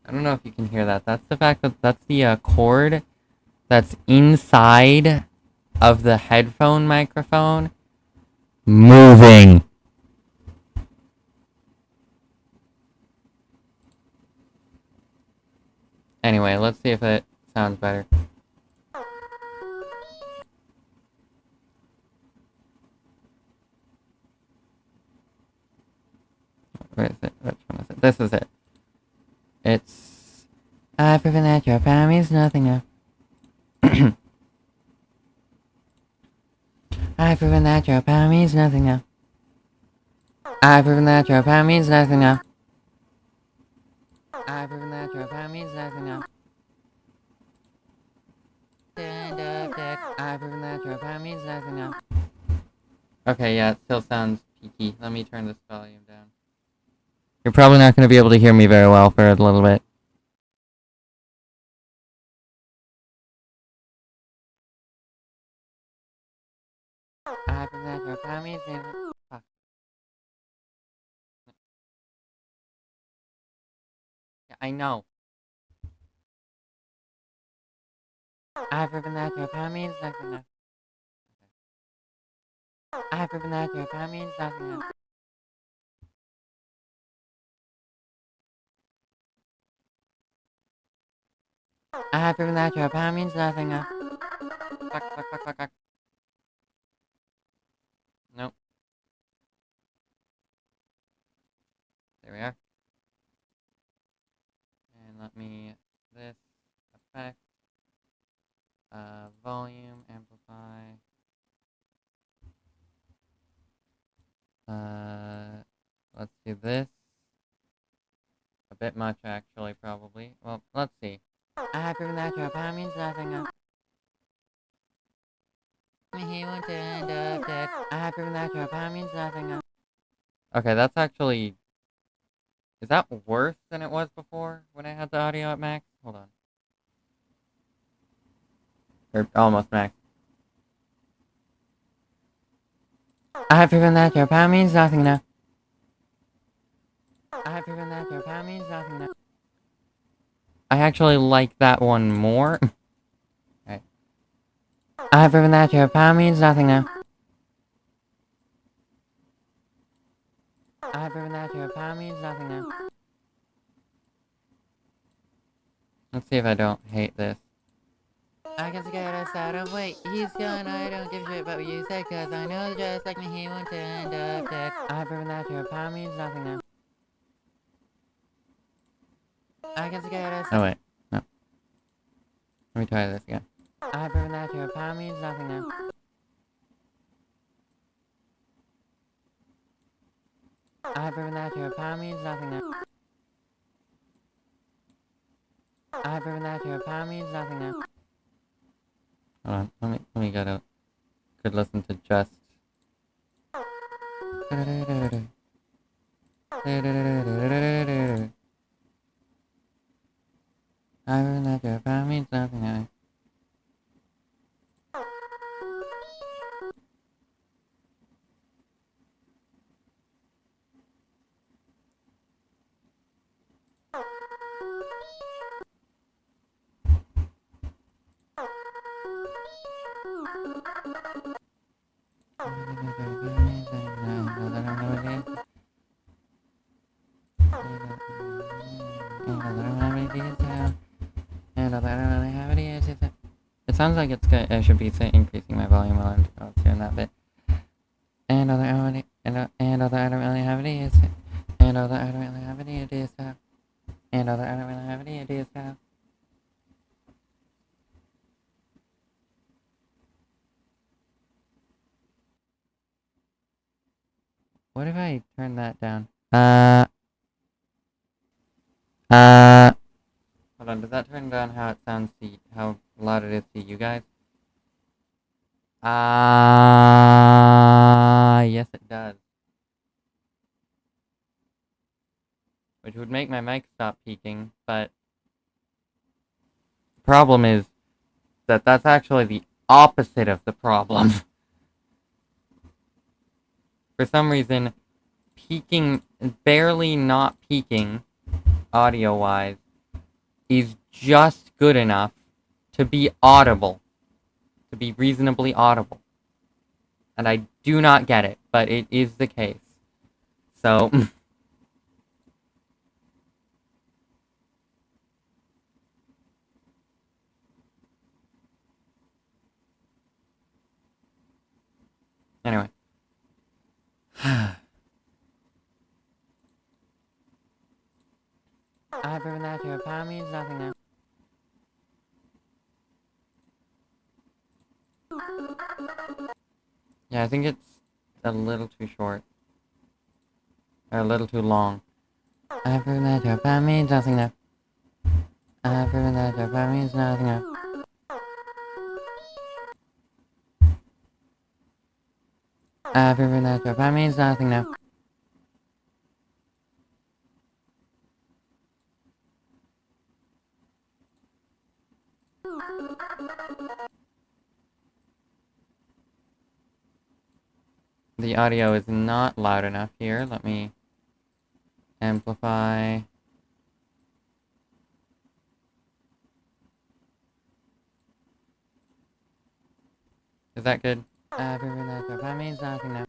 I don't know if you can hear that. That's the fact that that's the cord that's inside of the headphone microphone moving. Anyway, let's see if it sounds better. Where is it? Which one is it? This is it. It's... I've proven that your power means nothing now. I've proven that your power means nothing now. I've proven that your power means nothing now. I've proven that your power means nothing now. I've proven that your power means nothing now. Okay, yeah, it still sounds peaky. Let me turn this volume down. You're probably not going to be able to hear me very well for a little bit. I've proven that your power means nothing. Fuck. Yeah, I know. I've proven that your power means nothing now. I've proven that your power means nothing now. I've proven that your power means nothing now. Fuck. Nope. There we are. And let me... This effect. Volume, amplify. Let's do this. A bit much, actually, probably. Well, let's see. I have proven that your power means nothing now. He won't end up dead. I have proven that your power means nothing now. Okay, that's actually... Is that worse than it was before when I had the audio at max? Hold on. Or almost max. I have proven that your power means nothing now. I have proven that your power means nothing now. I actually like that one more. Right. I have proven that your power means nothing now. I have proven that your power means nothing now. Let's see if I don't hate this. I can get us out of wait. He's gone, I don't give a shit about what you say, cause I know just like me, he won't end up dead. I have proven that your power means nothing now. I can get us. Oh, wait. No. Let me try this again. I've proven that your power means nothing now. I've proven that your power means nothing now. I've proven that your power means nothing now. Hold on, let me get a good listen to just. I've proven that your power means nothing now. It sounds like it's good. I should be increasing my volume while I'm doing that bit. And although I don't really have any ideas, and although I don't really have any ideas, and although I don't really have any ideas, what if I turn that down? Hold on, does that turn down how it sounds to how loud it is to you guys? Yes it does. Which would make my mic stop peaking, but the problem is that that's actually the opposite of the problem. For some reason, peaking, barely not peaking, audio-wise, is just good enough to be audible. To be reasonably audible. And I do not get it, but it is the case. So... Anyway. I've proven that your power means nothing now. Yeah, I think it's a little too short. Or a little too long. I've proven that your power means nothing now. I've proven that your power means nothing now. I've proven that your power means nothing now. The audio is not loud enough here. Let me amplify. Is that good? I've proven that your power means nothing now.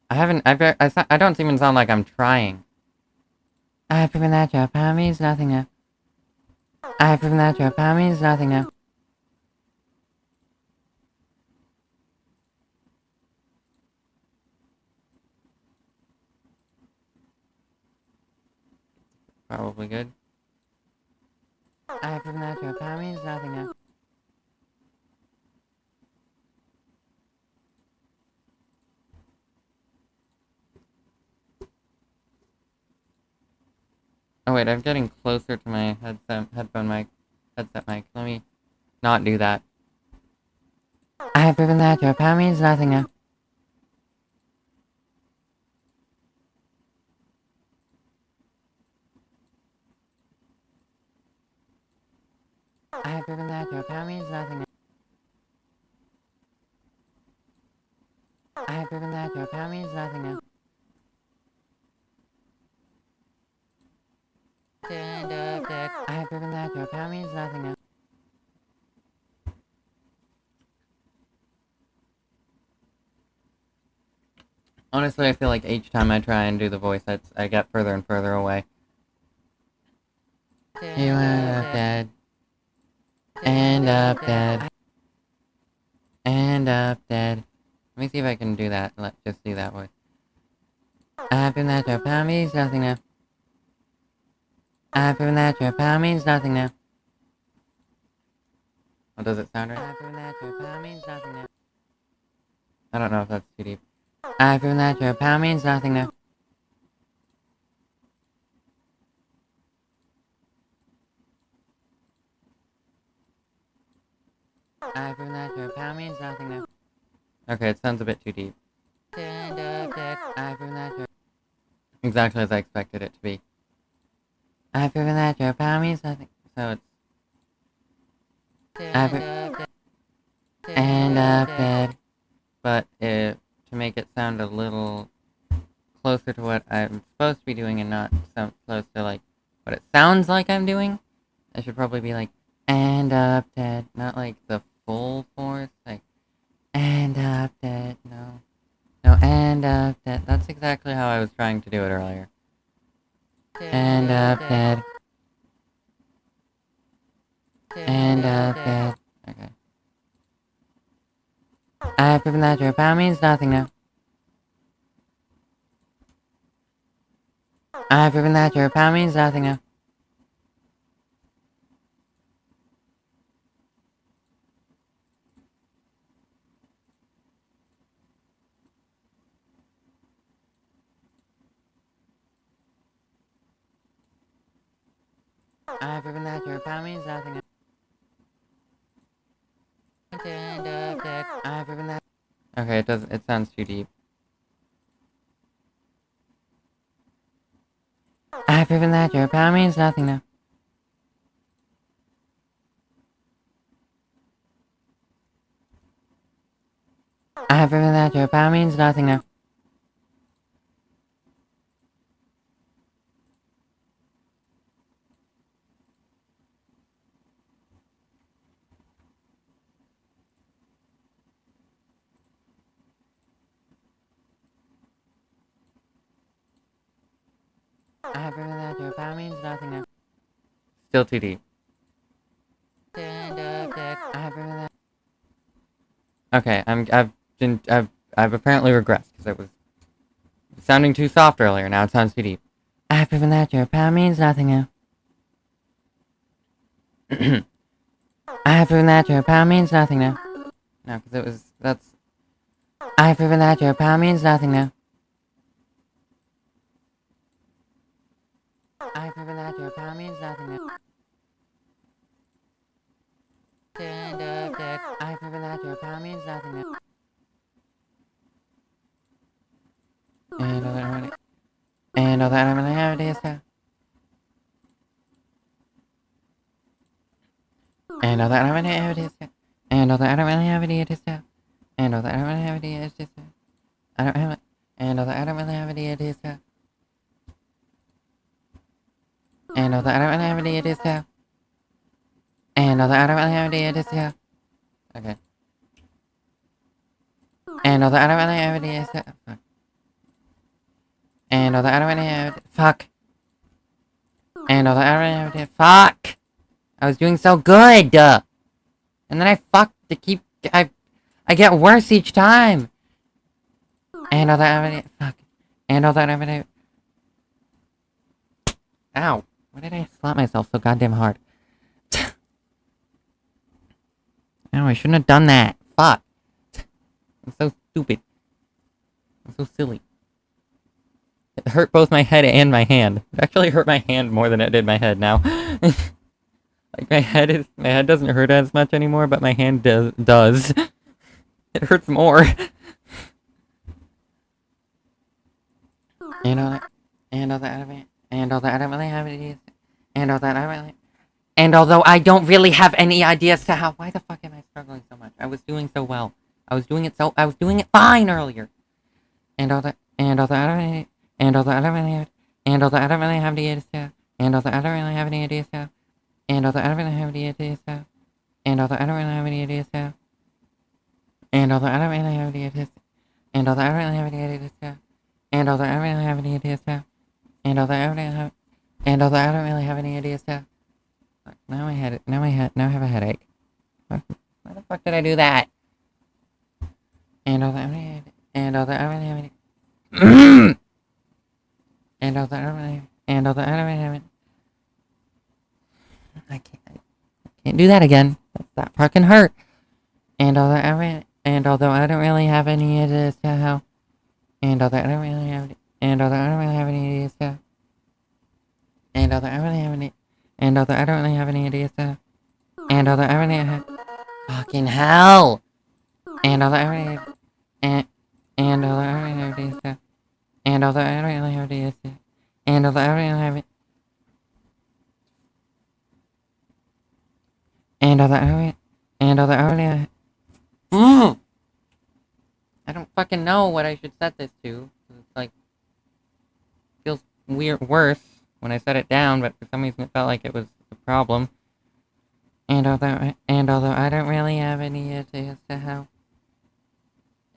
I don't even sound like I'm trying. I've proven that your power means nothing now. I've proven that your power means nothing now. Probably good. I've proven that your power means nothing now. Oh wait, I'm getting closer to my headset mic. Let me not do that. I've proven that your power means nothing now. I've proven that your power means nothing now. I've proven that your power means nothing now. Stand up, Dad. I've proven that your power means nothing now. Honestly, I feel like each time I try and do the voice, I get further and further away. Stand up, Dad. And up, Dad. And up, Dad. Let me see if I can do that. Let's just do that voice. I've proven that your power means nothing now. I've proven that your power means nothing now. Well, does it sound right? I prove that your power means nothing now. I don't know if that's too deep. I prove that your power means nothing now. I prove that your power means nothing now. Okay, it sounds a bit too deep. I prove that your Exactly as I expected it to be. I prove that your power means nothing. So it's I prove and up dead. but to make it sound a little closer to what I'm supposed to be doing and not sound close to like what it sounds like I'm doing, I should probably be like and up dead, not like the full force, like and up dead. No, and up dead. That's exactly how I was trying to do it earlier. And up dead. And up dead. Okay. I prove that your power means nothing now. I prove that your power means nothing now. I prove that your power means nothing now. And up dead. I prove that. Okay, it doesn't. It sounds too deep. I prove that your power means nothing now. I prove that your power means nothing now. I prove that your power means nothing now. Still too deep. And up dead. I prove that. Okay, I've apparently regressed because it was sounding too soft earlier. Now it sounds too deep. I prove that your power means nothing now. I prove that your power means nothing now. No, because that's I prove that your power means nothing now. I prove that your power means nothing now. And up dead. I prove that your power means nothing now. And all that I'm gonna have it is now. And all that I'm gonna have it is now. And all that I don't really have it is now. And all that I don't really have it is just now. I don't have it. And all that I don't really have it is now. And all that I don't really have it is now. And all that I don't really have it is now. okay. And all that I don't really have it is now. Fuck. And all that I don't really have it. Fuck. And all that I don't really have it. Fuck. I was doing so good. And then I fucked to keep. I get worse each time. And all that I really. Fuck. And all that I really. Ow. Why did I slap myself so goddamn hard? No, I shouldn't have done that. Fuck. I'm so stupid. I'm so silly. It hurt both my head and my hand. It actually hurt my hand more than it did my head now. Like my head doesn't hurt as much anymore, but my hand does. It hurts more. And all that I don't really have any ideas. And although I don't really have any ideas to how. Why the fuck am I struggling so much? I was doing so well. I was doing it fine earlier. And although I don't really have any ideas to. And although I don't really have any ideas to. And although I don't really have any ideas to. And although I don't really have any ideas to. And although I don't really have any ideas to. And although I don't really have any ideas to. And although I don't really have any ideas to. And although I don't really have. And although I don't really have any ideas to. Now I have a headache. Why the fuck did I do that? And although I don't really have any. And although I don't really have it. I can't do that again. That fucking hurt. And although I don't really have any ideas to how, and although I don't really have, and although I don't really have any ideas to, and although I really have any, and although I don't really have any ideas to, and although I really have, fucking hell, and although I really, and although I really have ideas to, and although I don't really have ideas to, and although I don't really have it, and although I really, and although I really. I don't fucking know what I should set this to. It's like, feels worse when I set it down, but for some reason it felt like it was a problem. And although I don't really have any ideas to how,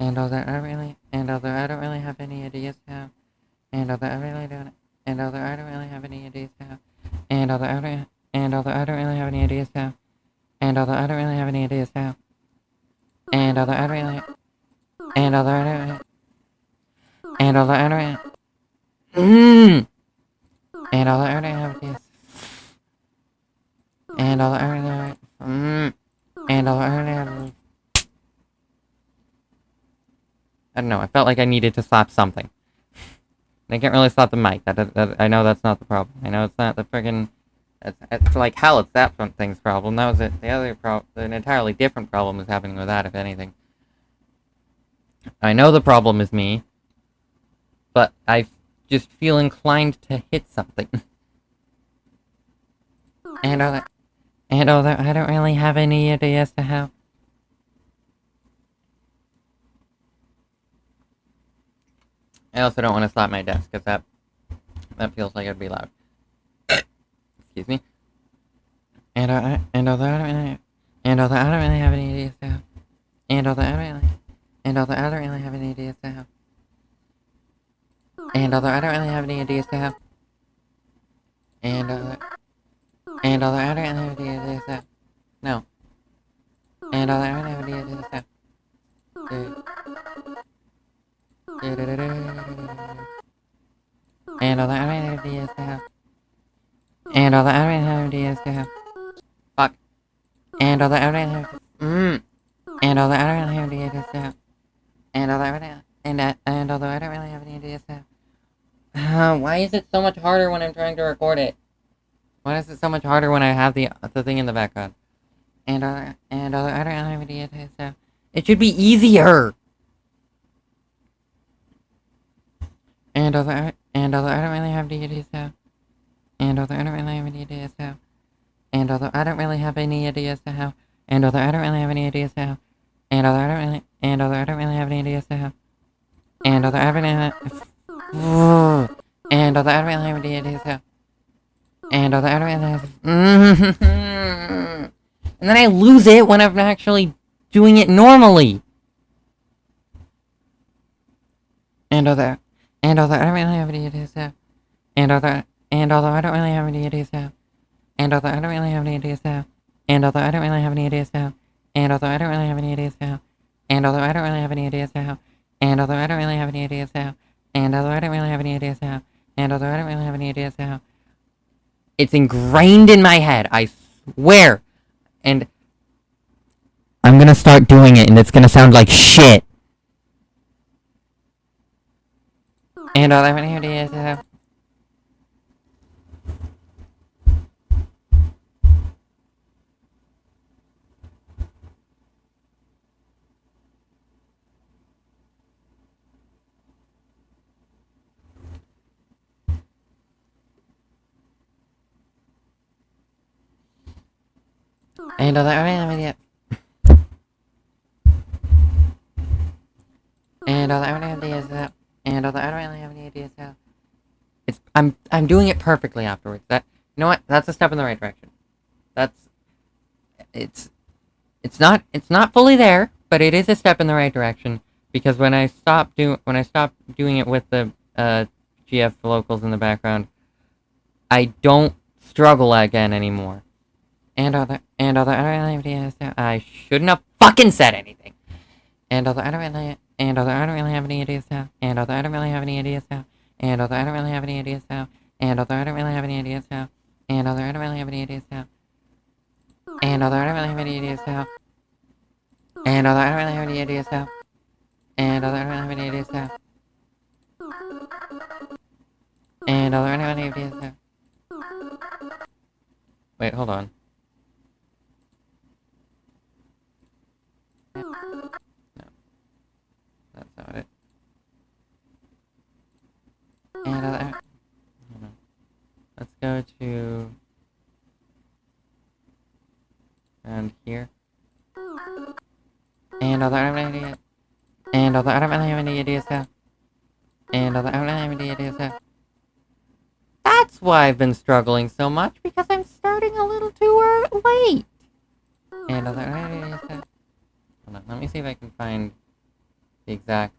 and although I don't really have any ideas to how, and although I really don't, and although I don't really have any ideas to how, and although I don't really have any ideas to how, and although I don't really have any ideas to how, and although I really, and although I don't, and although I don't, and although I don't have ideas, and although I really have, and although I really have, I don't know, I felt like I needed to slap something. I can't really slap the mic, I know that's not the problem. I know it's not the friggin', it's like hell, it's that thing's problem. That was it. The other an entirely different problem is happening with that, if anything. I know the problem is me, but I just feel inclined to hit something. and although I don't really have any idea as to how. I also don't want to slap my desk, because that feels like it'd be loud. Excuse me. And although I don't really have any ideas to how, and although I don't really have any ideas to how, and although I don't really have any ideas to how, and although I don't really have any ideas to how, no, and although I don't have any ideas to how, and although I don't have ideas to how, and although I don't have ideas to how, fuck, and although I don't have, and although I don't really have any ideas to how, and although I don't, and although I don't really have any ideas to how, why is it so much harder when I'm trying to record it? Why is it so much harder when I have the thing in the background? And although I don't really have any ideas to how, it should be easier. And although I don't really have any ideas to how, and although I don't really have any ideas to how, and although I don't really have any ideas to how, and although I don't really have any ideas to how, and although I don't really have any ideas to how, and although I don't really have, and although I don't really have any ideas to how, and although I don't really have, and then I lose it when I'm actually doing it normally. And although I don't really have any ideas to how, and although I don't really have any ideas to how, and although I don't really have any ideas to how, and although I don't really have any ideas to how, and although I don't really have any ideas to how, and although I don't really have any ideas to how, and although I don't really have any ideas to how, and although I don't really have any ideas to how, and although I don't really have any ideas to how, it's ingrained in my head, I swear, and I'm gonna start doing it, and it's gonna sound like shit. And although I don't have any ideas to how, and although I don't have any, and although I don't have ideas to how, and although I don't really have any ideas how, I'm doing it perfectly afterwards. You know what? That's a step in the right direction. It's not fully there, but it is a step in the right direction, because when I stopped doing it with the GF locals in the background, I don't struggle again anymore. And although I don't really have ideas to how, I shouldn't have fucking said anything. And although I don't really have any ideas how, and although I don't really have any ideas how, and although I don't really have any ideas how, and although I don't really have any ideas how, and although I don't really have any ideas how, And although I don't really have any ideas how. And although I don't really have any ideas how. And although I don't really have any ideas how. And although I don't have any ideas how. Wait, hold on. No, that's not it. And although hold on. Let's go to around here. And although I don't have any ideas. And although I don't really have any ideas how. And although I don't really have any ideas how. That's why I've been struggling so much, because I'm starting a little too late. And although I don't have any ideas how. Hold on, let me see if I can find the exact.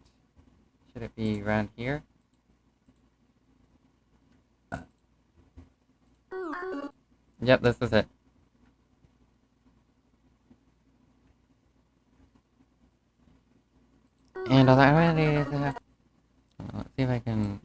Should it be around here? Yep, this is it. And although I don't really have. Let's see if I can.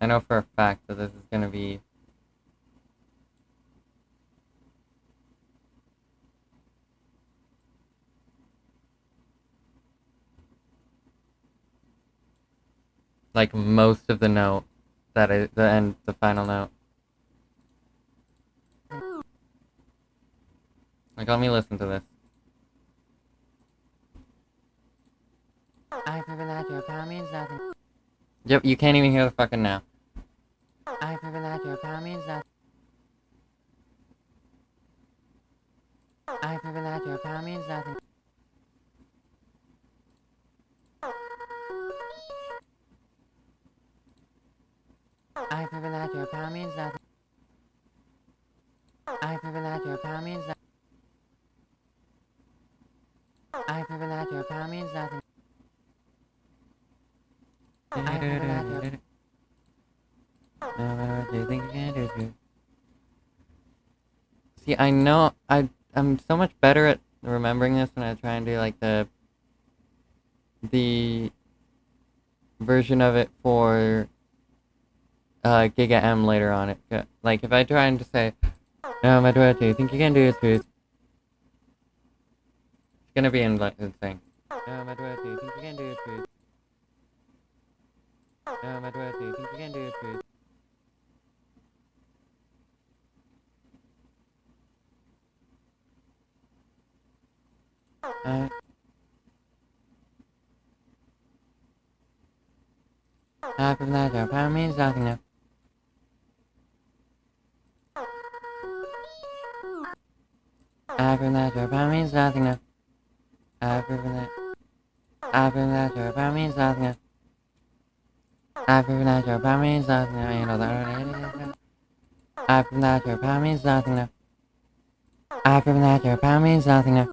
I know for a fact that this is gonna be. Like most of the note that is the end, the final note. Like, let me listen to this. I proven that your power means nothing. Yep, you can't even hear the fucking now. I proven that your power means nothing. I proven that your power means nothing. I proven that your power means nothing. I proven that your power means nothing. I proven that your power means nothing. I proven that your. No matter what you think you can do. See, I know I'm so much better at remembering this when I try and do like the version of it for Giga M later on. It like if I try and just say, no matter what you think you can do, it's gonna be insane. No matter what you think you can do, it's no matter what you think you can do, it's from that your power means nothing now. From that your power means nothing now. From that your power means nothing now. From that your power means nothing now. And all that from that your power means nothing now. From that your power means nothing now.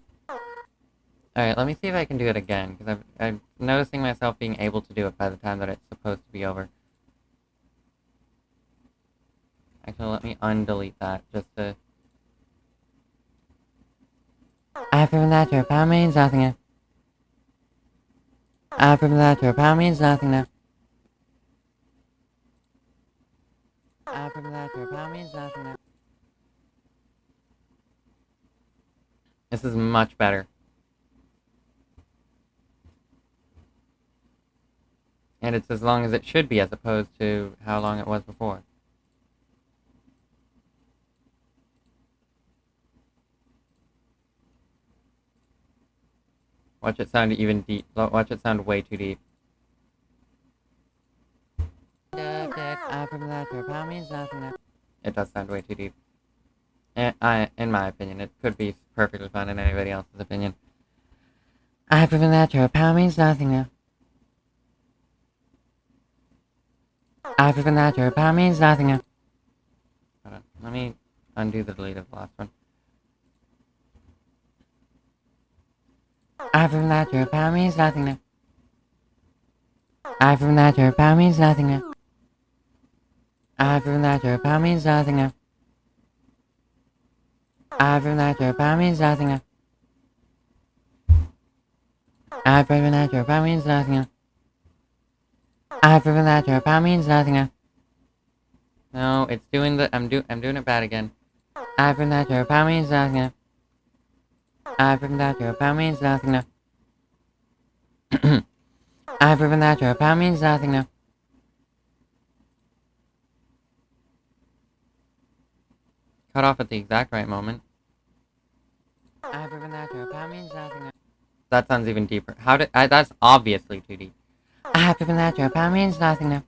Alright, let me see if I can do it again, because I'm noticing myself being able to do it by the time that it's supposed to be over. Actually, let me undelete that, just to... from that your power means nothing now. From that your power means nothing now. From that your power means nothing now. This is much better. And it's as long as it should be, as opposed to how long it was before. Watch it sound even deep. Watch it sound way too deep. It does sound way too deep. In my opinion, it could be perfectly fine in anybody else's opinion. I've proven that your power means nothing now. I've proven that your power means nothing now. Hold on, let me undo the delete of the last one. I've proven that your power means nothing now. I've proven that your power means nothing now. I've proven that your power means nothing now. I prove that your power means nothing now. I prove that your power means nothing now. I prove that your power means nothing now. No, it's doing the I'm doing it bad again. I prove that your power means nothing now. I prove that your power means nothing now. I prove that your power means nothing now. Cut off at the exact right moment. I've proven that your power means nothing now. That sounds even deeper. How did that's obviously too deep. I have proven that your power means nothing now.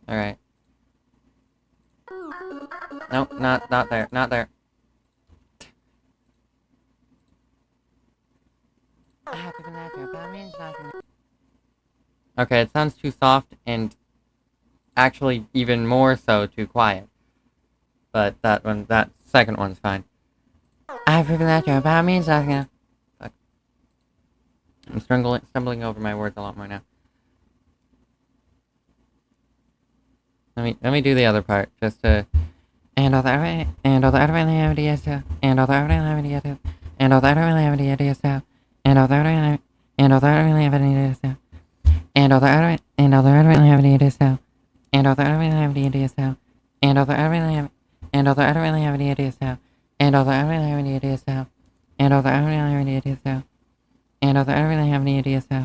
Alright. Nope, not there. Not there. I have proven that your power means nothing now. Okay, it sounds too soft and actually even more so too quiet. But that second one's fine. I have proven that your power means nothing now. Fuck. I'm stumbling over my words a lot more now. Let me do the other part just to. And all the other really have ideas too. And all the other really have ideas too. And all the other really have ideas too. And all the other really have ideas too. And all the other really have ideas too. And all the other really have ideas too. And all the other really have ideas too. And all the other really have ideas too. And all the other really have ideas too. And all the other really have ideas too.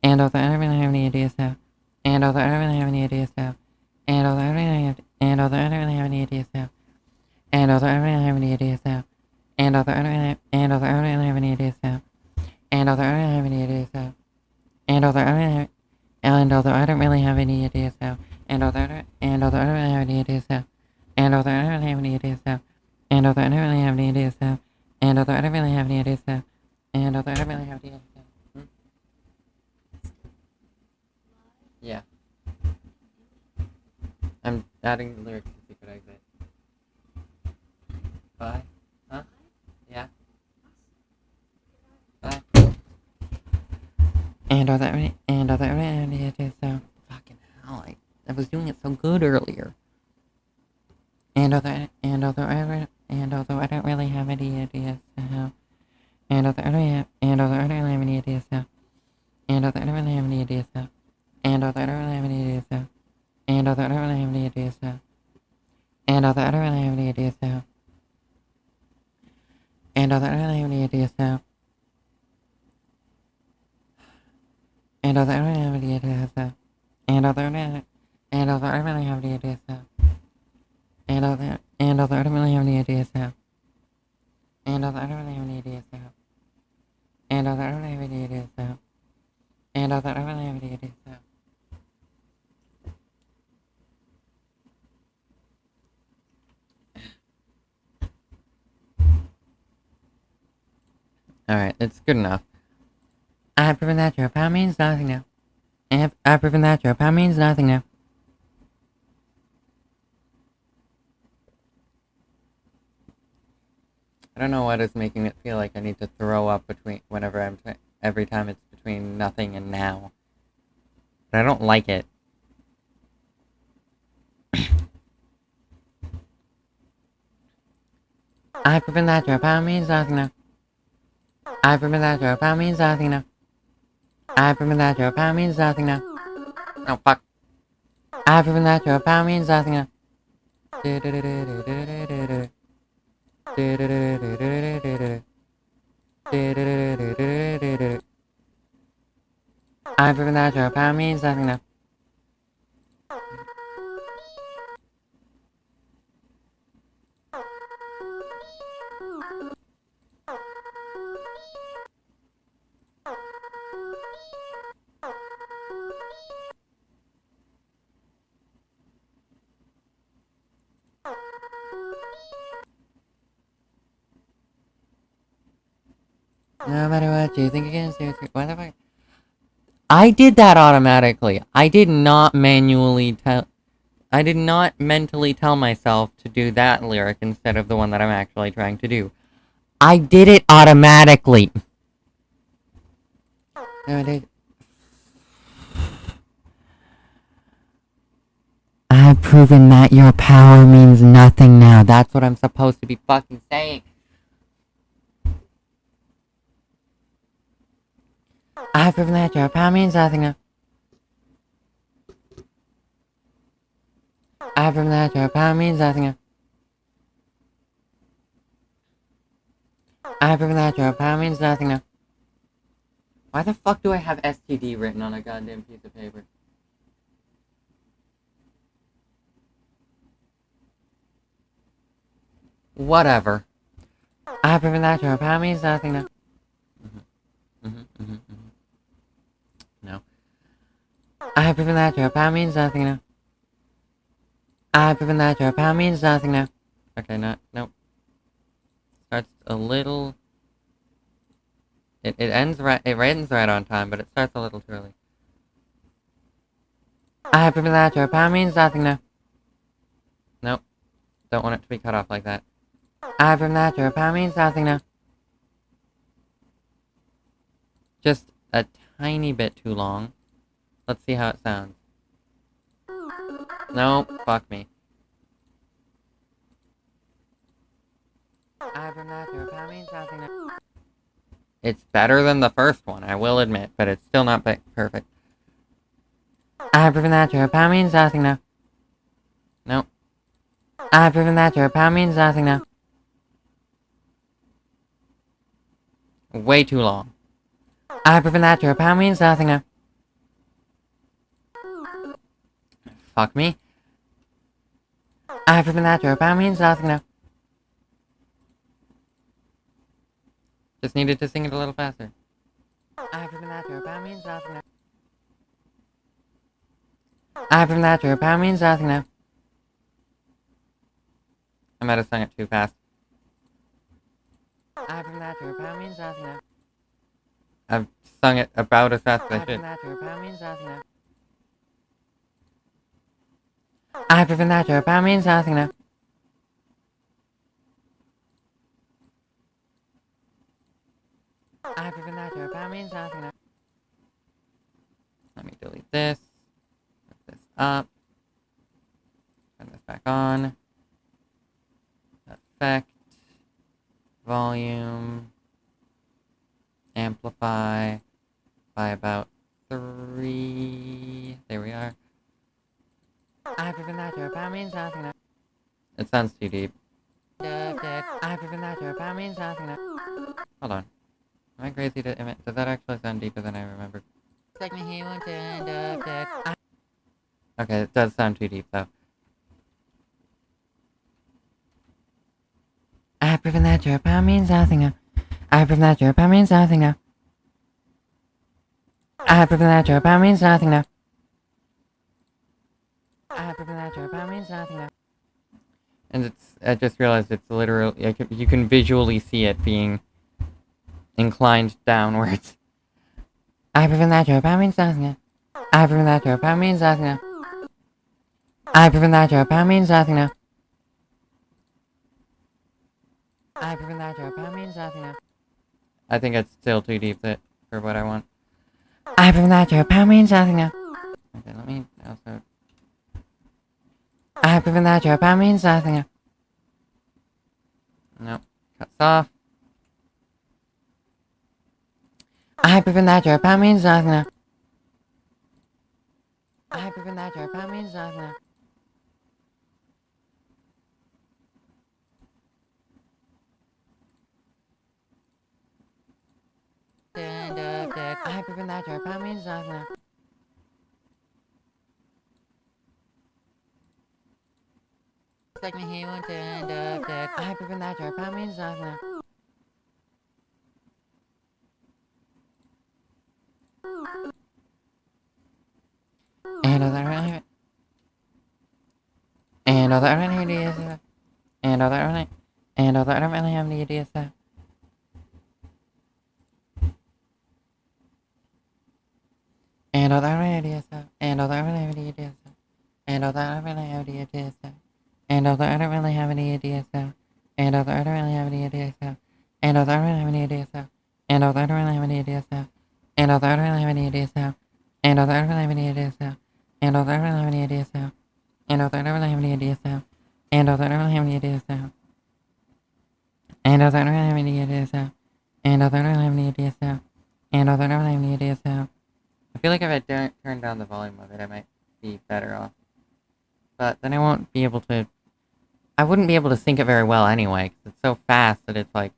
And all the other really have ideas too. And all the other really have ideas too. And all the other really have and all the other really have ideas too. And all the other really have ideas too. And all the other really have ideas too. And all the other really have ideas too. And all the other and all the other really have any ideas too. And all the other really have any ideas too. And all the other really have any ideas too. And all the other really have any ideas too. And all the other really have any ideas too. And all the other really have ideas too. Yeah. I'm adding the lyrics to Secret Exit. Bye. Huh? Yeah. Bye. And all that really have any ideas too. Fucking hell, I was doing it so good earlier. And although I don't really have any ideas how, and although I don't really have any ideas how, and although I don't really have any ideas how, and although I don't really have any ideas how, and although I don't really have any ideas how, and although I don't really have any ideas how, and although I don't really have any ideas how, and although I don't really have any ideas how, and although I don't really have any ideas how. And although I don't really have any ideas how. And although I don't really have any ideas how. And although I don't really have any ideas how. And although I don't really have any ideas how. Alright, it's good enough. I have proven that your power means nothing now. I've proven that your power means nothing now. I don't know what is making it feel like I need to throw up every time it's between nothing and now. But I don't like it. I've proven that your power means nothing now. I've proven that your power means nothing now. I've proven that your power means nothing now. Oh fuck. I've proven that your power means nothing now. I've proven that your power means nothing now. No matter what you think against it, what the fuck? I did that automatically. I did not mentally tell myself to do that lyric instead of the one that I'm actually trying to do. I did it automatically. No, I did. I have proven that your power means nothing now. That's what I'm supposed to be fucking saying. I have proven that your power means nothing now. I have proven that your power means nothing now. I have proven that your power means nothing now. Why the fuck do I have STD written on a goddamn piece of paper? Whatever. I have proven that your power means nothing now. No. I have proven that your power means nothing now. I have proven that your power means nothing now. Okay, nope. Starts a little... It ends right on time, but it starts a little too early. I have proven that your power means nothing now. Nope. Don't want it to be cut off like that. I have proven that your power means nothing now. Just a tiny bit too long. Let's see how it sounds. No, fuck me. I have proven that your power means nothing now. It's better than the first one, I will admit, but it's still not perfect. I have proven that your power means nothing now. Nope. I have proven that your power means nothing now. Way too long. I have proven that your power means nothing now. Fuck me. I have proven that your power means nothing now. Just needed to sing it a little faster. I have proven that your power means nothing now. I have proven that your power means nothing now. I might have sung it too fast. I have proven that your power means nothing now. I've sung it about as fast as I should. I have proven that your power means nothing now. I have proven that your power means nothing now. I have proven that your power means nothing now. Let me delete this. Put this up. Turn this back on. Effect. Volume. Amplify by about 3. There we are. I have proven that your power means nothing now. It sounds too deep. I have proven that your power means nothing now. Hold on. Am I crazy to admit? Does that actually sound deeper than I remember? Okay, it does sound too deep though. I have proven that your power means nothing now. I have proven that your power means nothing now. I have proven that your power means nothing now. I have proven that your power means nothing now. And I just realized it's literally, you can visually see it being inclined downwards. I have proven that your power means nothing now. I have proven that your power means nothing now. I have proven that your power means nothing now. I have proven that your power means nothing now. I think it's still too deep for what I want. I have proven that your power means nothing now. Okay, let me also... I have proven that your power means nothing now. Nope. Cuts off. I have proven that your power means nothing now. I have proven that your power means nothing now. I have proven that your power means nothing now. Like me here one I have proven that your power means nothing now. And all that really and all that really is and all that really and all that really have any ideas that and all that really is and all that really have any ideas and all that really have any ideas and all that I don't really have any ideas and all that I don't really have any ideas and all that I don't really have any ideas and all that I don't really have any ideas and all that I don't really have any ideas and all that I don't really have any ideas and all that I don't really have any ideas and And although I don't really have any ideas now. And although I don't really have any ideas now. And although I don't really have any ideas now. And although I don't really have any ideas now. And although I don't really have any ideas now. I feel like if I turn down the volume of it, I might be better off. But then I won't be able to... I wouldn't be able to sync it very well anyway, because it's so fast that it's like...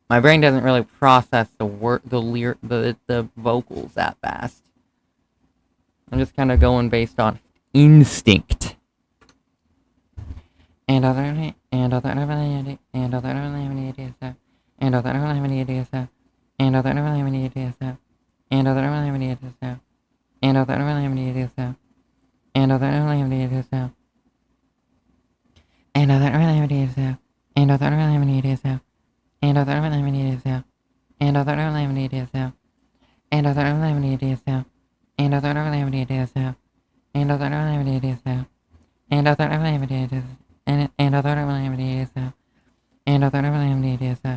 My brain doesn't really process the vocals that fast. I'm just kind of going based on instinct. And although I don't really have any ideas now. And although I don't really have any ideas now. And although I don't really have any ideas now. And although I don't really have any ideas now. And although I don't really have any ideas now. And although I don't really have any ideas now. And although I don't really have any ideas now. And although I don't really have any ideas now. And although I don't really have any ideas now. And although I don't really have any ideas now. And although I don't really have any ideas now. And although I don't really have any ideas now. And although I don't really have any ideas now. And although I don't really have any ideas now.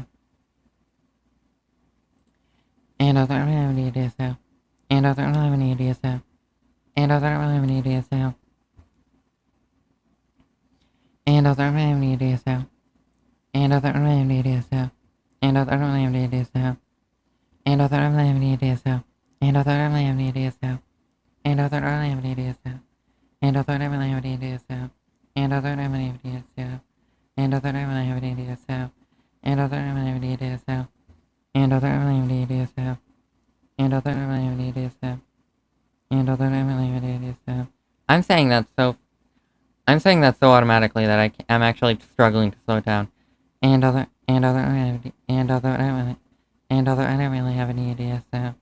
And although I don't really have any ideas. And although I don't really have any ideas now. And although I don't really have any ideas now. And although I don't really have any ideas now. And although I don't really have any ideas now. And although I don't really have any ideas now. And although I don't really have any ideas now. And although I don't really have any ideas now. And although I don't really have any ideas now. And although I don't really have any ideas now. And although I don't really have any ideas now. And although I don't really have any ideas now. And although I don't really have any ideas now. And although I don't have any ideas now. And although I don't really have any ideas now. And although I don't really have any ideas now. And although I don't really have any ideas now. And although I don't really have any ideas now. And although I don't really have any ideas now. I'm saying that so automatically that I'm actually struggling to slow it down. And although I don't really have any ideas now.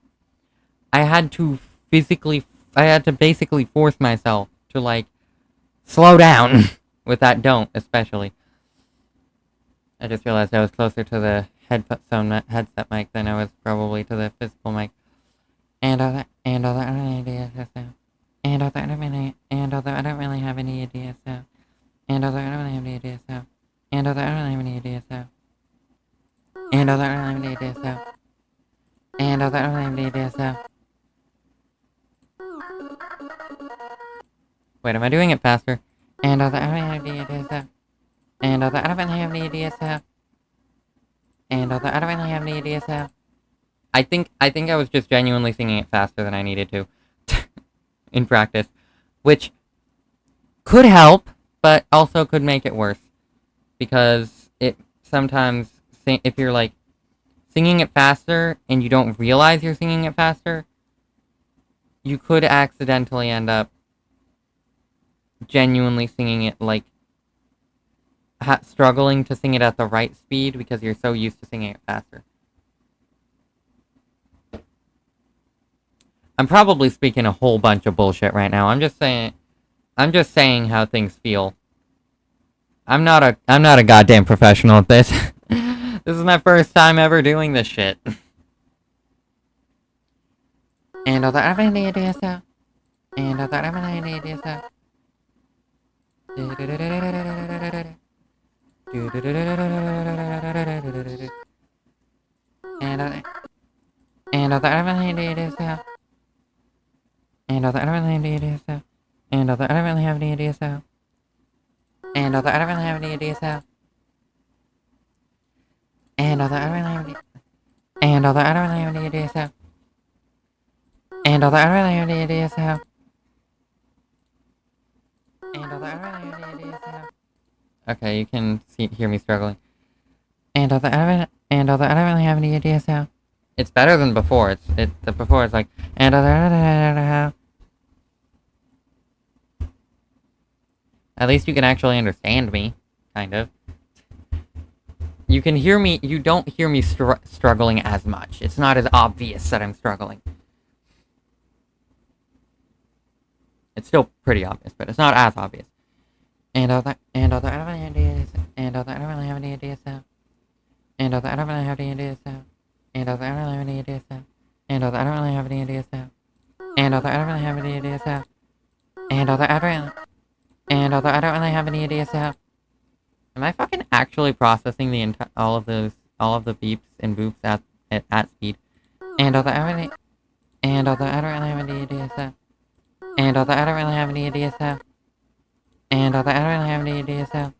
I had to basically force myself to, like, slow down with that don't, especially. I just realized I was closer to the headset mic than I was probably to the physical mic. And although I don't really have ideas now. And although I don't really have any ideas now. And although I don't really have any ideas now. And although I don't really have any ideas now. And although I don't really have any ideas now. And although I don't really have any ideas now. Wait, am I doing it faster? And although I don't really have any ideas now. And although I don't really have any ideas now. And although I don't really have any ideas now. I think I was just genuinely singing it faster than I needed to. In practice. Which could help, but also could make it worse. Because it sometimes, if you're like singing it faster and you don't realize you're singing it faster, you could accidentally end up genuinely singing it like struggling to sing it at the right speed because you're so used to singing it faster. I'm probably speaking a whole bunch of bullshit right now. I'm just saying how things feel. I'm not a goddamn professional at this. This is my first time ever doing this shit. And although I don't have any ideas now. And although I don't have any ideas now. And although I don't have any ideas now. And although I don't really have any ideas now. And although I don't really have any ideas now. And although I don't really have any ideas now. And although I don't really have any... And although I don't really have any ideas now. And although I don't really have any ideas now. And although I don't really have any ideas now. Okay, you can hear me struggling. And although I don't really have any ideas now. It's better than before. Before it's like, and although I don't have... At least you can actually understand me, kind of. You can hear me, you don't hear me struggling as much. It's not as obvious that I'm struggling. It's still pretty obvious, but it's not as obvious. And although I don't really have any ideas, and although I don't really have any ideas now. And although I don't really have any ideas now. And although I don't really have any ideas now. And although I don't really have any ideas now. And although I don't really have any ideas now. And although I don't really have any ideas now. Am I fucking actually processing all of the beeps and boops at speed? And although I don't really have any ideas now. And although I don't really have any ideas now. And although I don't really have any ideas how.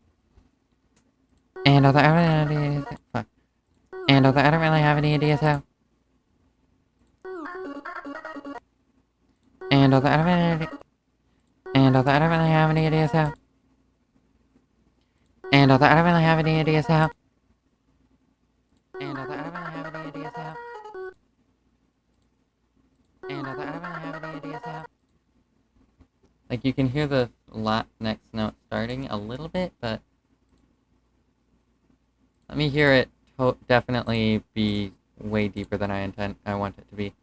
And although I don't really have any ideas how. Fuck. And although I don't really have any ideas how. And although I don't really. And although I don't really have any ideas how. And although I don't really have any ideas how. And although I don't really have any ideas how. And although I don't really have any ideas how. Like, you can hear the next note starting a little bit, but let me hear it definitely be way deeper than I want it to be.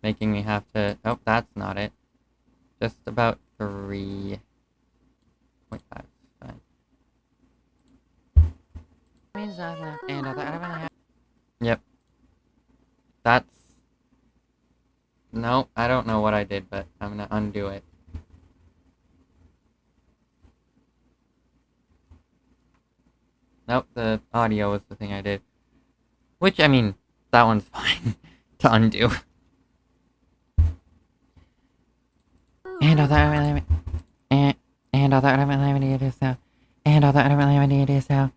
Making me have to... Oh, that's not it. Just about 3.5. Fine. And although I don't really have... Yep. That's... No, I don't know what I did, but I'm gonna undo it. Nope, the audio was the thing I did. Which, I mean, that one's fine to undo. And although I don't really have... And although I don't really have any ideas how. And although I don't really have any ideas how.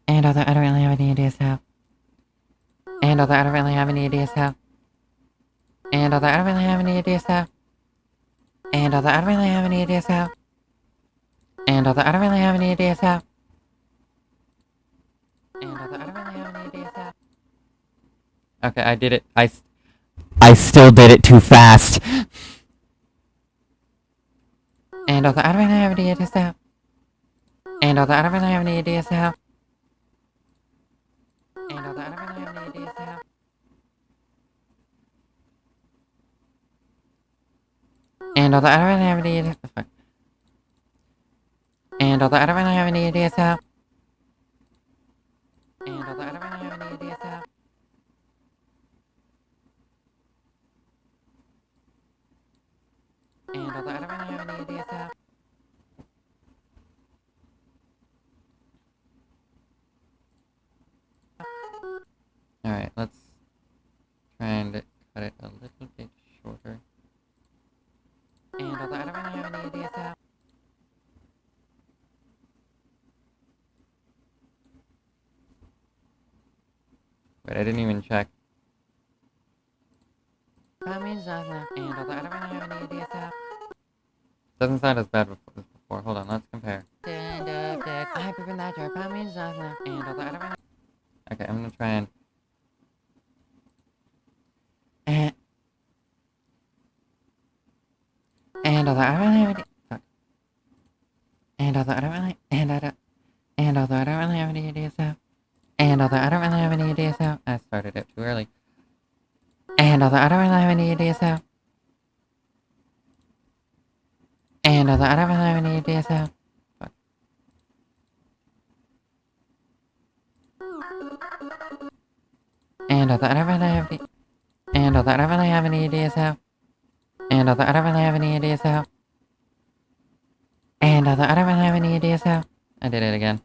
And although I don't really have any ideas how. And although I don't really have any ideas how. And although I don't really have any ideas how. And although I don't really have any ideas how. And although I don't really have any ideas how. And although I don't really have any ideas how. Okay, I did it. I still did it too fast. And although I don't really have any ideas how. And although I don't really have any ideas how. And although I don't really have any ideas how. And although I don't really have any ideas how. And although I don't really have any ideas how. And although I don't really have any ideas how. And although I don't really have any ideas how. Alright, let's try and cut it a little bit shorter. And although I don't really have any ideas how. Wait, I didn't even check. And although I don't really have any ideas how. Doesn't sound as bad as before. Hold on, let's compare. I prefer that your and although I don't really... Okay, I'm gonna try and... And although I don't really have any... Fuck. And although I don't really... And although I don't really have any ideas how. And although I don't really have any ideas how. I started it too early. And although I don't really have any ideas how. And although I don't really have any ideas how. Fuck. And although I don't really have any... And although I don't really have any ideas how. And although I don't really have any ideas how. And although I don't really have any ideas how. I did it again.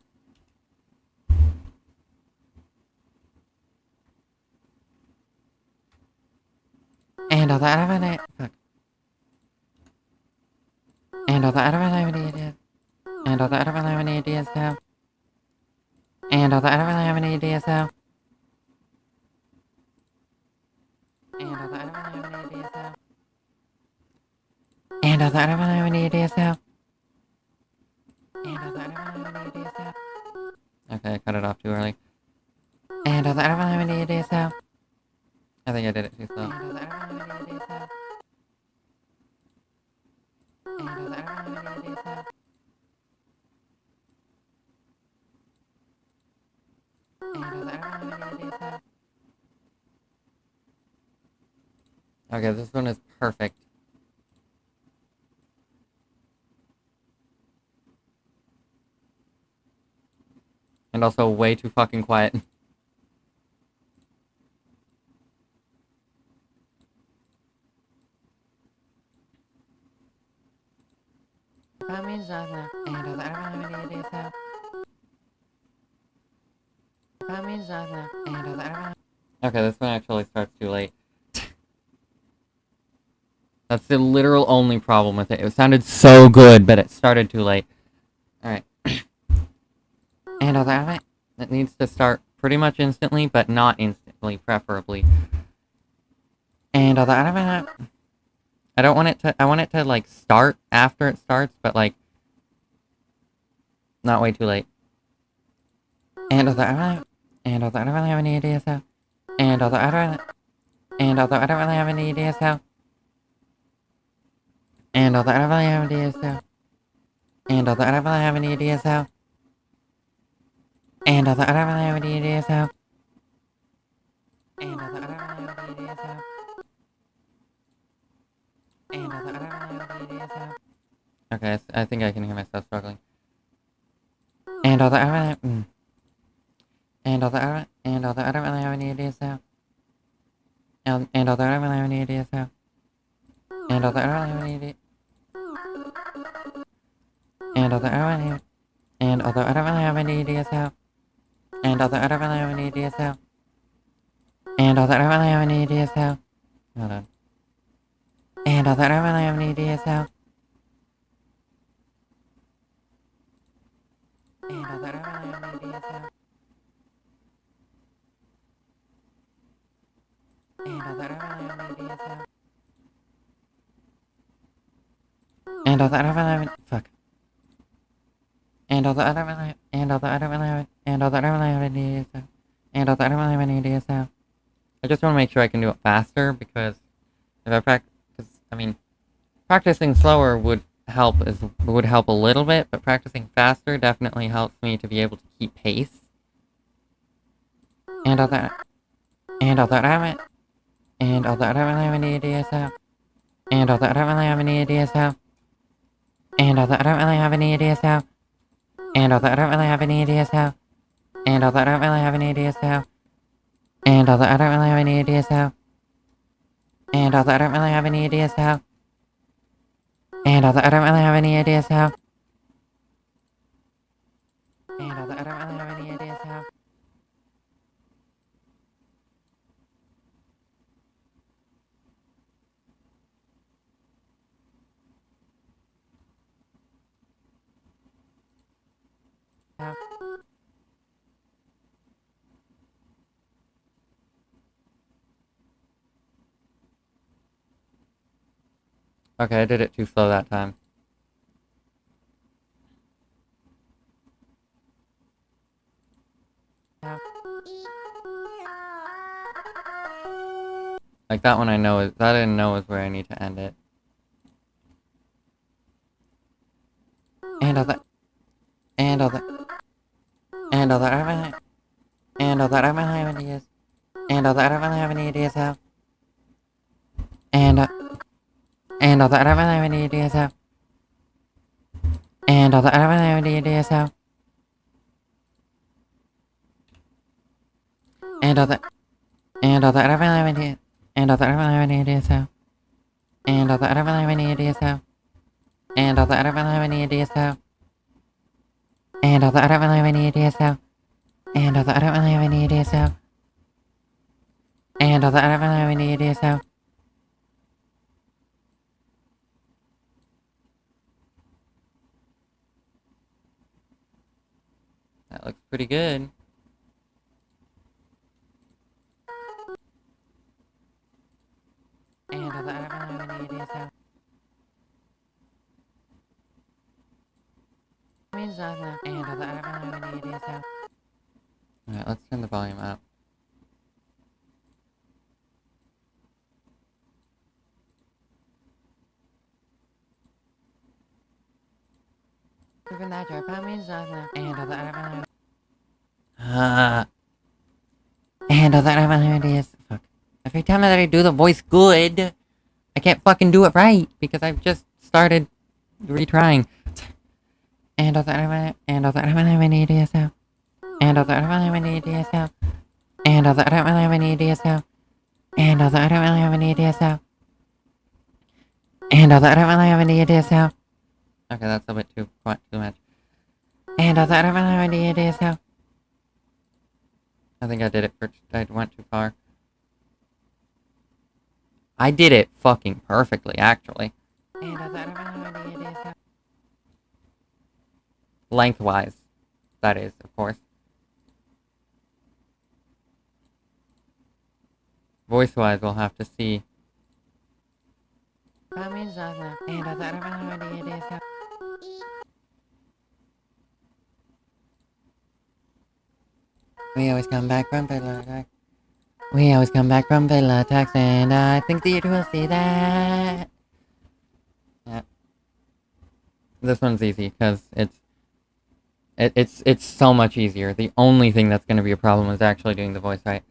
And although I don't really... Fuck. And although I don't really have any ideas... And although I don't really have any ideas how. And although I don't really have any ideas how. And although I don't really have any ideas how. And although I don't really have any ideas how. And although I don't really have any ideas how. Okay, I cut it off too early. And although I don't really have any ideas how. I think I did it too slow. And although I don't really have any ideas how. And although I don't really have any ideas how. And although I don't really have any ideas how. Okay, this one is perfect. And also way too fucking quiet. Okay, this one actually starts too late. That's the literal only problem with it. It sounded so good, but it started too late. Alright. And other element, it needs to start pretty much instantly, but not instantly, preferably. And other element, I don't want it to, I want it to, like, start after it starts, but, like, not way too late. And other element, and other element have any ideas how? And other element, and other element have any ideas how? And other element have any ideas how? And other element have any ideas how? And other element have any ideas how? And other element have any ideas how? And other element have any ideas how? Okay, I think I can hear myself struggling. And other element, and other element, and other element have any ideas how? And other element have any ideas how? And other element have any ideas? And other element, and other element have any ideas how? And other element have any ideas how? And other element have any ideas how? Hold on. And other element have any ideas how? And other element have any ideas how? And other element have any ideas how? And other element have any, fuck. And other element have, and other element have, and other element have any ideas how? And other element have any ideas how? I just want to make sure I can do it faster, because if I practice, I mean, practicing slower would help a little bit, but practicing faster definitely helps me to be able to keep pace. And other element, and other element have any ideas how? And other element have any ideas how? And other element have any ideas how? And other element have any ideas how? And other element have any ideas how? And other element have any ideas how? And other element have any ideas how? And other element have any ideas how? And other element have any ideas how? Okay, I did it too slow that time. Like that one I know is, that I didn't know is where I need to end it. And other element, and other element have any ideas. And other element have any ideas how? And other element have any ideas how? And other element have any ideas how? And other element have any, and other element have any ideas how? And other element have any ideas how? And other element have any ideas how? And other element have any ideas how? And other element have any ideas how? And other element have any ideas how? That looks pretty good. And other element have any ideas how? And other element have any ideas how? Alright, let's turn the volume up. And other element. And other element have ideas. Fuck. Every time that I do the voice good, I can't fucking do it right because I've just started retrying. And other element have any ideas how? And other element have any ideas how? And other element have any ideas how? And other element have any ideas how? And other element have any ideas how? Okay, that's a bit too much. And other element have any ideas how? I think I did it I went too far. I did it fucking perfectly, actually. And I thought of an idea. Lengthwise. That is, of course. Voice-wise, we'll have to see. And I thought of an idea. We always come back from Villa Tax. We always come back from Villa Tax, and I think that you will see that. Yeah. This one's easy, because it's so much easier. The only thing that's going to be a problem is actually doing the voice right.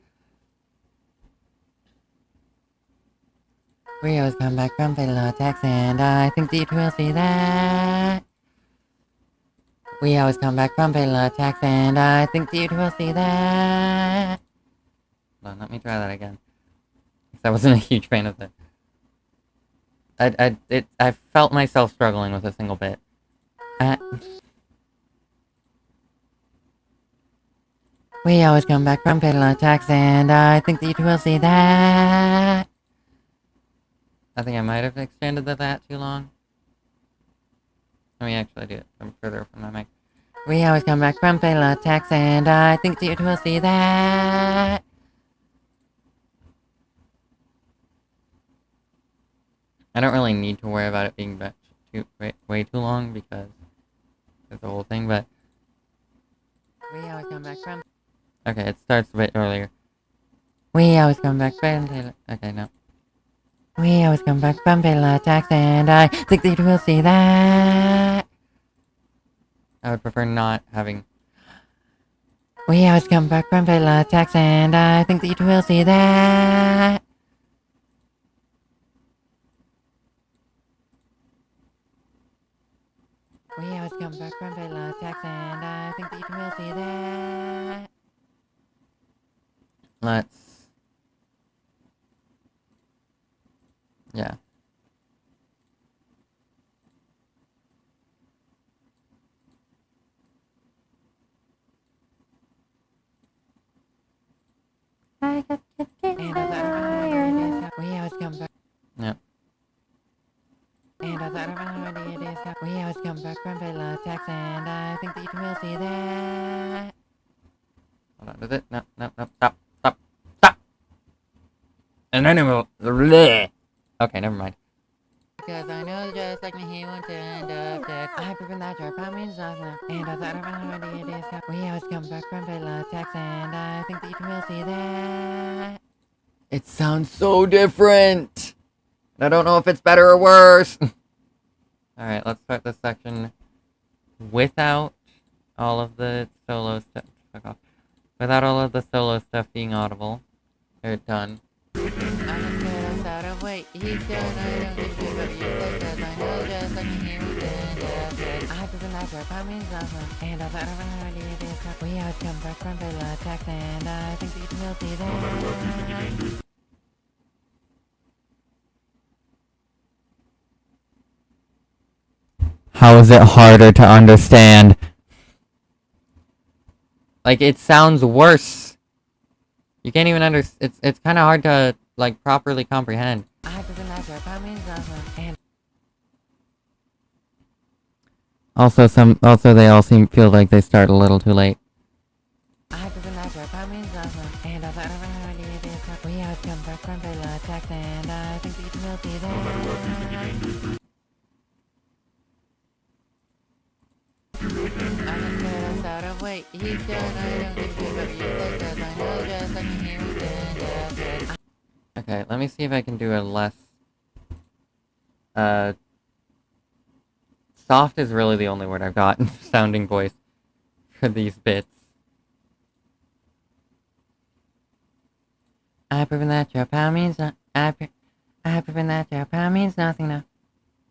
We always come back from Villa Tax, and I think that you will see that. We always come back from Villa Tax, and I think that you will see that. Hold on, let me try that again. 'Cause I wasn't a huge fan of it. I felt myself struggling with a single bit. We always come back from Villa Tax, and I think that you will see that. I think I might have extended that too long. Let me actually do it from further from my mic. We always come back from Villa Tax, and I think that you will see that. I don't really need to worry about it being way too long because it's the whole thing, but We always come back from. okay, it starts a bit earlier. We always come back from Villa. Okay, no. We always come back from Villa Tax, and I think that you will see that. I would prefer not having. We always come back from Villa Tax, and I think that you will see that. We always come back from Villa Tax, and I think that you will see that. Let's. Yeah. And I thought we always come back. Yeah. And I thought of an idea. We always come back from Villa Tax, and I think that you will see that. Hold on, does it? No, no, no. Stop. Stop. Stop! And then it will. Bleh. Okay, never mind. Because I know just like me, he wants to end up dead. I prefer that your pop means nothing. And I thought of an idea. We always come back from Villa Tax, and I think that you will see that. It sounds so different! I don't know if it's better or worse! Alright, let's start this section without all of the solo stuff. Fuck off. Without all of the solo stuff being audible. They're done. I'm just out of weight. He's good, I don't give a shit what you say, 'cause I know just like me, he wants to end up dead. I prefer that your pop means nothing. And I thought of an idea. We always come back from Villa Tax, and I think that you will see that. How is it harder to understand? Like, it sounds worse. You can't even it's kind of hard to, like, properly comprehend. I prefer that your pop means nothing. And Also they all feel like they start a little too late. I prefer that your pop means nothing. And I thought of an idea. We always come back from Villa Tax, and I think that you will see that. I'm just out of weight. He's good, I don't give a shit what you say, 'cause I know just like me, he wants to end up dead. Okay, let me see if I can do a less... Soft is really the only word I've got in sounding voice for these bits. I prefer that your pal means not. I prefer that your pal means nothing now.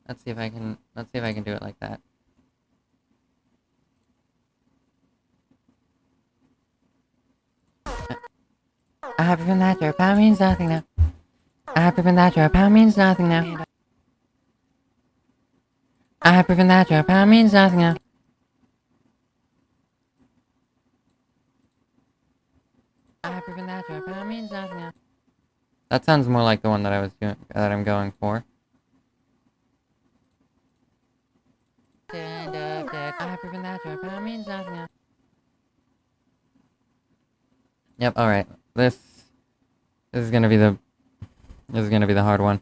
Let's see if I can do it like that. I prefer that your pal means nothing now. I prefer that your pal means nothing now. I prefer that your pal means nothing now. I prefer that your pal means nothing now. That sounds more like the one that I'm going for. Yep, alright. This is gonna be the hard one.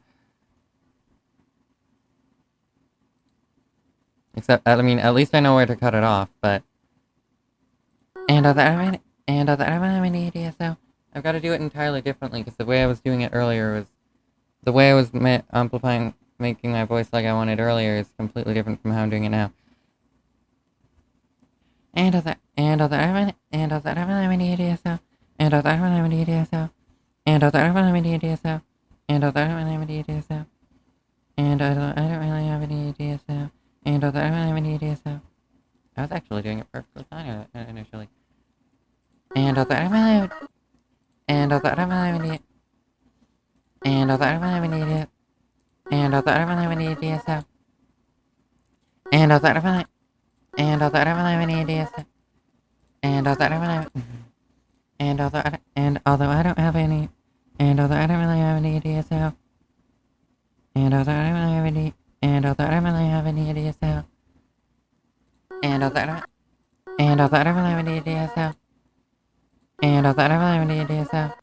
Except, I mean, at least I know where to cut it off, but... And I've got to do it entirely differently, because the way I was doing it earlier was... The way I was amplifying, making my voice like I wanted earlier is completely different from how I'm doing it now. I was actually doing it perfectly fine initially. Although I don't have any, and although I don't really have any ideas how, and although I don't really have any, and although I don't really have any ideas how, and although I don't, and although I don't really have any ideas how,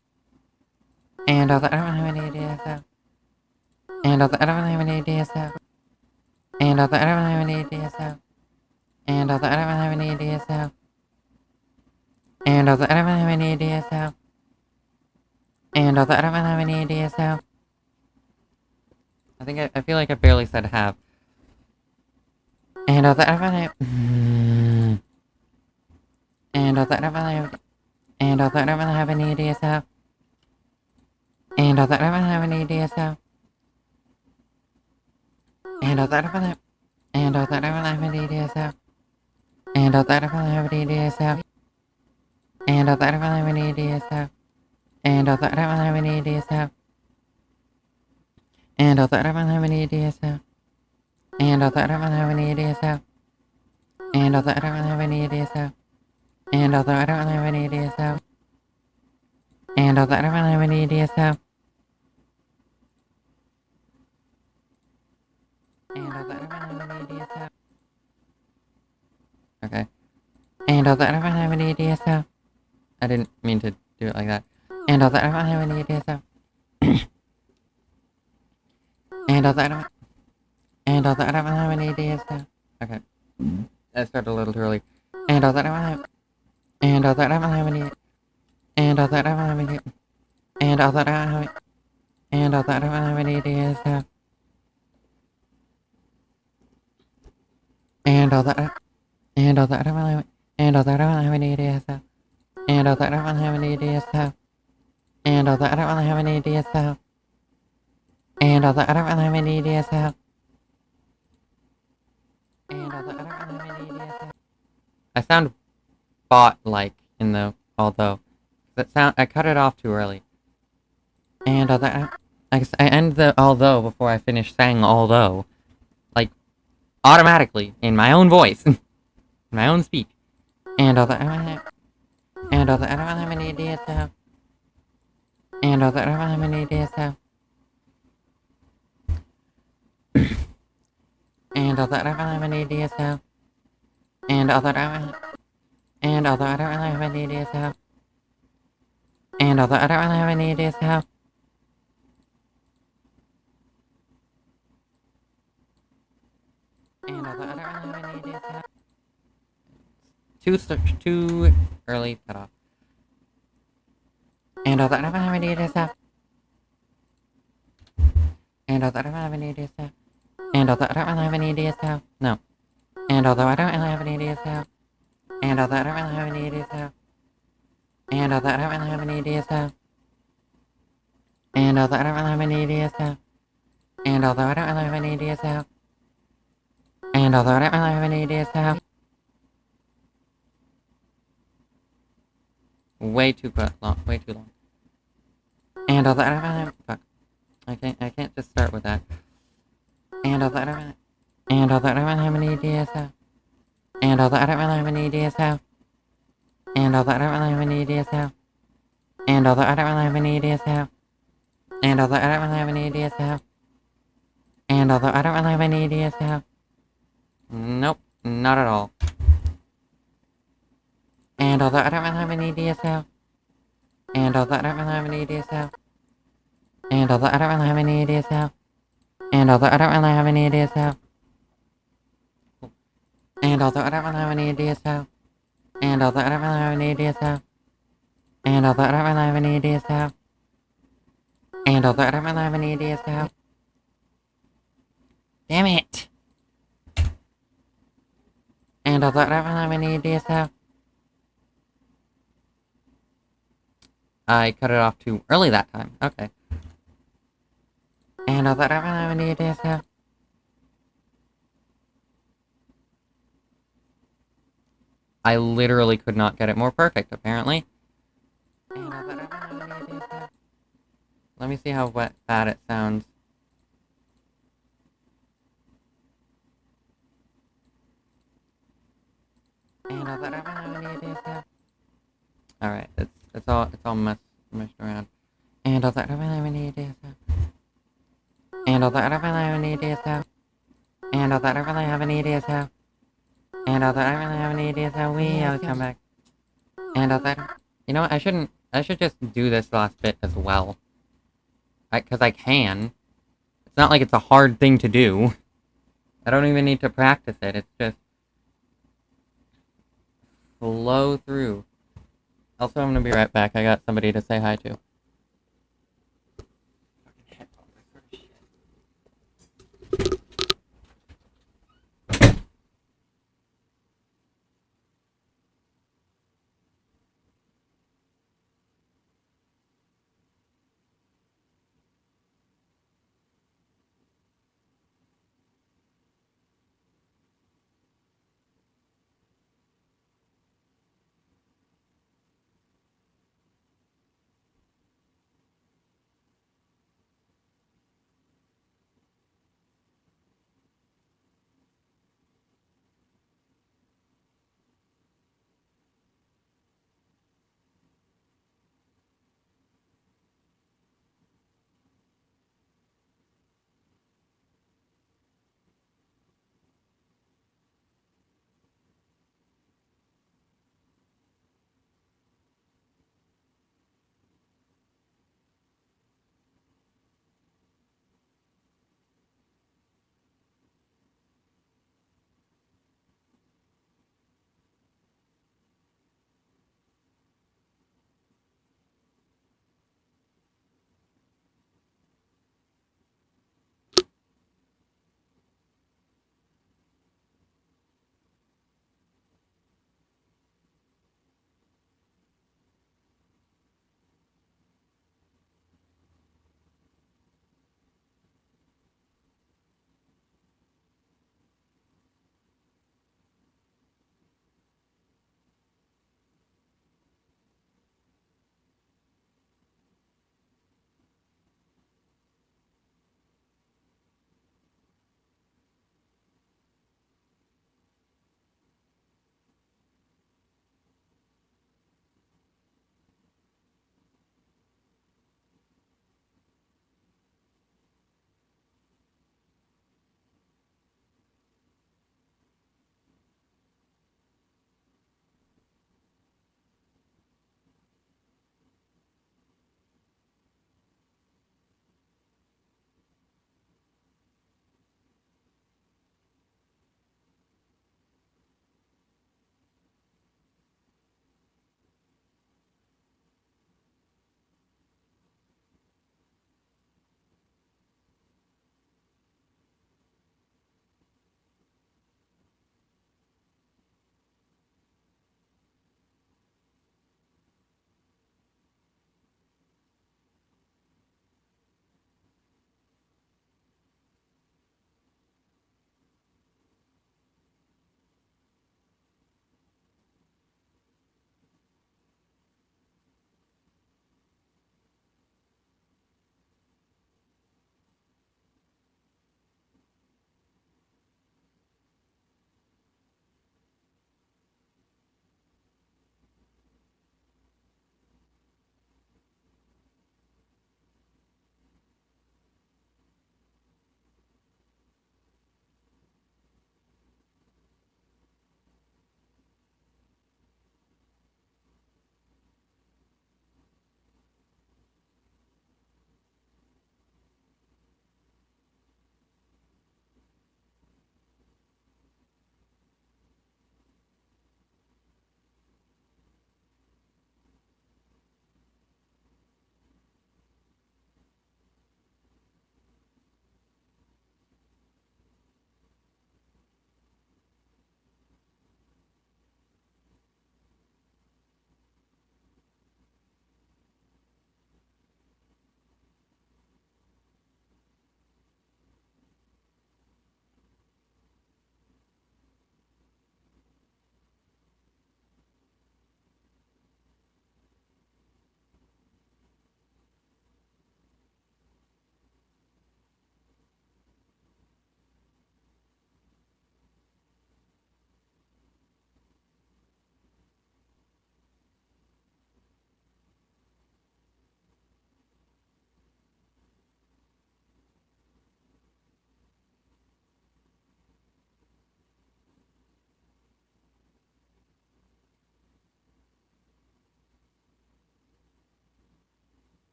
and although I don't really have any ideas how, and although I don't really have any ideas how, and although I don't really have any ideas how, and although I don't really have any ideas how, and although I don't really have any ideas how, and although I don't really have any ideas how, and although I don't really have any ideas how, I feel like I barely said have. And although I don't really, and although I don't really have, and although I don't really have any ideas how, and although I don't really have any ideas how, and although I don't really, and although I don't really have any ideas how, and although I don't really have any ideas how, and although I don't really have any ideas how, and although I don't really have any ideas how, and although I don't really have any ideas how, and although I don't really have any ideas how, and although I don't really have any ideas how, and although I don't really have any ideas how, and although I don't really have any ideas how, and although I don't really have any ideas how, okay, and although I don't really have any ideas how, I didn't mean to do it like that, and although I don't really have any ideas how, and although I don't, and although I don't really have any ideas how, okay, I started a little too early, and although I don't really have, and although I don't really have any, and although I don't really have any, and although I don't have, and although I don't really have any ideas how, and although I, and although I don't really, and although I don't really have any ideas how, and although I don't really have any ideas how, and although I don't really have any ideas how, and although I don't really have any ideas how, and although I don't really have any ideas how, I sound bot-like in the although. I cut it off too early. And although I end the although before I finish saying although. Like, automatically, in my own voice. In my own speech. And although I don't have, and although I don't really have any ideas how, and although I don't really have any ideas how, and although I don't really have any ideas how, and although I don't really, and although I don't really have any ideas how, and although I don't really have any ideas how, and although I don't really have any ideas how, too early cut off. And although I don't have any ideas how, and although I don't have any ideas how, and although I don't really have any ideas how, no. And although I don't really have any ideas how, and although I don't really have any ideas how, and although I don't really have any ideas how, and although I don't really have any ideas how, and although I don't really have any ideas how, and although I don't really have any ideas how, way too long, way too long. And although I don't really have, fuck, I can't just start with that. And although I don't really, and although I don't really have any ideas how, and although I don't really have any ideas how, and although I don't really have any ideas how, and although I don't really have any ideas how, And although I don't really have any ideas how. And although I don't really have any ideas how. Nope, not at all. And although I don't really have any ideas how. And although I don't really have any ideas how. And although I don't really have any ideas how. And although I don't really have any ideas how. And although I don't really have any ideas how. And although I don't really have any ideas how. And although I don't really have any ideas how. And although I don't really have any ideas how. Damn it! And although I don't really have any ideas how. I cut it off too early that time. Okay. And although I don't really have any ideas how. I literally could not get it more perfect, apparently. And although I don't really have any ideas how. Let me see how bad it sounds. And although I don't really have any ideas how. Alright, it's all meshed around. And although I don't really have any ideas how. And although I don't really have any ideas how. And although I don't really have any ideas how. And although I don't really have any ideas how we always come back. And although I don't, you know what, I should just do this last bit as well. Cause I can. It's not like it's a hard thing to do. I don't even need to practice it, it's just flow through. Also, I'm gonna be right back. I got somebody to say hi to.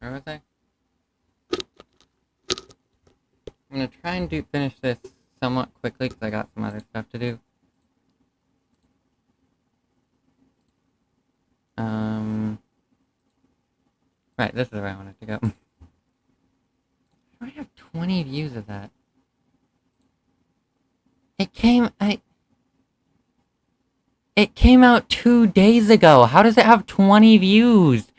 Where was I? I'm gonna try and finish this somewhat quickly because I got some other stuff to do. Right, this is where I wanted to go. I have 20 views of that. It came out 2 days ago. How does it have 20 views?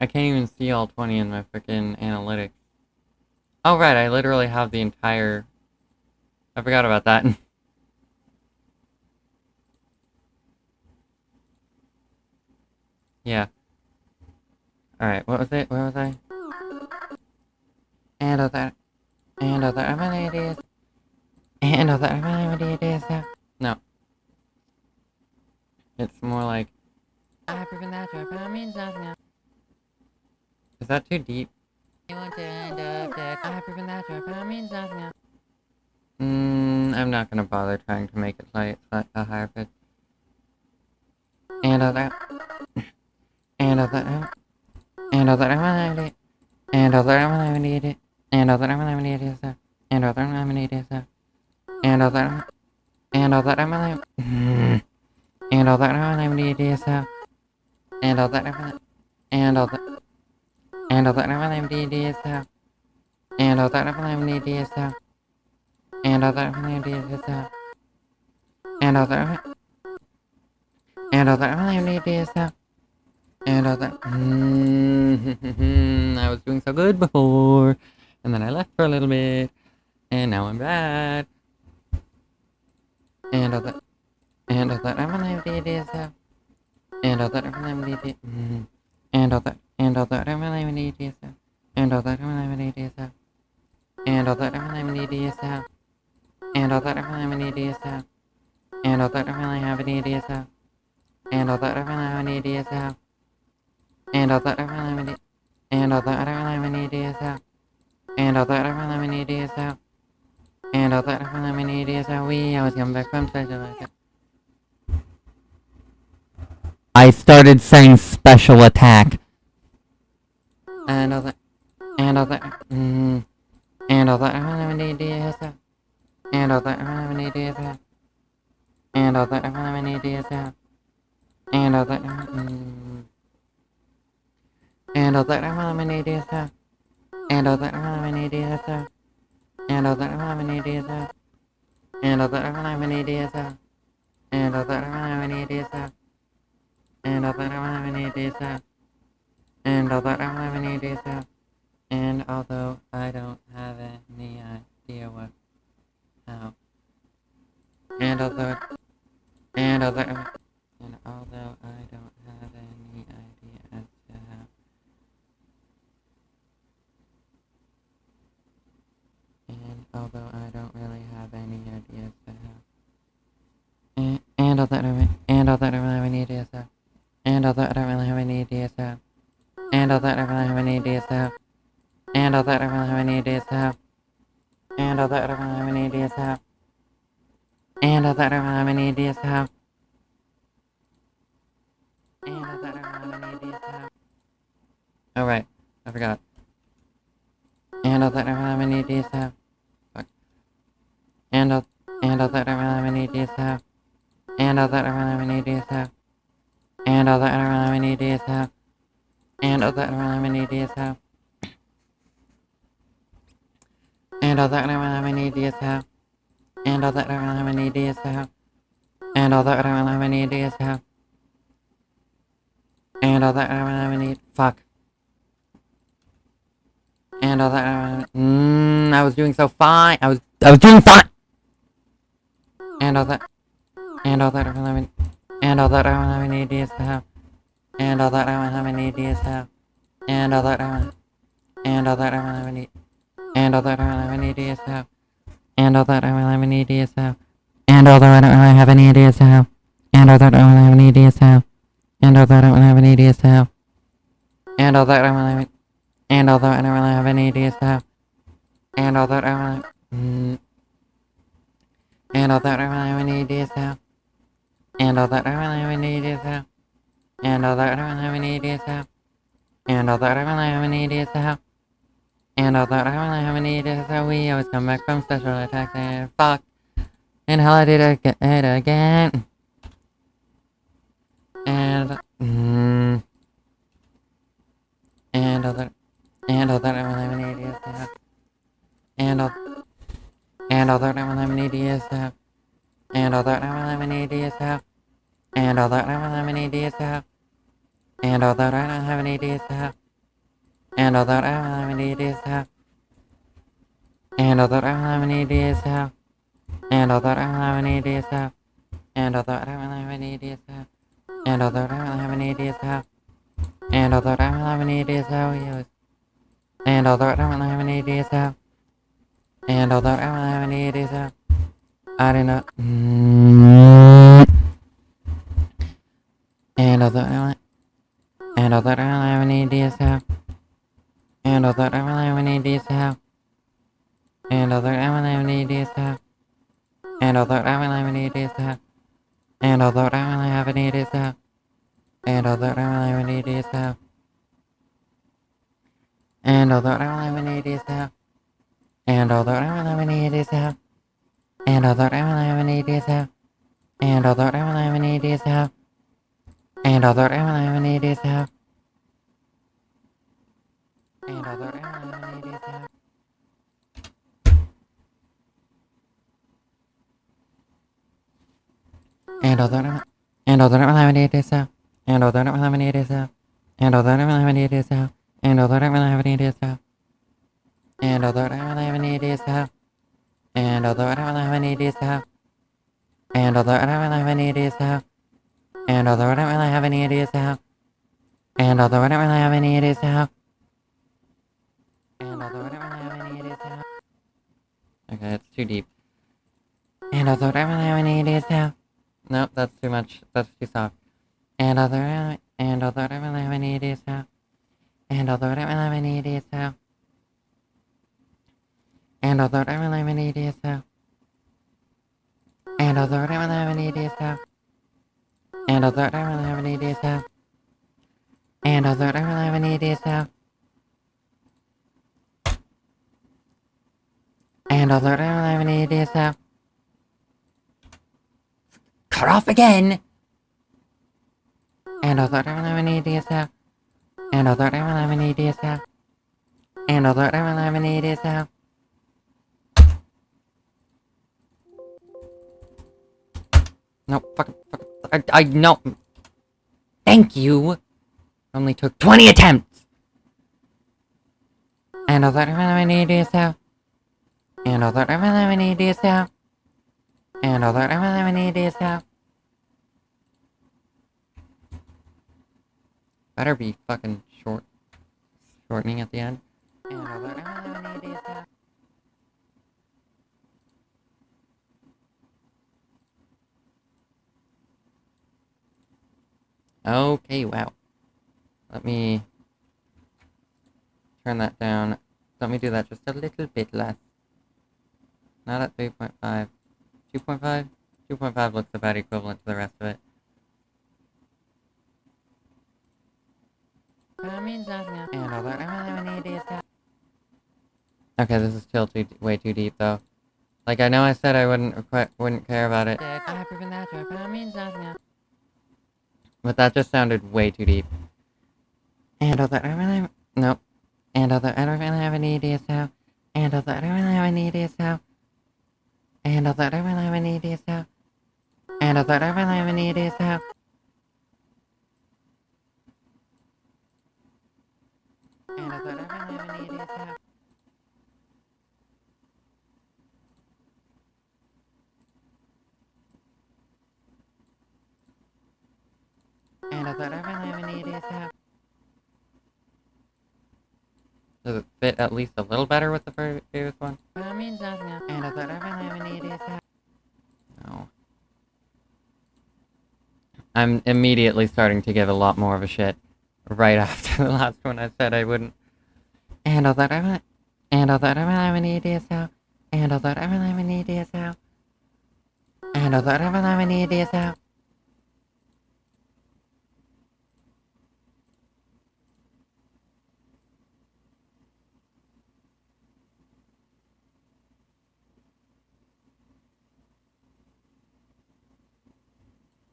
I can't even see all 20 in my freaking analytics. Oh right, I literally have the entire... I forgot about that. Yeah. Alright, what was it? Where was I? And other amenities. And other amenities. No. It's more like... I prove that your power means nothing. Is that too deep? I want to end up dead. I prove that your power means nothing. I'm not gonna bother trying to make it like a higher pitch. And other amenities. And other amenities. And other amenities. And other amenities. And other amenities. And other amenities. And other amenities. And other amenities. And other amenities. And other amenities. And other amenities. And other amenities. And other I was doing so good before, and then I left for a little bit, and now I'm bad. And other amenities. And other amenities. And other amenities. And other amenities. And other amenities. And other amenities. And other amenities. And other amenities. And other amenities. And other amenities. And other amenities. And other amenities. I was coming back from special. I started saying special attack. And other amenities. And other amenities. And other amenities. And other amenities. And other and other amenities. And other amenities. And other amenities. And other amenities. And other amenities. And other amenities. And other amenities. And although I don't have any idea what how. And although I don't have any idea as to how. And although I don't really have any idea as to how. And although I don't have any idea as to how. And although I don't really have any idea as to how. And although I don't really have any idea as to how. And although I don't really have any idea as to how. And although I don't really have any idea as to how. And although I don't really have any idea as to how. And although I don't really have any idea as to how. Oh right, I forgot. And although I don't really have any idea as to how. Fuck. And although I don't really have any idea as to how. And although I don't really have any idea as to how. And although I don't really have any idea as to how. And although I don't really have any idea as to how. And although I don't really have any idea as to how. And although I don't really have any idea as to how. And although I don't really have any idea as to how. And although I don't really have any... Fuck. And although I don't really... I was doing so fine. I was doing fine! And although I don't really have any... And all that I don't have any ideas to have. And all that I don't have any ideas to have. And all that I don't. And all that I don't have any. And all that I don't have any ideas to have. And all that I don't have any ideas to have. And all that I don't really have any ideas to have. And all that I don't have any ideas to have. And all that I don't have any ideas to have. And all that I don't have. And all that I don't really have any ideas to have. And all that I don't have. And all that I don't have any ideas to have. And all that I don't have any ideas to have. And all that I don't have any ideas to have. And all that I don't have any ideas to have. And all that I don't have any ideas to have. We always come back from special attacks and fuck. And hell I did it again. And and all that I don't have any ideas to have. And all that I don't have any ideas to have. And all that I don't have any ideas to have. And all that I don't have any ideas to have. And all that I don't have any ideas to have. And all that I don't have any ideas to have. And all that I don't have any ideas to have. And all that I don't have any ideas to have. And all that I don't have any ideas to have. And all that I don't have any ideas to have. And all that I don't have any ideas to have. And all that I don't have any ideas to have. And all that I don't have any ideas to have. I don't know. And all that I don't. And all that I don't have any ideas to have. And all that I don't have any ideas to have. And all that I don't have any ideas to have. And all that I don't have any ideas to have. And all that I don't have any ideas to have. And all that I don't have any ideas to have. And all that I don't have any ideas to have. And all that I don't have any ideas to have. And all that I don't have any ideas to have. And all that I don't have any ideas to have. And all that I don't have any ideas to have. And all that I don't have any ideas to have. And all that I don't have any ideas to have. And all that I don't have any ideas to have. And all that I don't have any ideas to have. And all that I don't have any ideas to have. And all that I don't have any ideas to have. And all that I don't have any ideas to have. And all that I don't have any ideas to have. And all that I don't have any ideas to have. And all that I don't have any ideas to have. And all that I don't have any ideas to have. Okay, that's too deep. And all that I don't have any ideas to have. Nope, that's too much. That's too soft. And all that I don't have any ideas to have. And all that I don't have any ideas to have. And all that I don't have any ideas to have. And all that I don't have any ideas to have. And all that I don't have any ideas to have. And all that I don't have any ideas to have. And all that I don't have any ideas to have. Cut off again! And all that I don't have any ideas to have. And all that I don't have any ideas to have. And all that I don't have any ideas to have. No, fucking, no. Thank you. Only took 20 attempts. And all that I don't have any ideas to have. And all that I don't have any ideas to have. And all that I don't have any ideas to have. Better be fucking shortening at the end. And all that I don't have any ideas to have. Okay, wow. Let me turn that down. Let me do that just a little bit less. Not at 3.5. 2.5? 2.5 looks about equivalent to the rest of it. And all that I don't have any ideas to have. Okay, this is still way too deep though. Like I know I said I wouldn't care about it. But that just sounded way too deep. And all that I don't have. Nope. And all that I don't really have any ideas to have. And all that I don't really have any ideas to have. And all that I don't really have any ideas to have. And all that I don't really have any ideas to have. And all that I don't have any ideas to have. I thought I really have an idea, so... Does it fit at least a little better with the previous one? Well, it means nothing else. And I thought I really have an idea, so... No. I'm immediately starting to give a lot more of a shit right after the last one I said I wouldn't. And I thought I really... And I thought I really have an idea, so... And I thought I really have an idea, so... And I thought I really have an idea, so...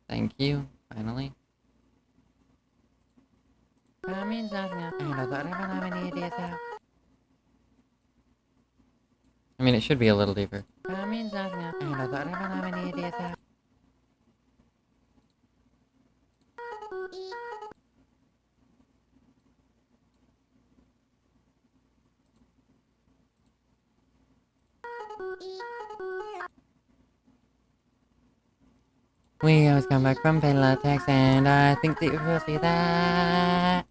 Thank you, finally. Well, it means nothing else. And I thought I really have an idea, so... I mean, it should be a little deeper. Well, it means nothing else. And I thought I really have an idea, so... We always come back from Pilatex, and I think that you will see that.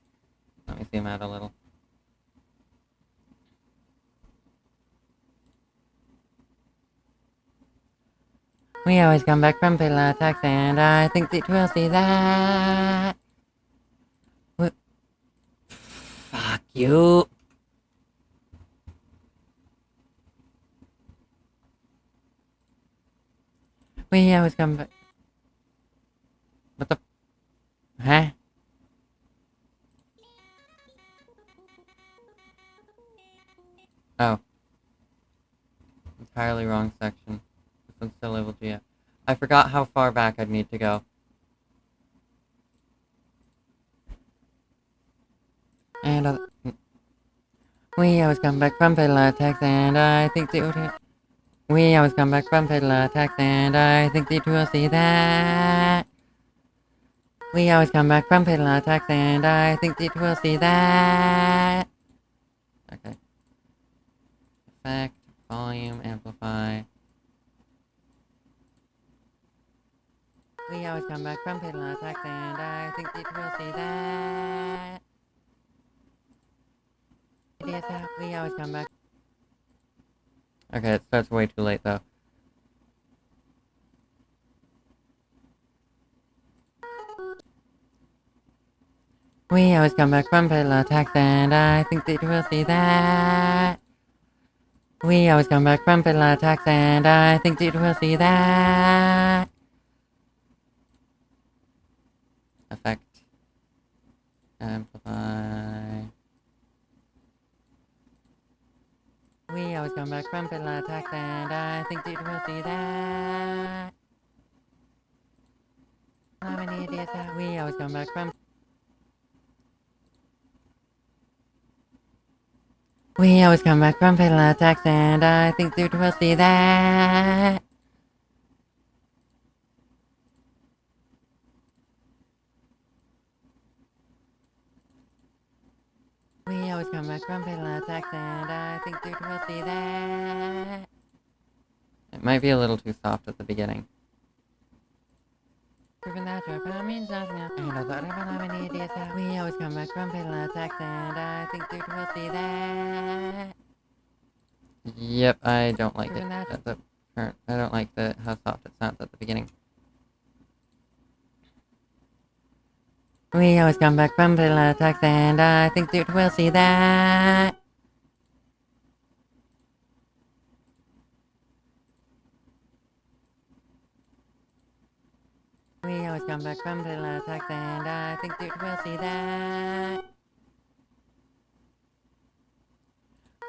Let me zoom out a little. We always come back from Pilatex, and I think that you will see that. Fuck you. We always come back. What the? Huh? Oh. Entirely wrong section. This one's still labeled GF. I forgot how far back I'd need to go. And we always come back from Pilatex, and I think that you... We always come back from Pilatex, and I think that you will see that. We always come back from Pilatex, and I think that you will see that. Okay. Effect, volume, amplify. We always come back from Pilatex, and I think that you will see that. We always come back. Okay, it starts way too late though. We always come back from Pilatex, and I think that you will see that. We always come back from Pilatex, and I think that you will see that. Effect, amplify. We always come back from Pilatex, and I think that you will see that. How many idiots are we always come back from? We always come back from Pilatex, and I think that you will see that. We always come back from Pilatex, and I think that you will see that. It might be a little too soft at the beginning. Proving that your power means nothing else. And I thought I would have an idiot out. We always come back from Pilatex, and I think that you will see that. Yep, I don't like it. Proving that. At the current, I don't like how soft it sounds at the beginning. We always come back from Pilatex, and I think that you will see that. We always come back from Pilatex, and I think that you will see that.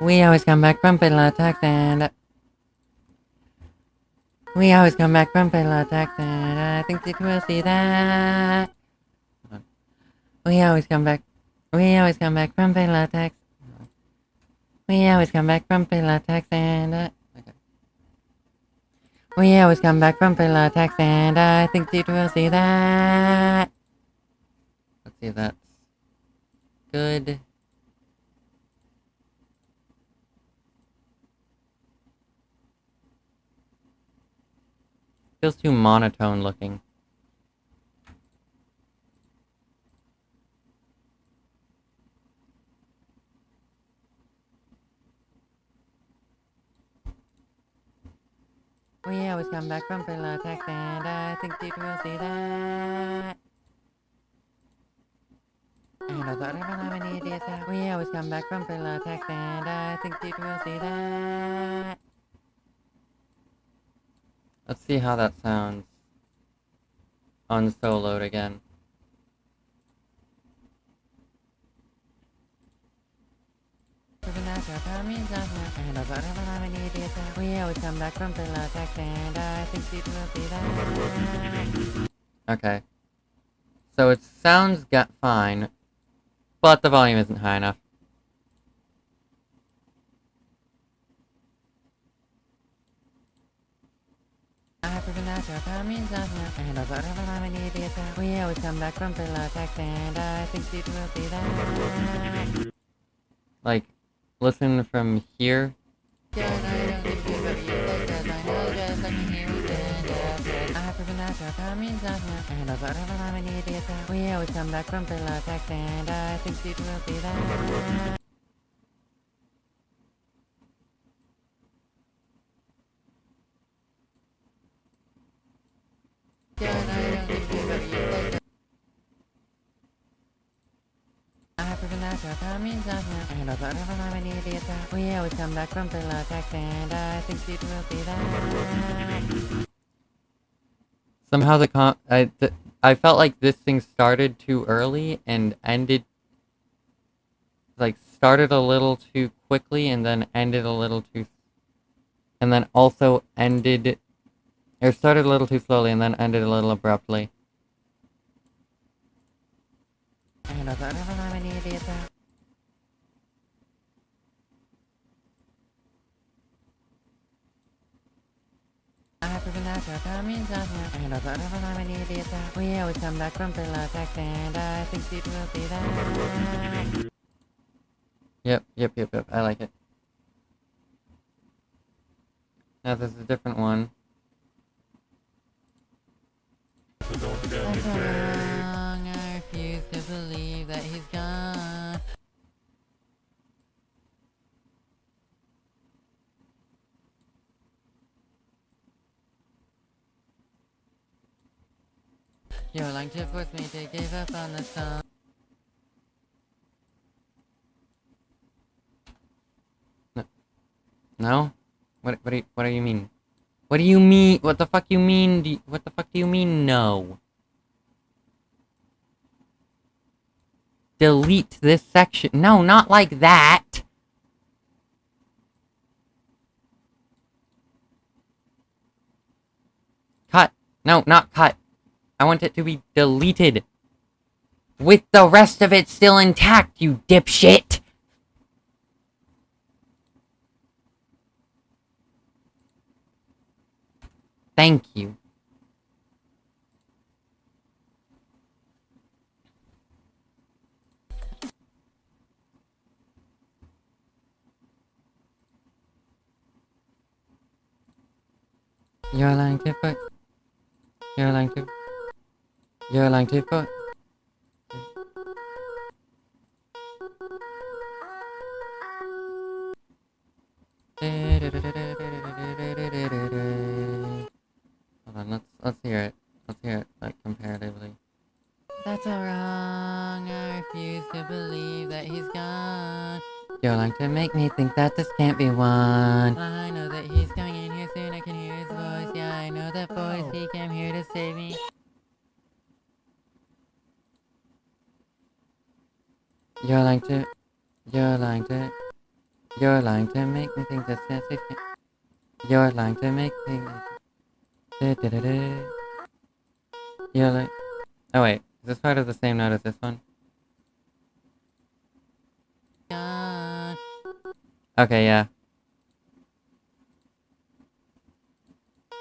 We always come back from Pilatex, and we always come back from Pilatex, and I think that you will see that. We always come back. We always come back from Pilatex. We always come back from Pilatex, and Okay. we always come back from Pilatex, and I think that you will see that. Let's see if that's good. Feels too monotone looking. We always come back from Philatex, and I think you will see that. And I thought I'm an idiot. We always come back from Philatex, and I think you will see that. Let's see how that sounds unsoloed again. And I thought I'm an idiot. We always come back from Philatex, and I think you will see that. Okay. So it sounds fine, but the volume isn't high enough. And I thought I'm an idiot. We always come back from Philatex, and I think you will see that. Like, listen from here. I don't think you but you like that. I know just like me here we stand up. I thought I'm an idiot. We always come back from Philatex, and I think you will see that. I don't think you but you like that. I thought I'm an idiot. We always come back from Philatex, and I think you will see that. Somehow I felt like this thing started too early and ended, like, started a little too quickly and then ended a little too, and then also ended, or started a little too slowly and then ended a little abruptly. And I thought I'm an idiot. I thought I'm an idiot. We always come back from Philatex, and I think you will see that. Yep. I like it. Now there's a different one. That's wrong. I refuse to believe that he's gone. You're lying to force me to give up on the song. No? What do you mean? What do you mean? What the fuck you mean? What the fuck do you mean no? Delete this section. No, not like that. Cut. No, not cut. I want it to be deleted. With the rest of it still intact, you dipshit! Thank you. You're lying to foot. You're lying to. You're lying to foot. Hold on, let's hear it. Let's hear it, like, comparatively. That's all wrong. I refuse to believe that he's gone. You're lying to make me think that this can't be one. I know that he's coming in here soon. I can hear his voice. Yeah, I know that voice. He came here to save me. You're lying to. You're lying to. You're lying to make me think this can't be. You're lying to make me. You're like. Oh wait, is this part of the same note as this one? Gone. Okay, yeah.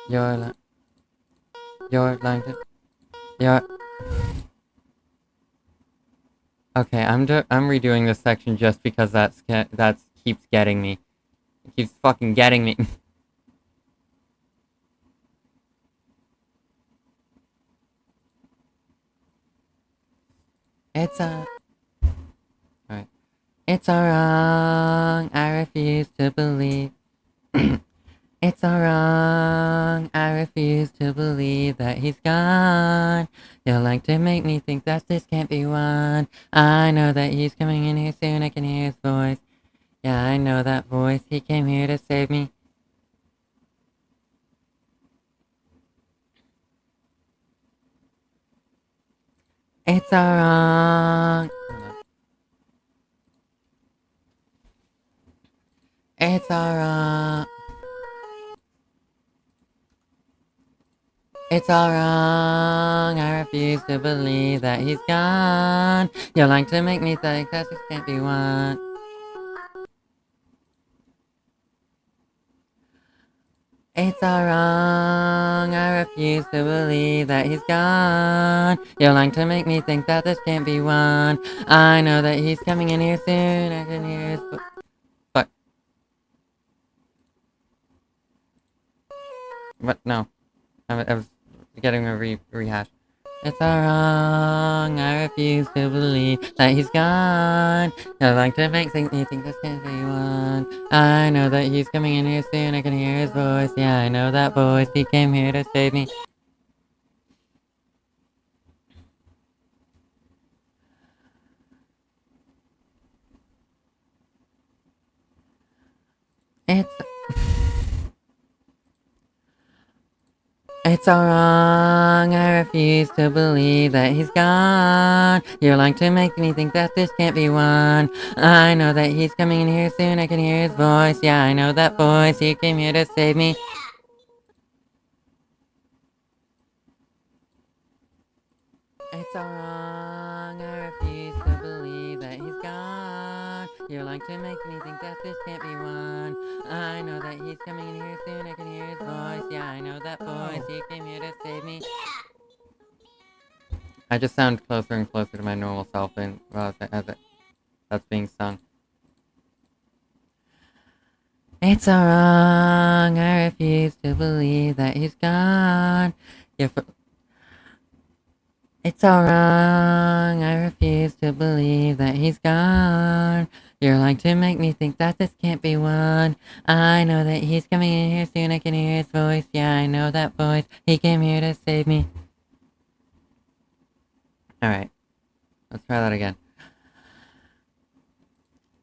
You're lying to. You're. Okay, I'm redoing this section just because that's keeps getting me. It keeps fucking getting me. Alright. It's all wrong. I refuse to believe. It's all wrong. I refuse to believe that he's gone. You'll like to make me think that this can't be won. I know that he's coming in here soon. I can hear his voice. Yeah, I know that voice. He came here to save me. It's all wrong. It's all wrong. It's all wrong. I refuse to believe that he's gone. You're like to make me think that this can't be won. It's all wrong. I refuse to believe that he's gone. You're like to make me think that this can't be won. I know that he's coming in here soon. I can hear his fuck. What? No. I was getting a rehash. It's all wrong. I refuse to believe that he's gone. I like to make me think this can't be one. I know that he's coming in here soon. I can hear his voice. Yeah, I know that voice. He came here to save me. It's It's all wrong. I refuse to believe that he's gone. You're like to make me think that this can't be won. I know that he's coming in here soon. I can hear his voice. Yeah, I know that voice. He came here to save me. It's all wrong. I refuse to believe that he's gone. You're like to make me think that this can't be won. I know that he's coming in here soon. I can hear his voice. Yeah, I know that voice. He came here to save me. I just sound closer and closer to my normal self and that's being sung. It's all wrong. I refuse to believe that he's gone. It's all wrong. I refuse to believe that he's gone. You're like to make me think that this can't be won. I know that he's coming in here soon. I can hear his voice. Yeah, I know that voice. He came here to save me. Alright. Let's try that again.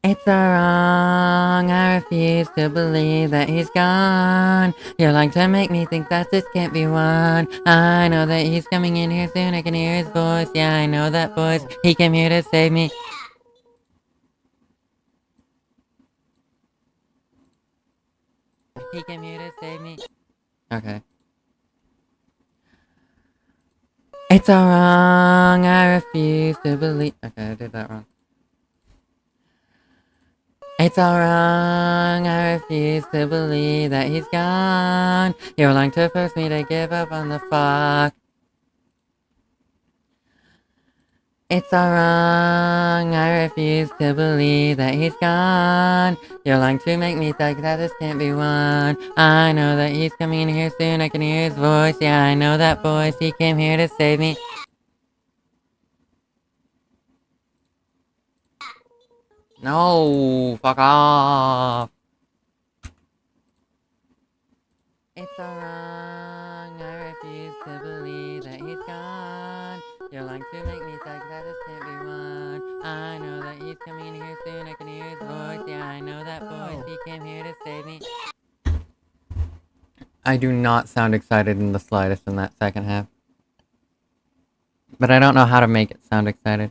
It's all wrong. I refuse to believe that he's gone. You're like to make me think that this can't be won. I know that he's coming in here soon. I can hear his voice. Yeah, I know that voice. He came here to save me. He came here to save me. Okay. It's all wrong. I refuse to believe. Okay, I did that wrong. It's all wrong. I refuse to believe that he's gone. You're like to force me to give up on the fuck. It's all wrong. I refuse to believe that he's gone. You're like to make me think that this can't be won. I know that he's coming in here soon. I can hear his voice. Yeah, I know that voice. He came here to save me. No, fuck off. It's all wrong. I refuse to believe that he's gone. You're like to make me think that this can't be won. I know that he's coming in here soon. I can hear his voice. Yeah, I know that voice. He came here to save me. I do not sound excited in the slightest in that second half. But I don't know how to make it sound excited.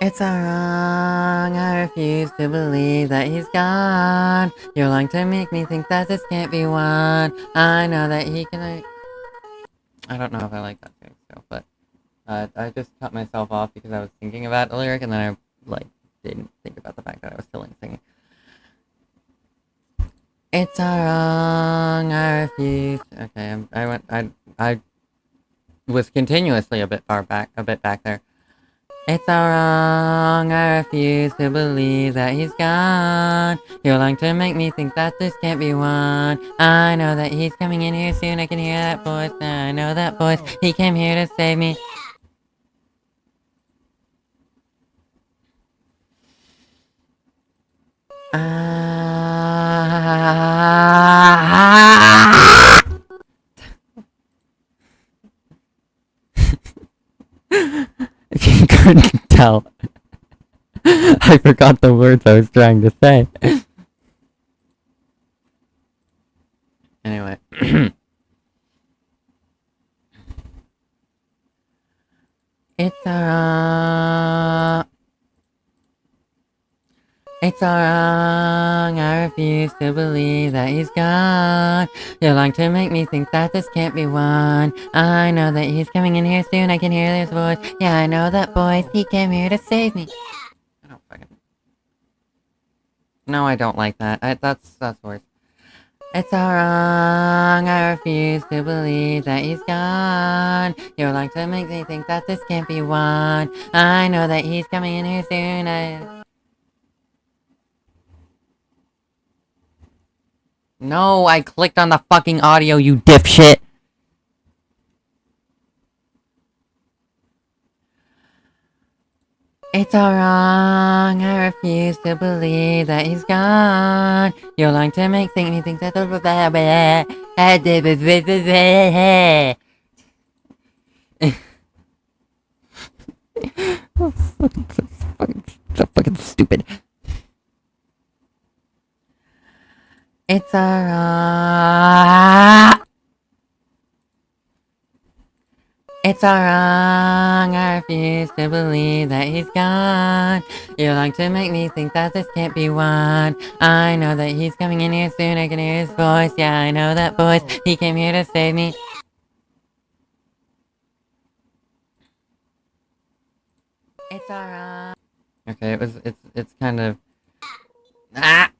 It's all wrong. I refuse to believe that he's gone. You're like to make me think that this can't be won. I know that he can. I don't know if I like that thing still, but I just cut myself off because I was thinking about the lyric and then I like didn't think about the fact that I was still singing. It's all wrong, I refuse. Okay, I was continuously a bit back there. It's all wrong, I refuse to believe that he's gone. You're lying to make me think that this can't be won. I know that he's coming in here soon, I can hear that voice. I know that voice, he came here to save me. If you couldn't tell, I forgot the words I was trying to say. Anyway. It's all wrong, I refuse to believe that he's gone. You're lying to make me think that this can't be won. I know that he's coming in here soon, I can hear his voice. Yeah, I know that voice, he came here to save me. I don't fucking... No, I don't like that. That's worse. It's all wrong, I refuse to believe that he's gone. You're lying to make me think that this can't be won. I know that he's coming in here soon, No, I clicked on the fucking audio, you dipshit! It's all wrong, I refuse to believe that he's gone. You're lying to me think that so fucking stupid. It's all wrong. It's all wrong, I refuse to believe that he's gone. You're lying to make me think that this can't be won. I know that he's coming in here soon, I can hear his voice. Yeah, I know that voice, he came here to save me. It's all wrong. Okay, it's kind of... Ah!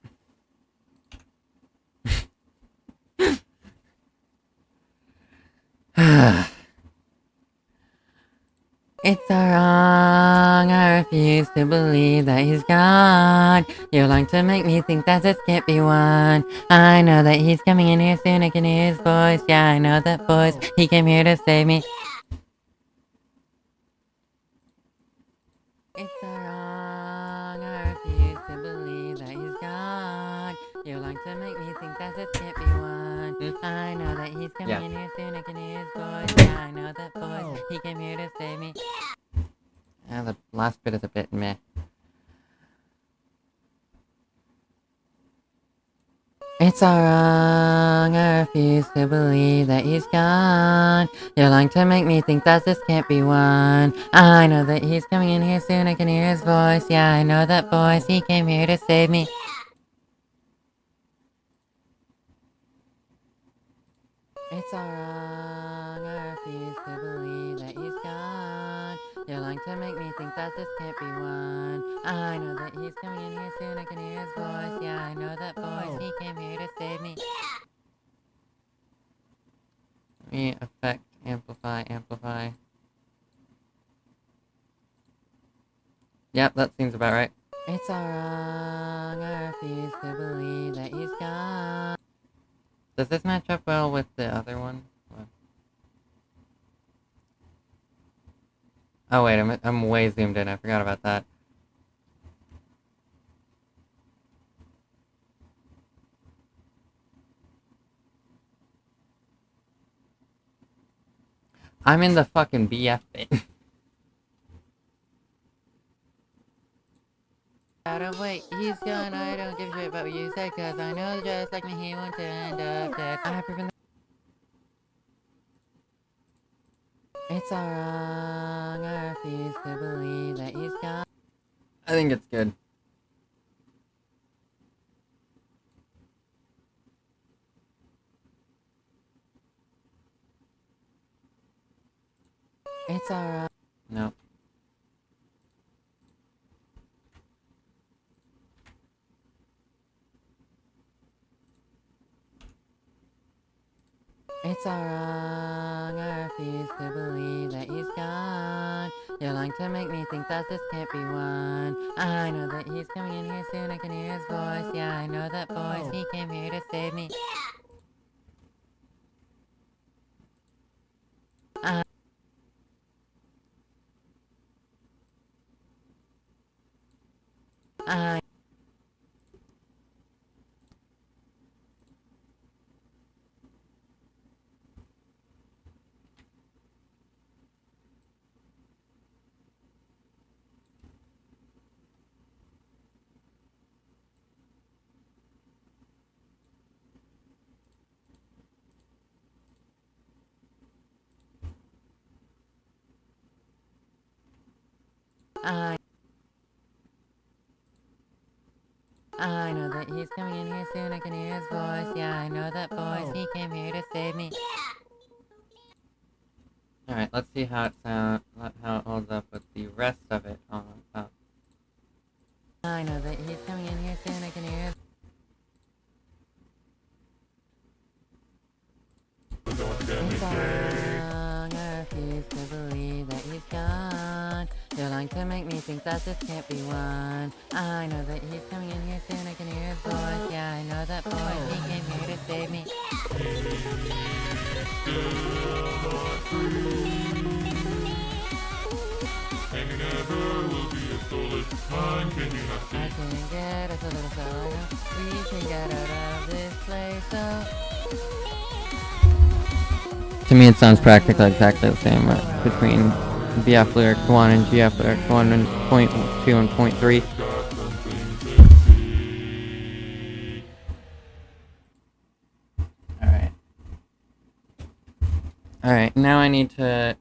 It's all wrong, I refuse to believe that he's gone. You're lying to make me think that this can't be won. I know that he's coming in here soon, I can hear his voice. Yeah, I know that voice, he came here to save me. It's all wrong, I refuse to believe that he's gone. You're lying to make me think that this can't be won. I know that he's coming in here soon, I can hear his voice. Yeah, I know that voice, he came here to save me. The last bit is a bit meh. It's all wrong, I refuse to believe that he's gone. You're lying to make me think that this can't be won. I know that he's coming in here soon, I can hear his voice. Yeah, I know that voice, he came here to save me. It's all wrong, I refuse to believe that he's gone. You're lying to make me think that this can't be won. I know that he's coming in here soon, I can hear his voice. Yeah, I know that voice, he came here to save me. Effect, amplify. Yep, that seems about right. It's all wrong, I refuse to believe that he's gone. Does this match up well with the other one? What? Oh wait, I'm way zoomed in, I forgot about that. I'm in the fucking BF bit. Out of wait, he's gone, I don't give a shit about what you said, cause I know just like me he wants to end up dead. I have proven that. It's all wrong, I refuse to believe that he's gone. I think it's good. It's alright. No. It's all wrong. I refuse to believe that he's gone. You're lying to make me think that this can't be one. I know that he's coming in here soon. I can hear his voice. Yeah, I know that voice. He came here to save me. I I know that he's coming in here soon. I can hear his voice. Yeah, I know that voice. He came here to save me. Alright, let's see how how it holds up with the rest of it on top. I know that he's coming in here soon. I can hear his It's all wrong. I refuse to believe that he's gone. You're lying to make me think that this can't be one. I know that he's coming in here soon. I can hear his voice. Yeah, I know that voice. He came here to save me. And you never will be a soulless mind. Can you not see? I can get us a little solo. We can get out of this place. So To me, it sounds practically exactly the same between BF Lyric 1 and GF Lyric 1 and point 2 and point 3. Alright. Alright, now I need to...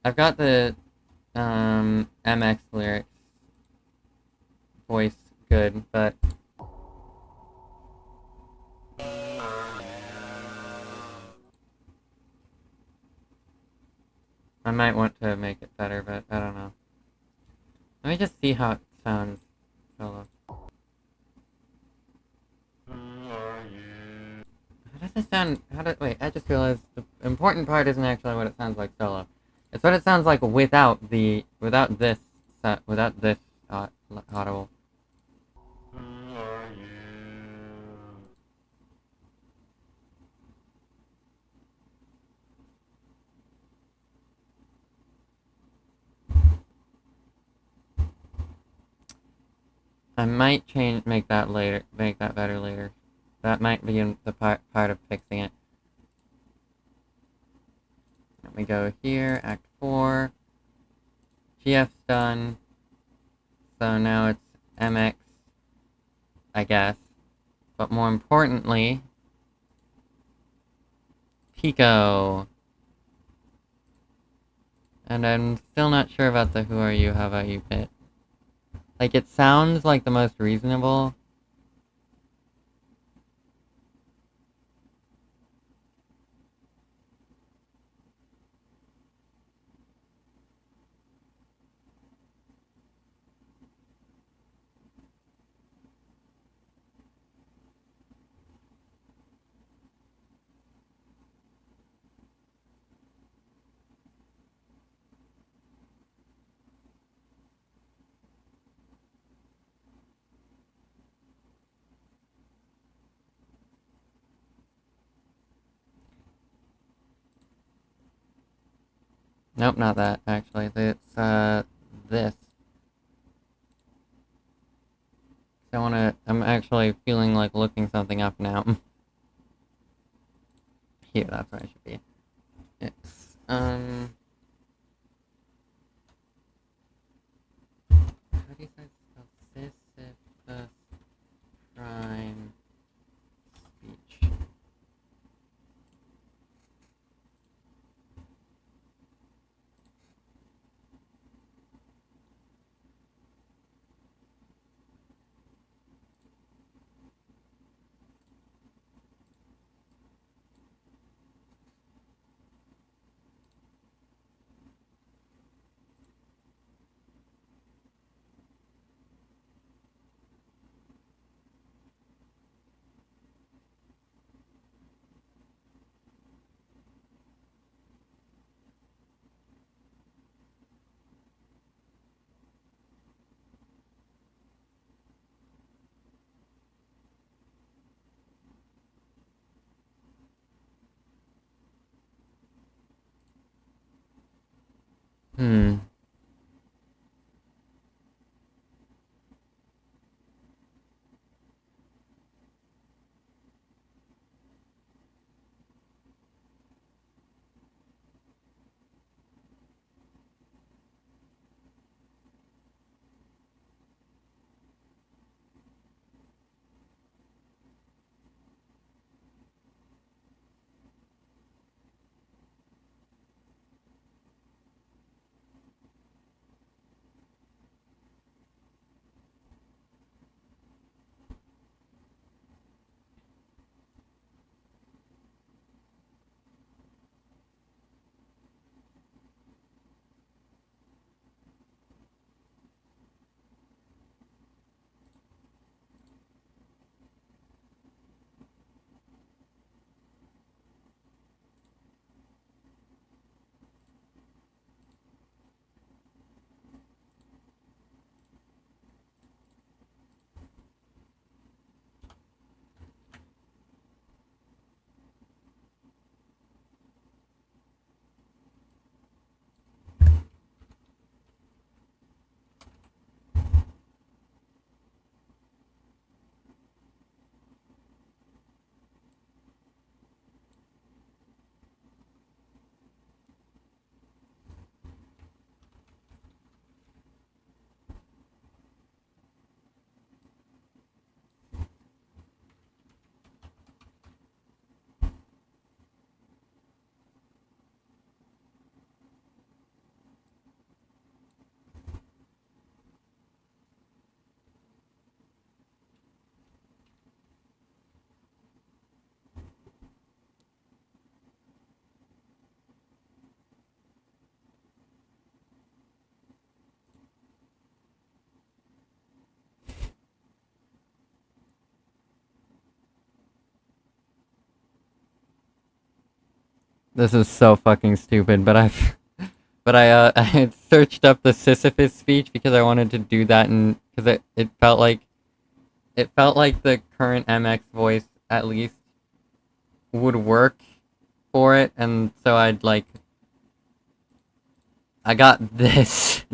I've got the MX lyrics voice good, but... I might want to make it better, but I don't know. Let me just see how it sounds solo. How does it sound? Wait, I just realized the important part isn't actually what it sounds like solo. It's what it sounds like without this audible. I might make that better later. That might be in the part of fixing it. Let me go here, Act 4. GF's done. So now it's MX, I guess. But more importantly, Pico. And I'm still not sure about the Who Are You, How About You bit. Like, it sounds like the most reasonable. Nope, not that, actually. It's, this. I'm actually feeling like looking something up now. Here, that's where I should be. It's, how do you spell Sisyphus rhyme speech? Hmm. This is so fucking stupid, but I had searched up the Sisyphus speech because I wanted to do that, and because it felt like the current MX voice at least would work for it, and so I got this.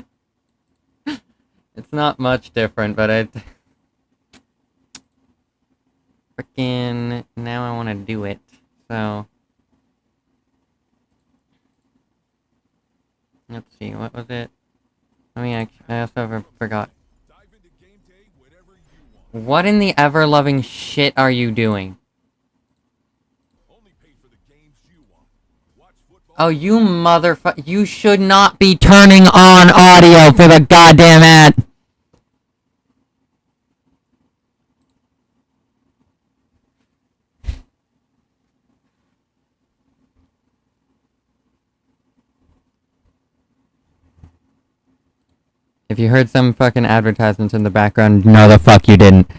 It's not much different, but it freaking now I want to do it. So let's see, what was it? I also forgot. What in the ever-loving shit are you doing? Oh, you motherfucker. You should not be turning on audio for the goddamn ad. If you heard some fucking advertisements in the background, no the fuck you didn't.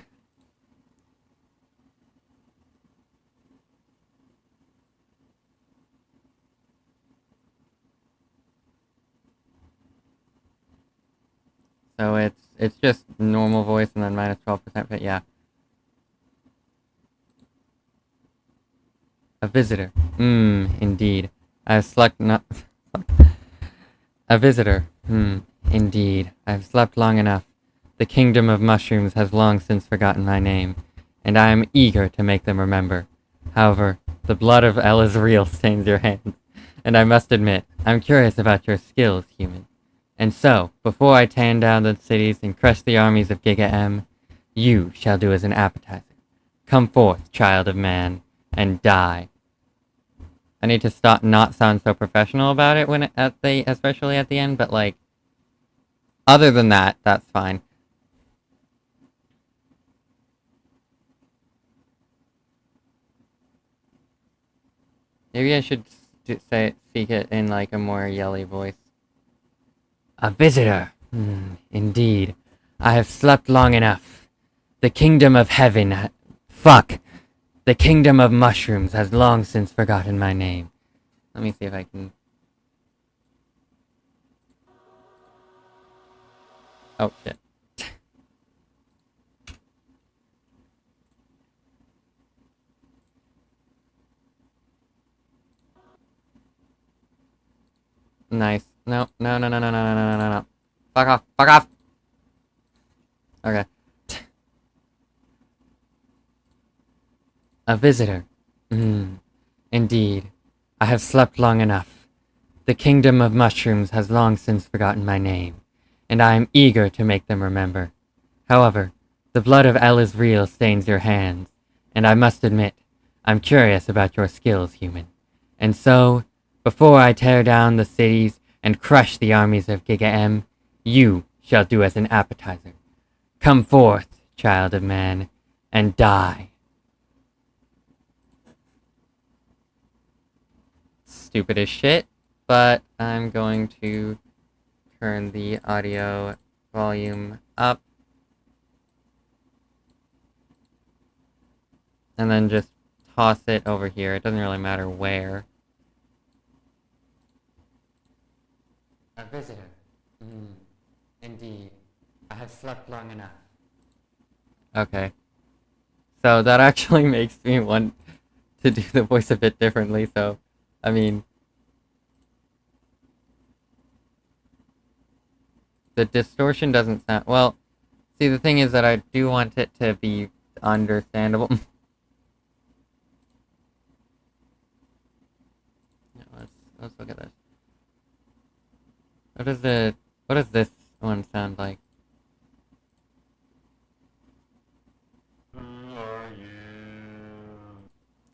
So it's just normal voice and then minus 12%, but yeah. A visitor. Indeed. I've slept not. A visitor. Indeed. I've slept long enough. The kingdom of mushrooms has long since forgotten my name, and I am eager to make them remember. However, the blood of Elazriel stains your hands, and I must admit, I'm curious about your skills, human. And so, before I tear down the cities and crush the armies of Giga M, you shall do as an appetizer. Come forth, child of man, and die. I need to stop not sound so professional about it especially at the end, but like, other than that, that's fine. Maybe I should speak it in like a more yelly voice. A visitor. Indeed. I have slept long enough. The kingdom of heaven. Fuck. The kingdom of mushrooms has long since forgotten my name. Let me see if I can. Oh shit. Nice. No, no, no, no, no, no, no, no, no, no. Fuck off, fuck off! Okay. A visitor. Indeed. I have slept long enough. The kingdom of mushrooms has long since forgotten my name, and I am eager to make them remember. However, the blood of Elizrael stains your hands, and I must admit, I'm curious about your skills, human. And so, before I tear down the cities and crush the armies of Giga M, you shall do as an appetizer. Come forth, child of man, and die. Stupid as shit, but I'm going to turn the audio volume up. And then just toss it over here. It doesn't really matter where. A visitor. Indeed. I have slept long enough. Okay. So that actually makes me want to do the voice a bit differently, so, I mean... The distortion doesn't sound... Well, see, the thing is that I do want it to be understandable. Yeah, let's look at this. What does this one sound like? Who are you?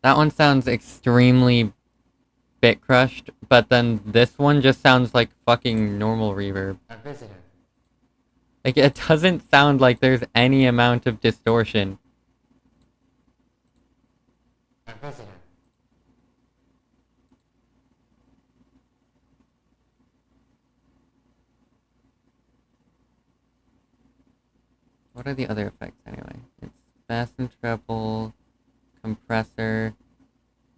That one sounds extremely bit crushed, but then this one just sounds like fucking normal reverb. A visitor. Like, it doesn't sound like there's any amount of distortion. A visitor. What are the other effects anyway? It's bass and treble, compressor.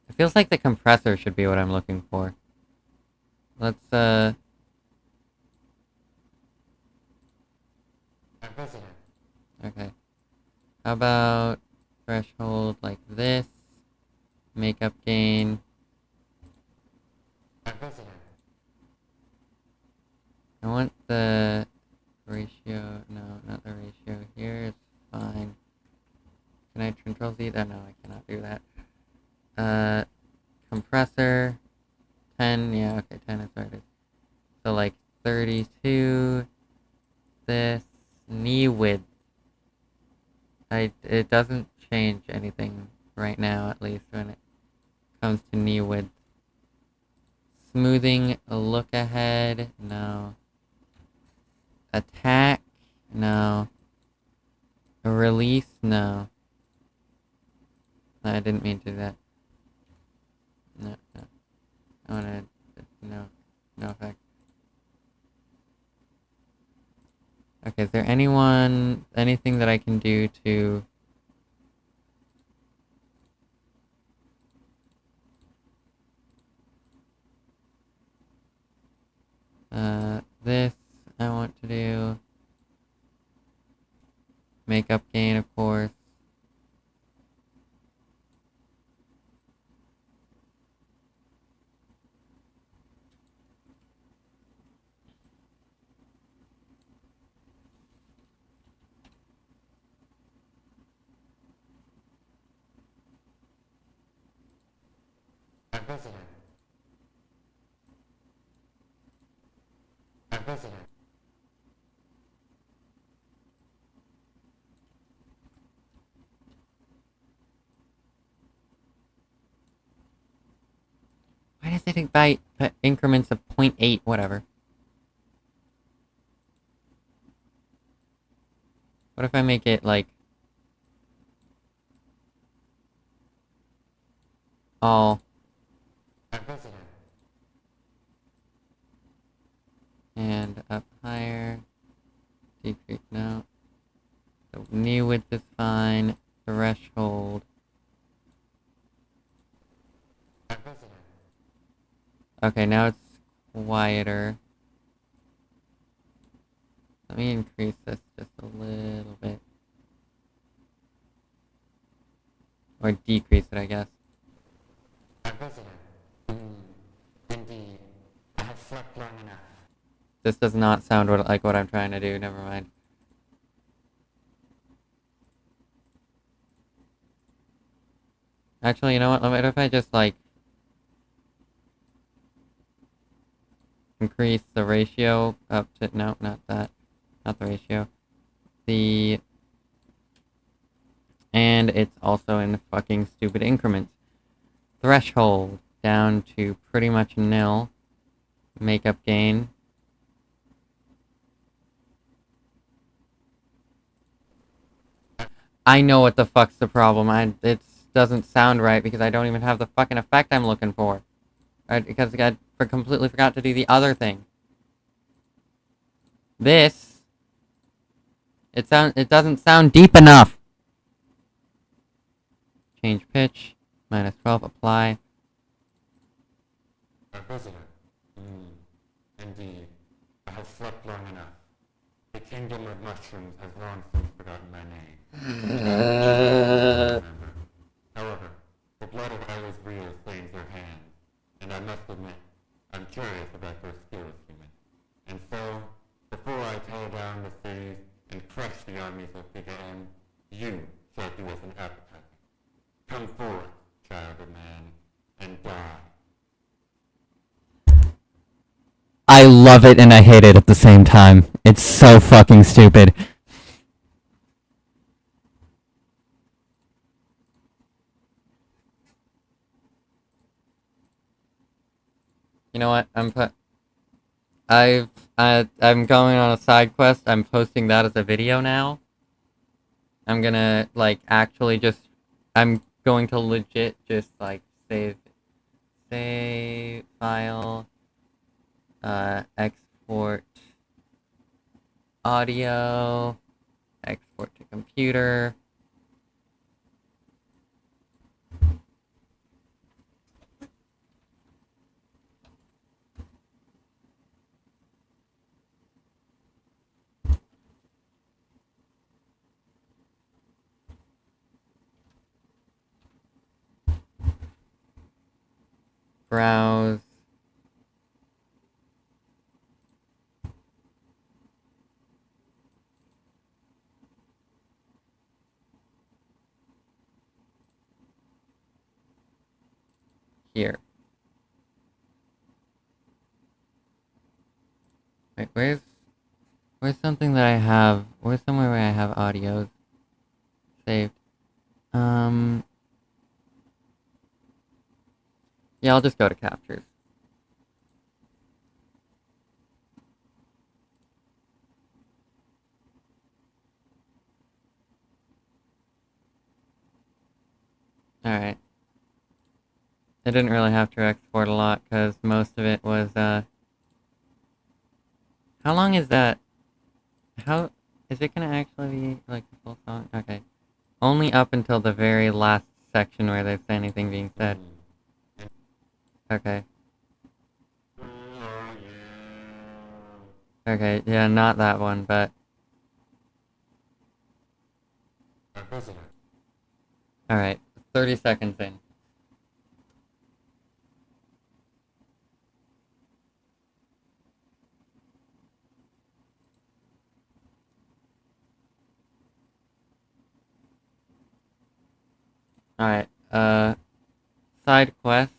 It feels like the compressor should be what I'm looking for. Let's, A visitor. okay. How about threshold like this? Makeup gain. A visitor. I want the ratio, no, not the ratio. Here is fine. Can I control Z? Oh, no, I cannot do that. Compressor. 10, yeah, okay, 10 is what it is. So, like, 32. This. Knee width. It doesn't change anything right now, at least, when it comes to knee width. Smoothing, look ahead, no. Attack, no. Release, no. No, I didn't mean to do that. No, no. I wanna, no effect. Okay, is there anything that I can do to... This I want to do. Makeup gain, of course. A visitor. A visitor. Why does it think by increments of 0.8, whatever? What if I make it like all A visitor. and up higher? Decrease, no. The knee width is fine. Threshold. A visitor. Okay, now it's quieter. Let me increase this just a little bit. Or decrease it, I guess. A visitor. Indeed. I have slept long enough. This does not sound like what I'm trying to do. Never mind. Actually, you know what? What if I just, like, increase the ratio up to... No, not that. Not the ratio. And it's also in fucking stupid increments. Threshold down to pretty much nil. Makeup gain. I know what the fuck's the problem. It doesn't sound right because I don't even have the fucking effect I'm looking for. Right? Because I completely forgot to do the other thing. This. It doesn't sound deep enough. Change pitch. -12. Apply. Visitor. Indeed. I have slept long enough. The kingdom of mushrooms has long since forgotten my name. However, the blood of Iris Real stains her hands, and I must admit, I'm curious about your skills, human. And so, before I tear down the cities and crush the armies of Pico, you shall do as an appetizer. Come forth, child of man, and die. I love it and I hate it at the same time. It's so fucking stupid. You know what? I'm going on a side quest. I'm posting that as a video now. I'm gonna, like, actually just... I'm going to legit just, like, save file... export audio, export to computer. Browse. Here. Wait, where's something that I have? Where's somewhere where I have audios saved? Yeah, I'll just go to captures. Alright. I didn't really have to export a lot, because most of it was, How long is that? How... Is it gonna actually be, like, the full song? Okay. Only up until the very last section where there's anything being said. Okay. Okay, yeah, not that one, but... Alright, 30 seconds in. Alright, side quest.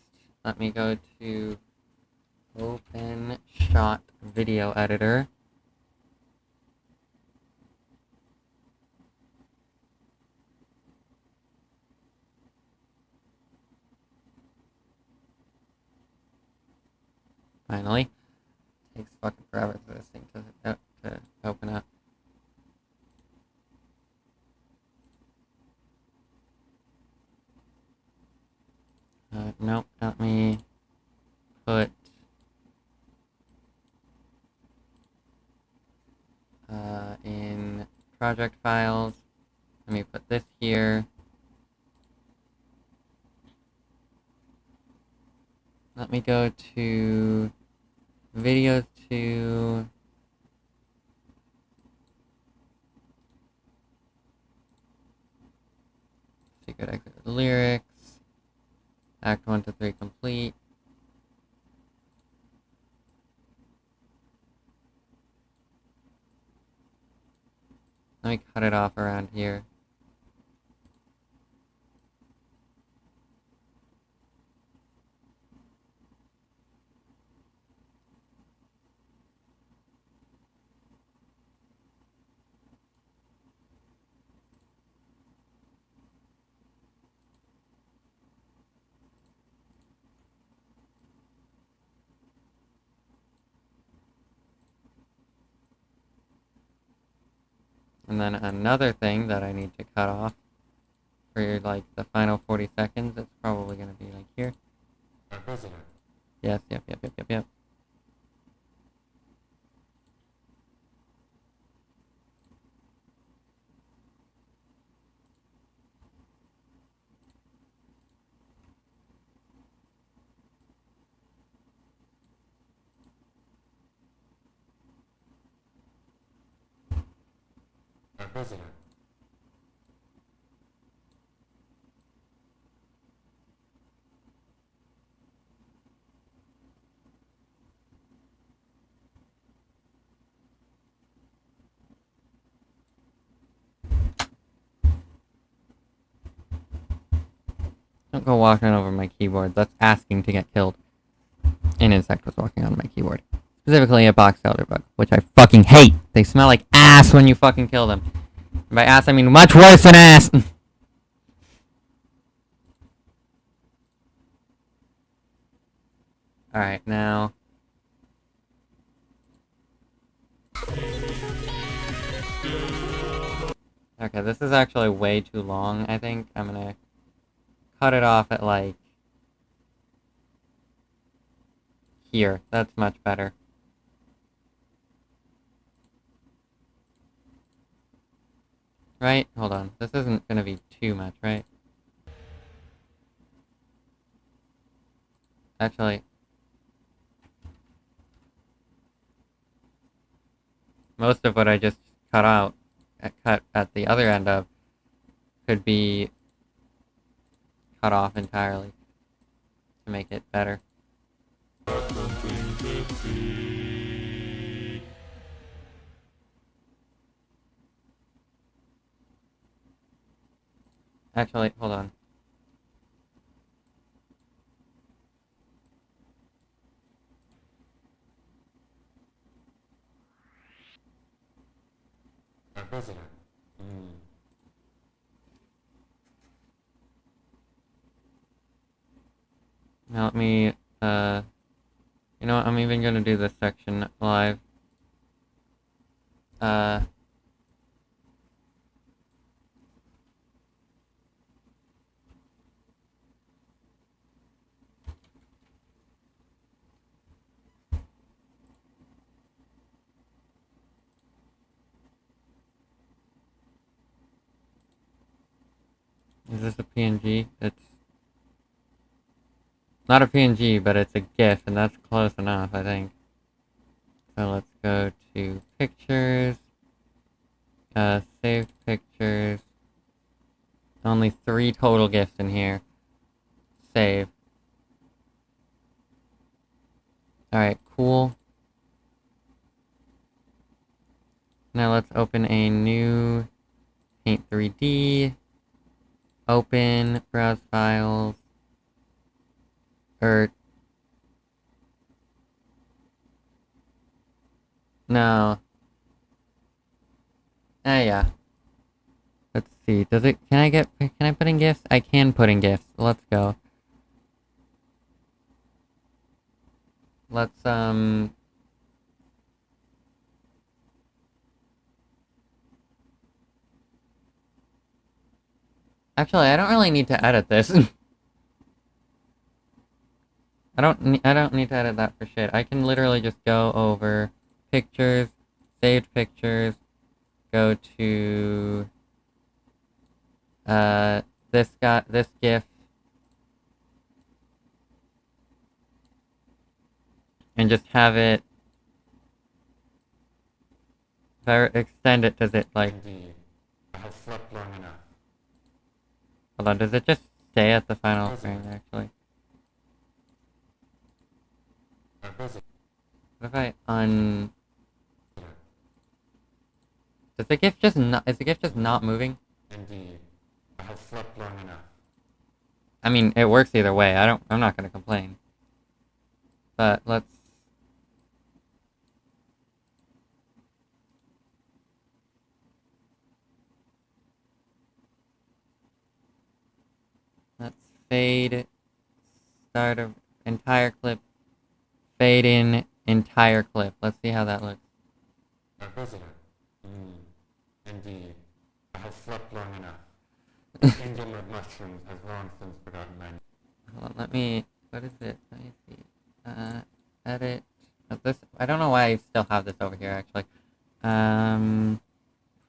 Let me go to Open Shot Video Editor. Finally. Takes fucking forever for this thing to open up. Nope, let me put in project files. Let me put this here. Let me go to videos to secret exit lyrics. Act 1 to 3 complete. Let me cut it off around here. And then another thing that I need to cut off for like the final 40 seconds, it's probably going to be like here. Our visitor. Yes, yep. Our visitor. Don't go walking over my keyboard. That's asking to get killed. An insect was walking on my keyboard. Specifically a box elder bug, which I fucking hate. They smell like ass when you fucking kill them. And by ass, I mean much worse than ass. Alright, now. Okay, this is actually way too long, I think. I'm gonna cut it off at, like, here. That's much better. Right? Hold on. This isn't gonna be too much, right? Actually, most of what I just cut at the other end of could be cut off entirely to make it better. Actually, hold on. Our visitor. Now let me, you know what, I'm even gonna do this section live. Is this a PNG? It's not a PNG, but it's a GIF, and that's close enough, I think. So let's go to pictures, save pictures. Only 3 total GIFs in here. Save. Alright, cool. Now let's open a new Paint 3D. Open, browse files. No. Yeah. Let's see, can I put in GIFs? I can put in GIFs. Let's go. Let's, actually, I don't really need to edit this. I don't need to edit that for shit. I can literally just go over pictures, saved pictures, go to this GIF, and just have it. If I extend it, does it like? Indeed. I have slept long enough. Hold on, does it just stay at the final frame actually? Our visitor. What if I Does the gift just not? Is the gift just not moving? Indeed, I have slept long enough. I mean, it works either way. I'm not gonna complain. But let's fade. Start of entire clip. Fade in entire clip. Let's see how that looks. A visitor. Indeed, I have slept long enough. The kingdom of mushrooms has long since forgotten my name. Hold on, what is it? Let me see. Edit. This, I don't know why I still have this over here, actually.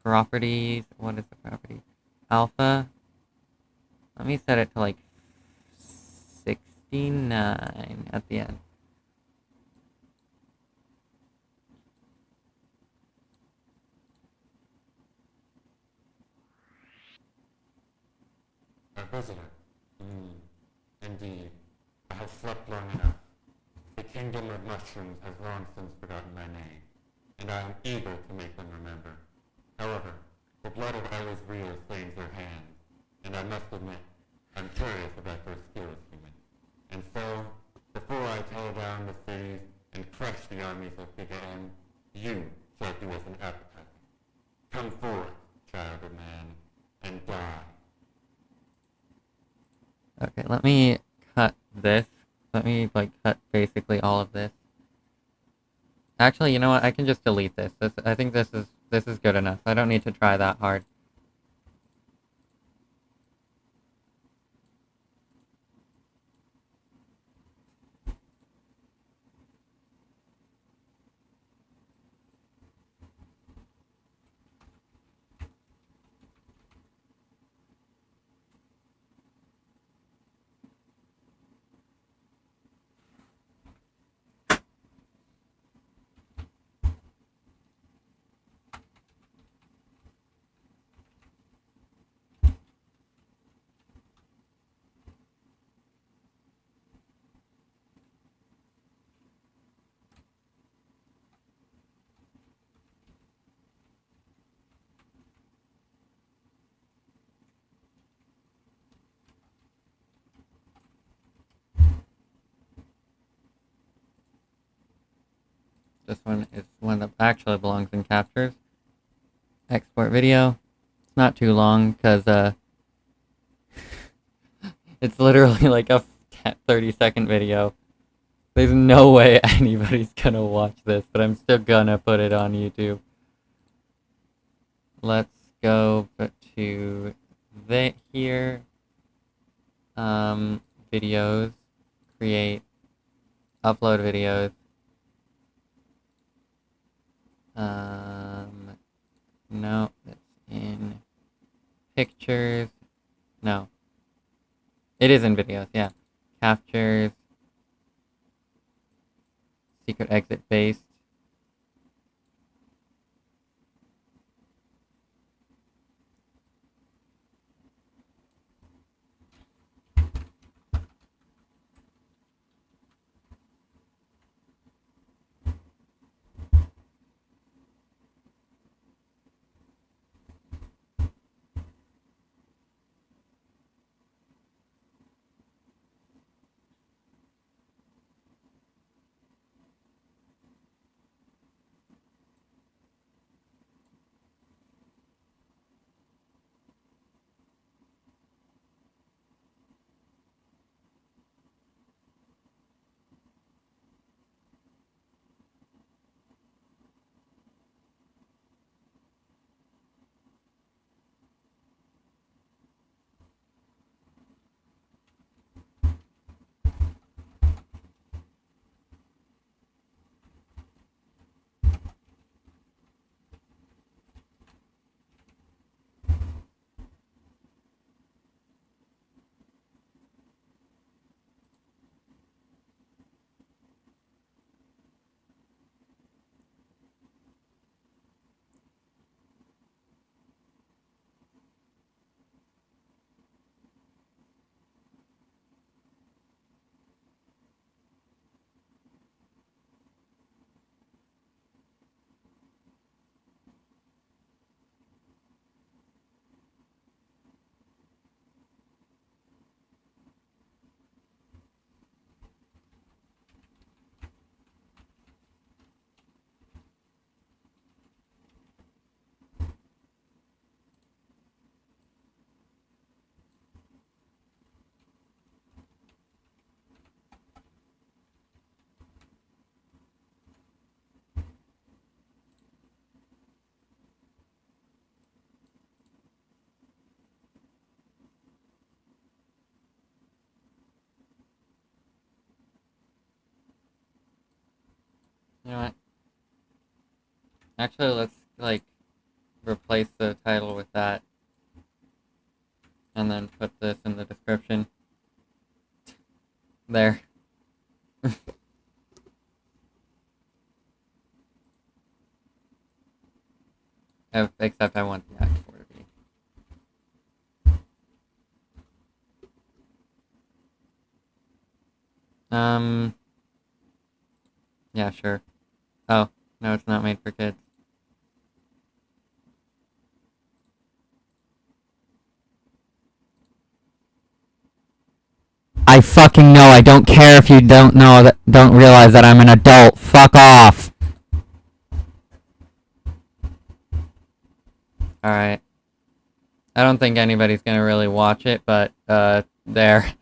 Properties. What is the property? Alpha. Let me set it to like 69 at the end. A visitor. Indeed, I have slept long enough. The kingdom of mushrooms has long since forgotten my name, and I am eager to make them remember. However, the blood of Iris Rio stains their hands, and I must admit, I'm curious about their skills, human. And so, before I tear down the cities and crush the armies of Pico, you shall do us an appetite. Come forth, child of man, and die. Okay, let me cut this. Let me, like, cut basically all of this. Actually, you know what? I can just delete this. I think this is good enough. I don't need to try that hard. This one is one that actually belongs in captures. Export video. It's not too long because it's literally like a 30-second video. There's no way anybody's gonna watch this, but I'm still gonna put it on YouTube. Let's go to here. Videos. Create. Upload videos. No, it's in pictures. No. It is in videos, yeah. Captures. Secret exit based. You know what? Actually, let's, like, replace the title with that. And then put this in the description. There. Except I want the Act 4 to be. Yeah, sure. Oh, no, it's not made for kids. I fucking know. I don't care if you don't realize that I'm an adult. Fuck off. Alright. I don't think anybody's gonna really watch it, but, there.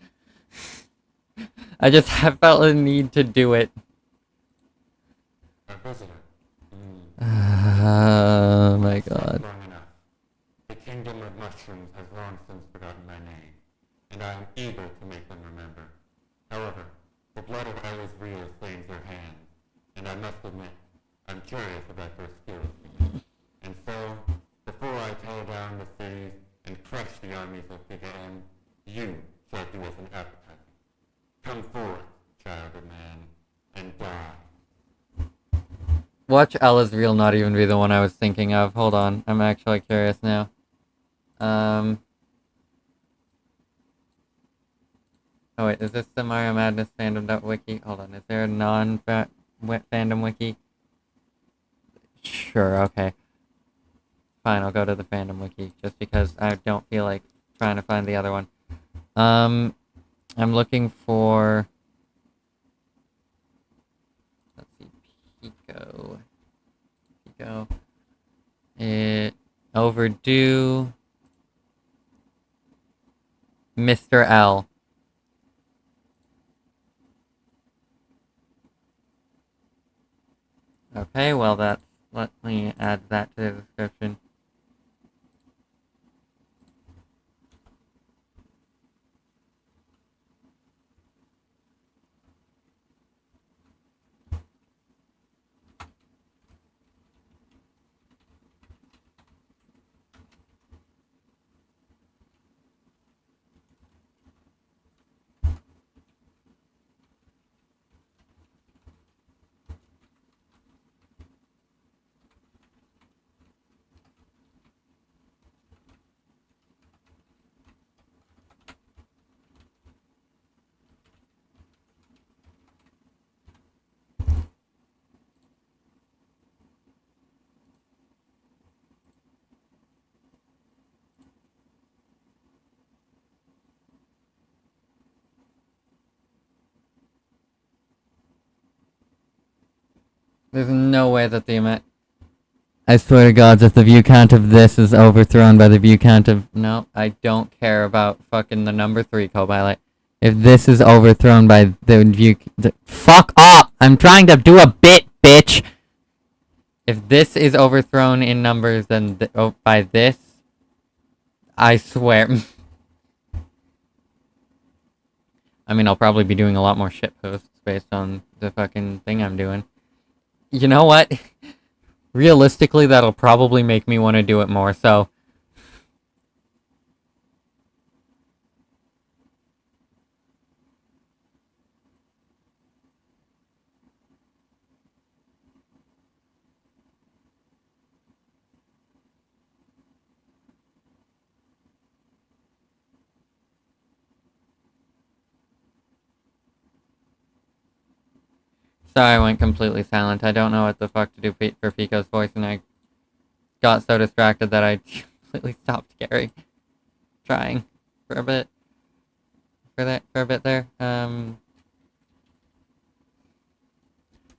I just have felt a need to do it. Our visitor. Oh my god. Long enough. The kingdom of mushrooms has long since forgotten my name, and I am eager to make them remember. However, the blood of Iris Rio stains their hands, and I must admit, I'm curious about their skills. And so, before I tear down the cities and crush the armies of Pico, you shall do us an appetite. Come forth, child of man, and die. Watch Ella's Real not even be the one I was thinking of. Hold on. I'm actually curious now. Oh wait, is this the Mario Madness fandom.wiki? Hold on, is there a non-fandom wiki? Sure, okay. Fine, I'll go to the fandom wiki, just because I don't feel like trying to find the other one. I'm looking for... Let's see, Pico. Overdue. Mr. L. Okay, well let me add that to the description. There's no way that the amount... I swear to God, if the view count of this is overthrown by the view count of... No, I don't care about fucking the number 3 co-pilot. If this is overthrown by the view... Fuck off! I'm trying to do a bit, bitch! If this is overthrown in numbers then by this... I swear... I mean, I'll probably be doing a lot more shit posts based on the fucking thing I'm doing. You know what? Realistically, that'll probably make me want to do it more, so... Sorry, I went completely silent. I don't know what the fuck to do for Pico's voice, and I got so distracted that I completely stopped trying for a bit. For a bit there.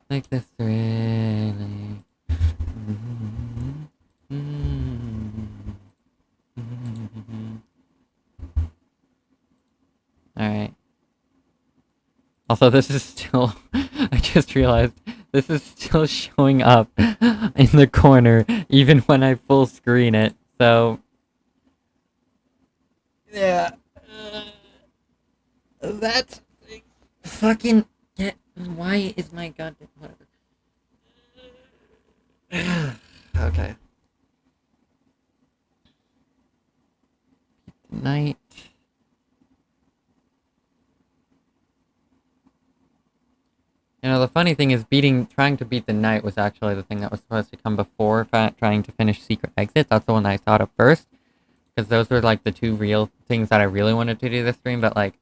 Like this really. Alright. Also, this is still, I just realized, this is still showing up in the corner, even when I full screen it, so... Yeah. That's... Fucking... Why is my goddamn... Whatever. Okay. Night. You know, the funny thing is trying to beat the night was actually the thing that was supposed to come before trying to finish Secret Exit. That's the one I thought of first. Because those were, like, the two real things that I really wanted to do this stream, but, like,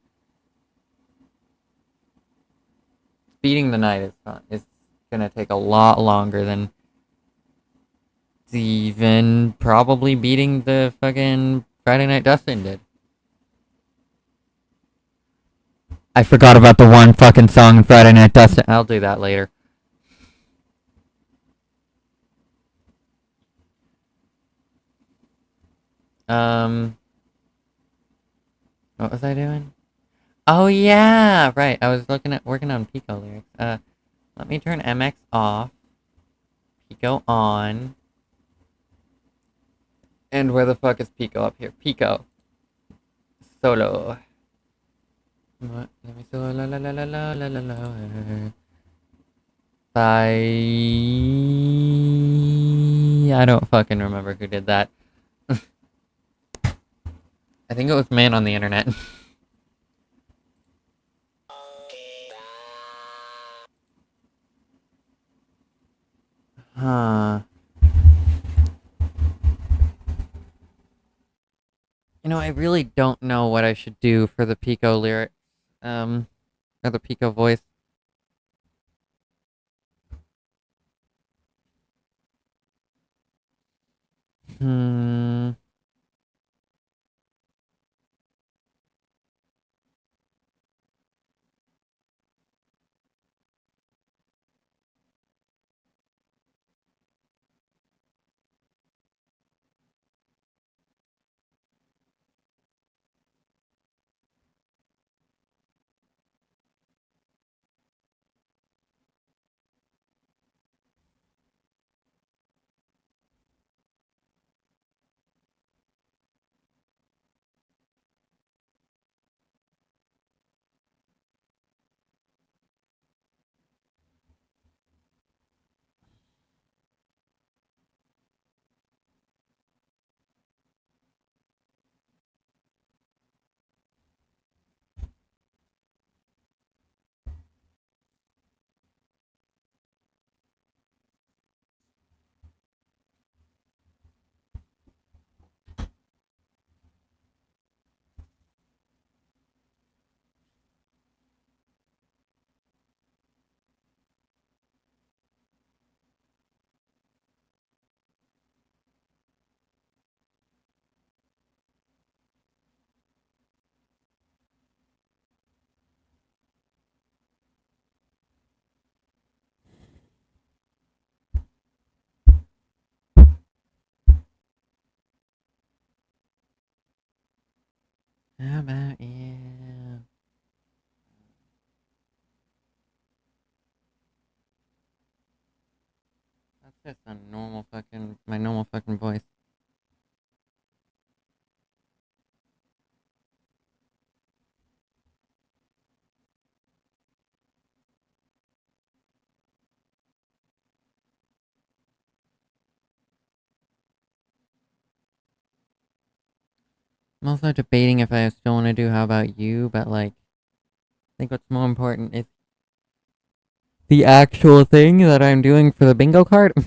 beating the night is gonna take a lot longer than even probably beating the fucking Friday Night Dustin did. I forgot about the one fucking song in Friday Night Dustin. I'll do that later. What was I doing? Oh yeah, right. I was working on Pico lyrics. Let me turn MX off. Pico on. And where the fuck is Pico up here? Pico. Solo. What? Let me solo la la la la la la la la. I don't fucking remember who did that. I think it was Man on the Internet. Huh. You know, I really don't know what I should do for the Pico lyrics. Or the Pico voice. Hmm. How about you? That's just a my normal fucking voice. I'm also debating if I still want to do How About You, but like, I think what's more important is the actual thing that I'm doing for the bingo card. Oh,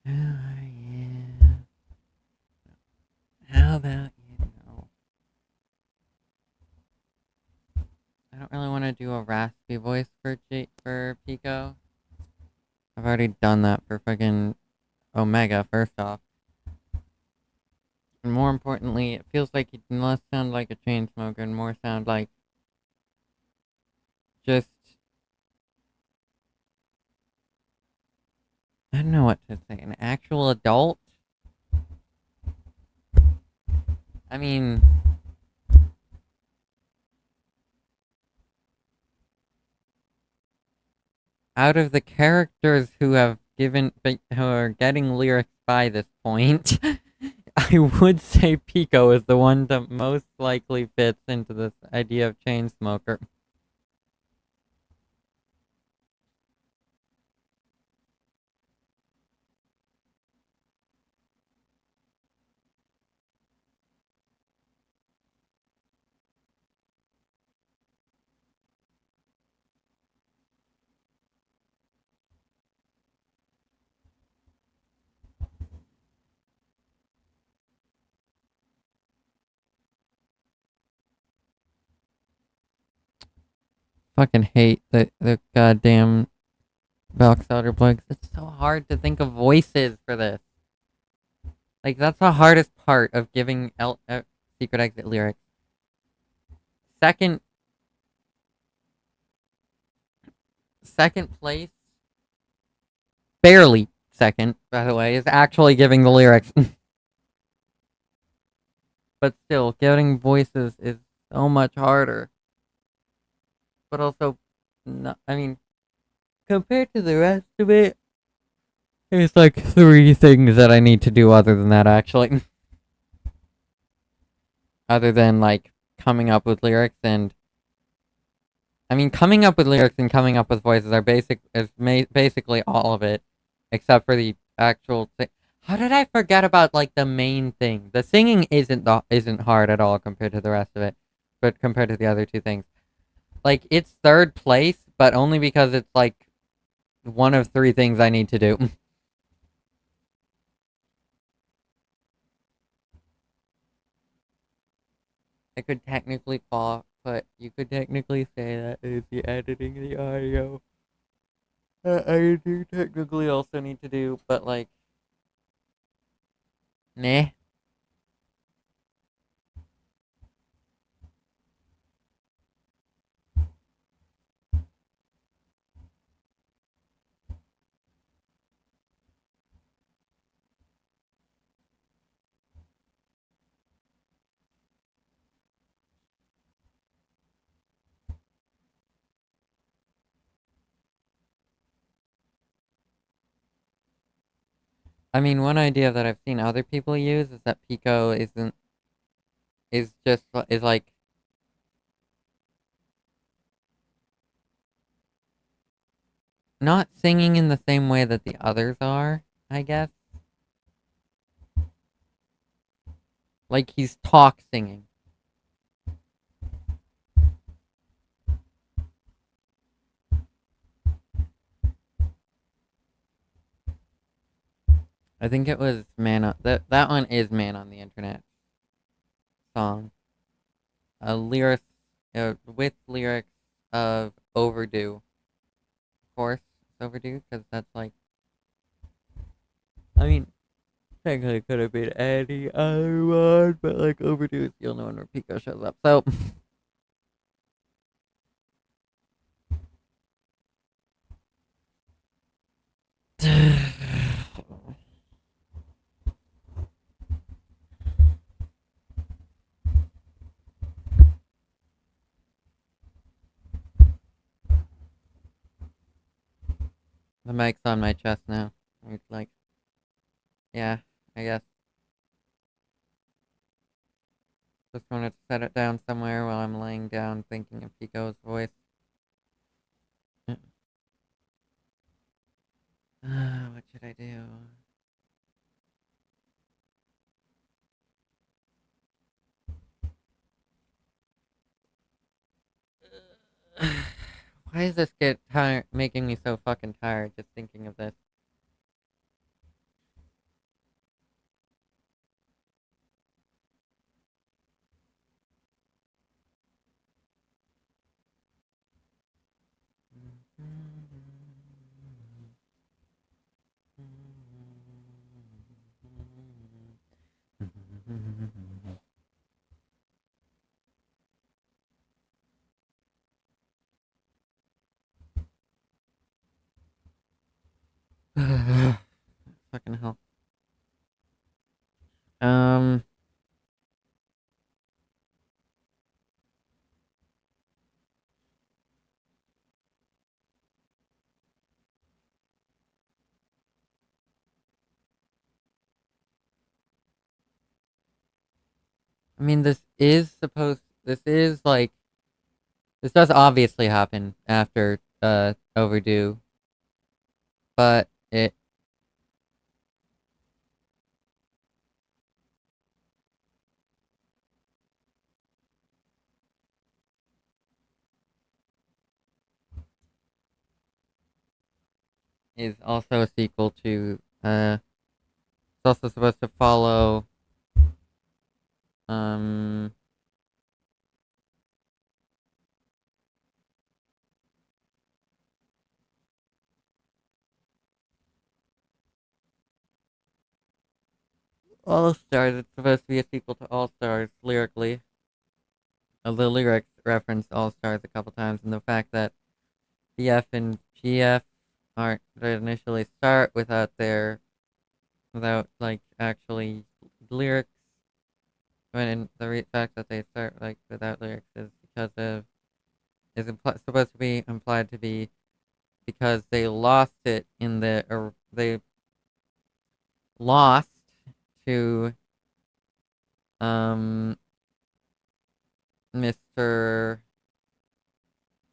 yeah. How about you? No. I don't really want to do a raspy voice for Pico. I've already done that for fucking Omega, first off. And more importantly, it feels like he less sound like a chain smoker and more sound like just I don't know what to say. An actual adult? I mean, out of the characters who are getting lyrics by this point, I would say Pico is the one that most likely fits into this idea of chain smoker. Fucking hate the goddamn box outer plugs. It's so hard to think of voices for this. Like, that's the hardest part of giving Secret Exit lyrics. Second place, barely second, by the way, is actually giving the lyrics. But still, getting voices is so much harder. But also, no, I mean, compared to the rest of it, there's like 3 things that I need to do other than that, actually. Other than, like, coming up with lyrics and... I mean, coming up with lyrics and coming up with voices are basically all of it. Except for the actual thing. How did I forget about, like, the main thing? The singing isn't hard at all compared to the rest of it. But compared to the other 2 things. Like, it's 3rd place, but only because it's, like, one of 3 things I need to do. I could technically but you could technically say that is the editing the audio. I do technically also need to do, but like, nah. I mean, one idea that I've seen other people use is that Pico is like not singing in the same way that the others are, I guess. Like he's talk singing. I think it was that one is Man on the Internet song. A lyric with lyrics of Overdue. Of course, it's Overdue because that's like. I mean, technically could have been any other one, but like Overdue is the only one where Pico shows up. So. The mic's on my chest now. It's like, yeah, I guess. Just wanted to set it down somewhere while I'm laying down thinking of Pico's voice. What should I do? Why does this get making me so fucking tired just thinking of this? Fucking hell. Um. I mean, this is like, this does obviously happen after, Overdue, but it is also a sequel to, it's also supposed to follow, um, All Stars. It's supposed to be a sequel to All Stars lyrically. The lyrics reference All Stars a couple times, and the fact that BF and GF aren't that initially start without like actually lyrics. When the fact that they start like without lyrics is because of supposed to be implied to be because they lost it in they lost to um Mr.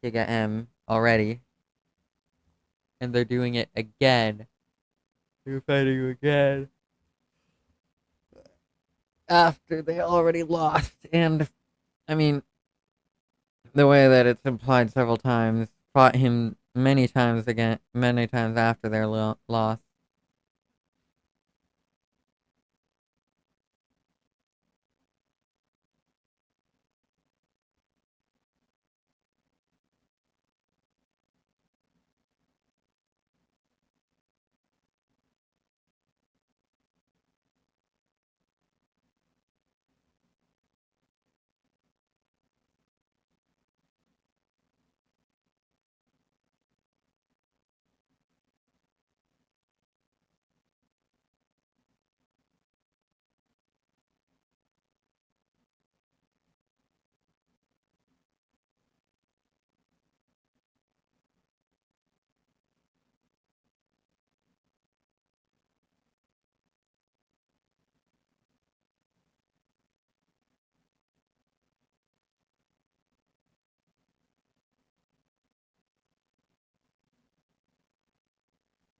Giga M already, and they're doing it again. They're fighting again after they already lost. And I mean, the way that it's implied several times, fought him many times again, many times after their loss.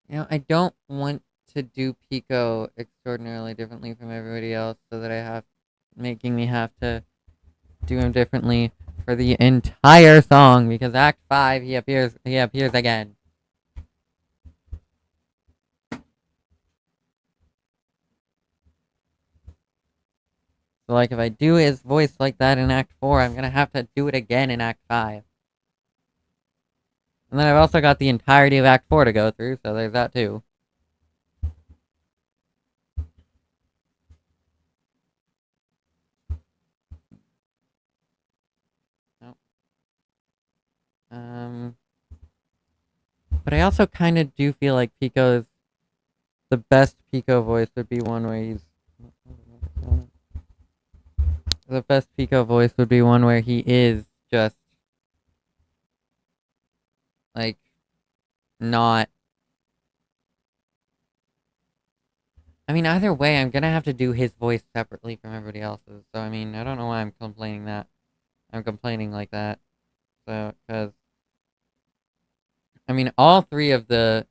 I don't want to do Pico extraordinarily differently from everybody else, so that making me have to do him differently for the entire song, because Act 5 he appears again. So like if I do his voice like that in Act 4, I'm gonna have to do it again in Act 5. And then I've also got the entirety of Act 4 to go through, so there's that too. Nope. But I also kind of do feel like the best Pico voice would be one where he's the best Pico voice would be one where he is just like not. I mean, either way, I'm gonna have to do his voice separately from everybody else's. So I mean, I don't know why I'm complaining that. I'm complaining like that. So, because I mean, all three of the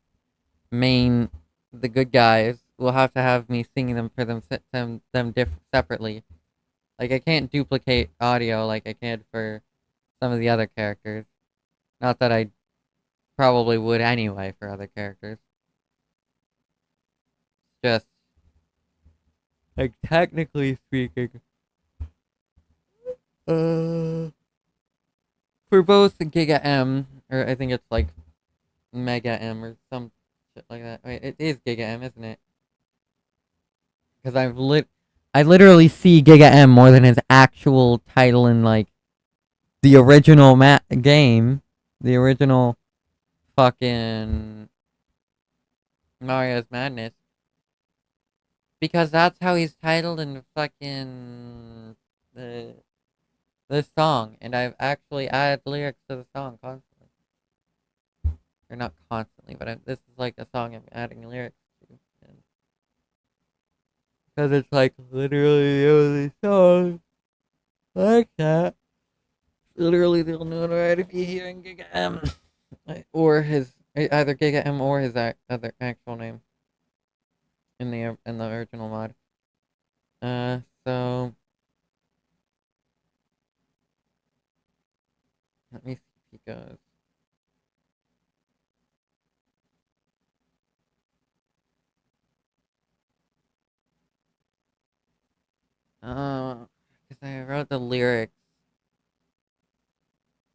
good guys will have to have me singing them for separately. Like I can't duplicate audio like I can for some of the other characters. Not that I probably would anyway for other characters. Just like technically speaking, for both Giga M, or I think it's like Mega M or some shit like that. Wait, it is Giga M, isn't it? Because I literally see Giga M more than his actual title in like the original game, the original fucking Mario's Madness, because that's how he's titled in fucking this song, and I've actually added lyrics to the song constantly, or not constantly, but this is like a song I'm adding lyrics to, because it's like literally the only song Like that. Literally the only one right if you hear in Giga M. Or his either Giga M or his other actual name in the original mod. So let me see if he goes. Because I wrote the lyrics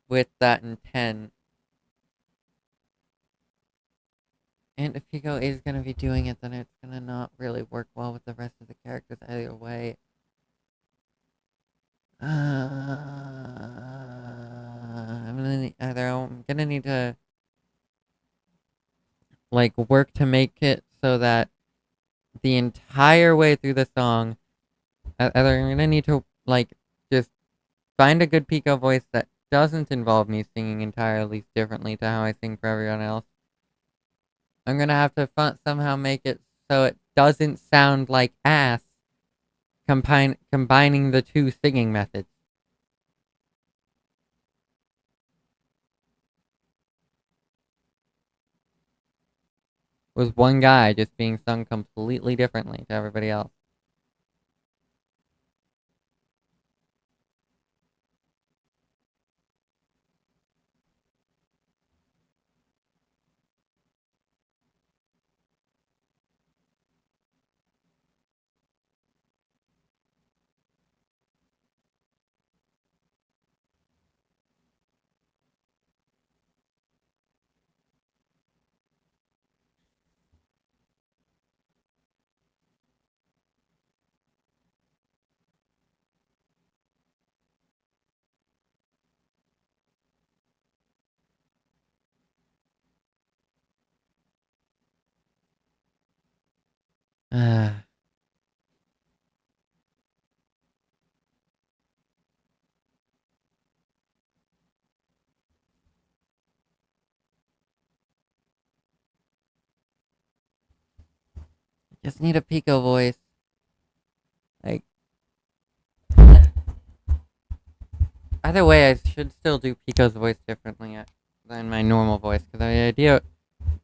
with that intent. And if Pico is gonna be doing it, then it's gonna not really work well with the rest of the characters either way. I'm gonna need to like work to make it so that the entire way through the song, either I'm gonna need to like just find a good Pico voice that doesn't involve me singing entirely differently to how I sing for everyone else. I'm gonna have to somehow make it so it doesn't sound like ass, combining the two singing methods. Was one guy just being sung completely differently to everybody else. Just need a Pico voice. Like, either way, I should still do Pico's voice differently than my normal voice. Because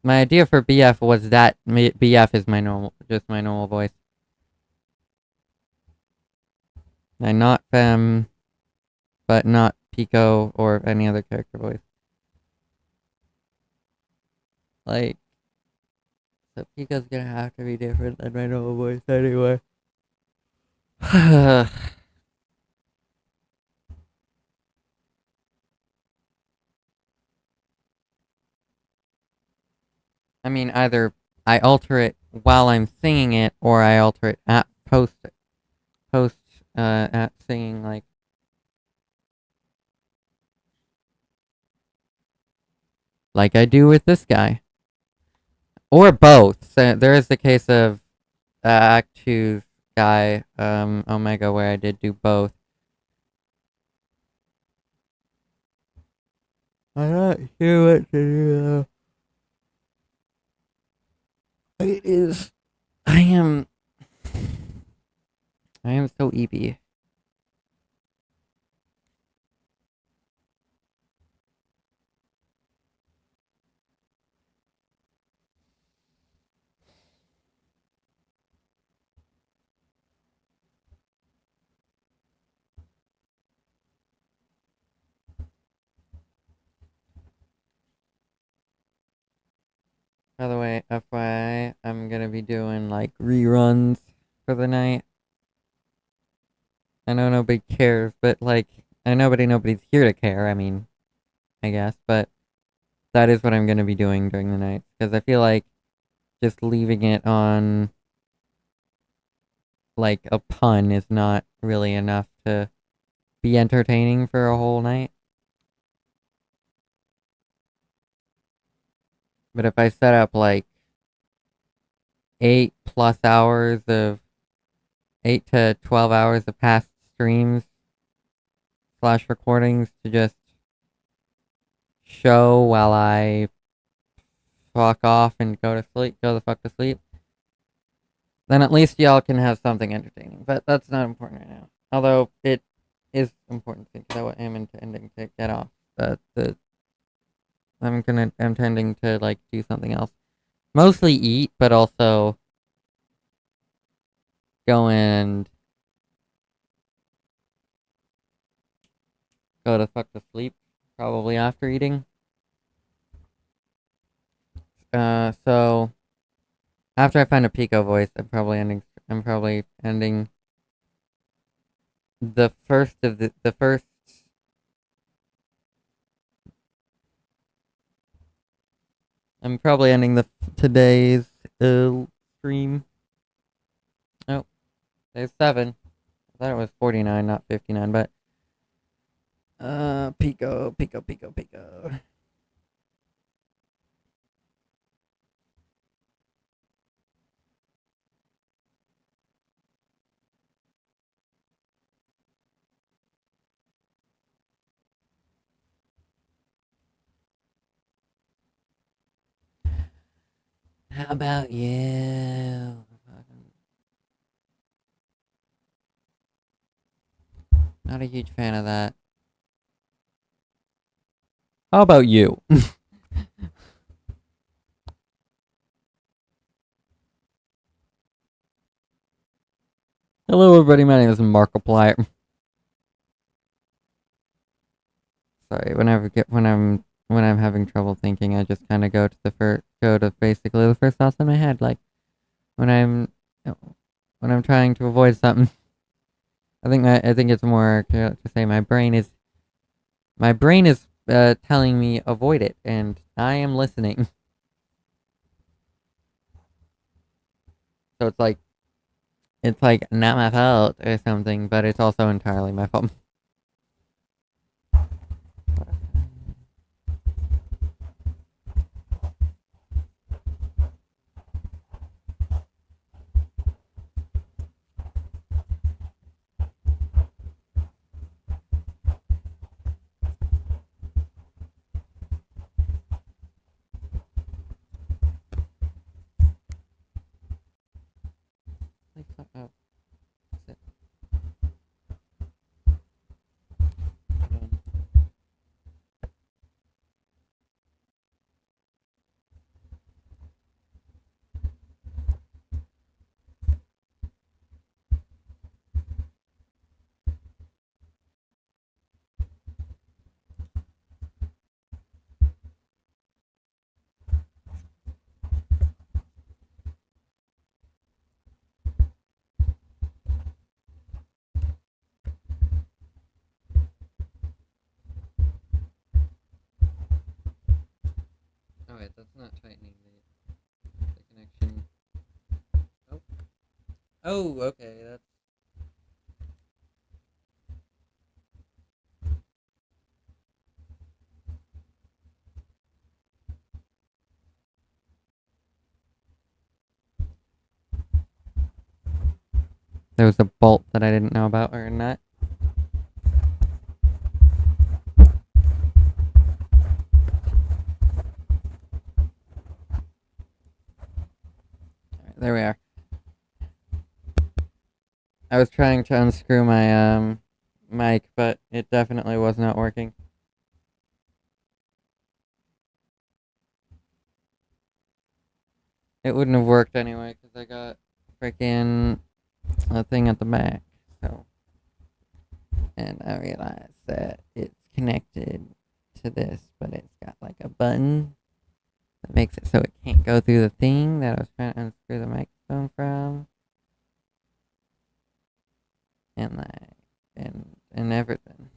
my idea for BF was that BF is just my normal voice. I'm not Fem, but not Pico or any other character voice. Like, so Pico's gonna have to be different than my normal voice anyway. I mean, either I alter it while I'm singing it, or I alter it at post at singing, like I do with this guy, or both. So there is the case of Act 2's guy, Omega, where I did do both. I'm not sure what to do though. It is. I am so EB. By the way, FYI, I'm gonna be doing like reruns for the night. I know nobody cares, but like I know nobody's here to care. I mean, I guess, but that is what I'm gonna be doing during the night because I feel like just leaving it on like a pun is not really enough to be entertaining for a whole night. But if I set up like 8 to 12 hours of past streams / recordings to just show while I fuck off and go the fuck to sleep, then at least y'all can have something entertaining. But that's not important right now. Although it is important thing because I am intending to get off. I'm intending to like do something else, mostly eat, but also go and go to fuck to sleep, probably after eating. So after I find a Pico voice, I'm probably ending the first of the first. I'm probably ending the today's stream. Oh, there's 7. I thought it was 49, not 59, but Pico, Pico, Pico, Pico. How about you? Not a huge fan of that. How about you? Hello, everybody. My name is Markiplier. Sorry, when I'm having trouble thinking, I just kind of go to basically the first thoughts in my head, like when I'm when I'm trying to avoid something. I think it's more to say my brain is telling me avoid it, and I am listening. So it's like not my fault or something, but it's also entirely my fault. Oh, sit. Oh wait, that's not tightening the connection. Oh. Oh, okay, that's there was a bolt that I didn't know about or not. Alright, there we are. I was trying to unscrew my mic, but it definitely was not working. It wouldn't have worked anyway because I got freaking a thing at the back. So, and I realized that it's connected to this, but it's got like a button that makes it so it can't go through the thing that I was trying to unscrew the microphone from, and like and everything.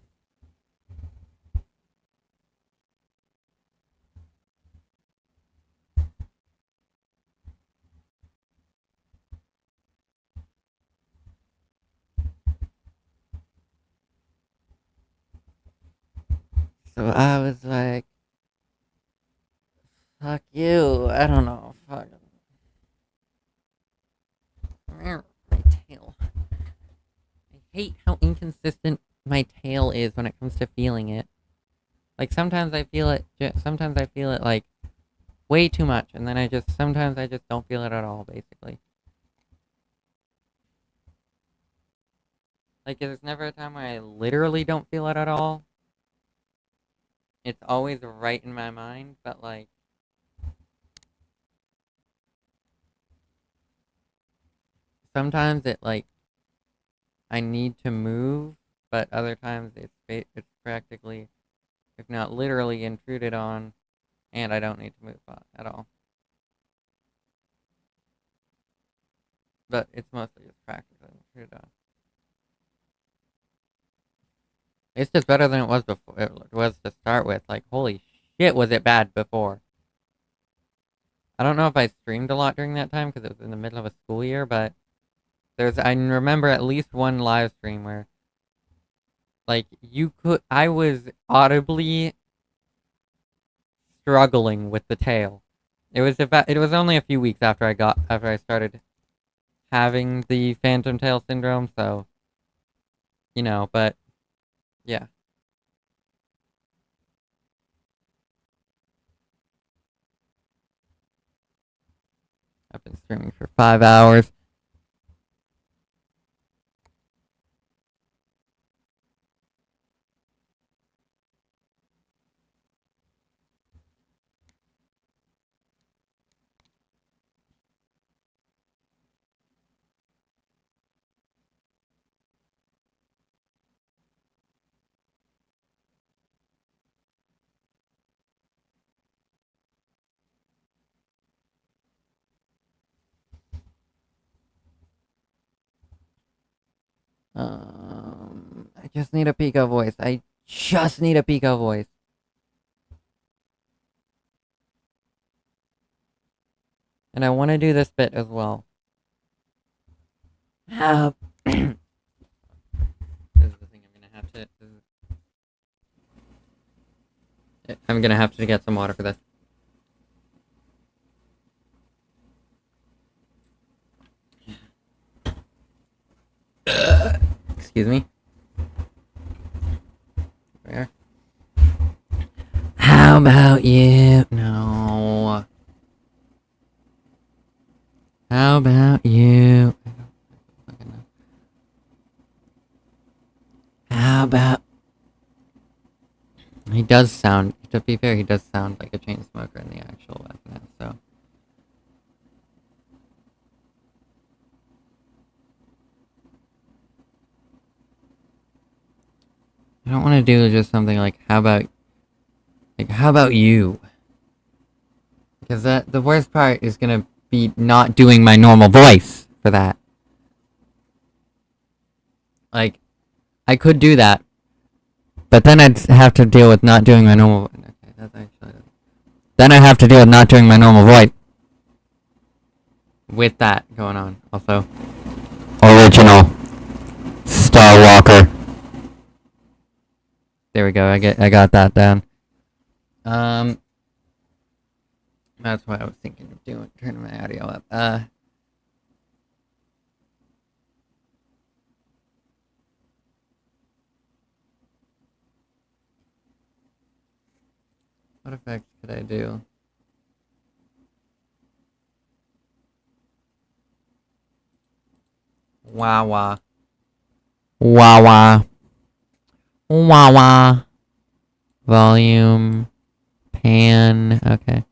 So I was like, fuck you. I don't know. Fuck. My tail. I hate how inconsistent my tail is when it comes to feeling it. Like sometimes I feel it. Sometimes I feel it like way too much, and then sometimes I just don't feel it at all. Basically. Like, there's never a time where I literally don't feel it at all. It's always right in my mind, but like, sometimes it like I need to move, but other times it's practically, if not literally, intruded on, and I don't need to move at all. But it's mostly just practically intruded on. It's just better than it was before. It was to start with. Like, holy shit, was it bad before? I don't know if I streamed a lot during that time because it was in the middle of a school year, but I remember at least one live stream where, like, I was audibly struggling with the tail. It was only a few weeks after I started having the phantom tail syndrome, so, but yeah. I've been streaming for 5 hours. I just need a Pico voice. I just need a Pico voice. And I want to do this bit as well. This is the thing I'm gonna have to. I'm gonna have to get some water for this. Excuse me. Where? How about you? No. How about you? I don't fucking know. How about? He does sound. To be fair, he does sound like a chain smoker in the actual weapon. So. I don't want to do just something like how about you? Because the worst part is gonna be not doing my normal voice for that. Like, I could do that, but then I'd have to deal with not doing my normal. Okay, that's actually. Then I'd have to deal with not doing my normal voice. With that going on, also. Original Star Walker. There we go. I got that down. That's what I was thinking of doing. Turning my audio up. What effects could I do? Wah wah. Wah wah. Wah wah. Volume. Pan. Okay.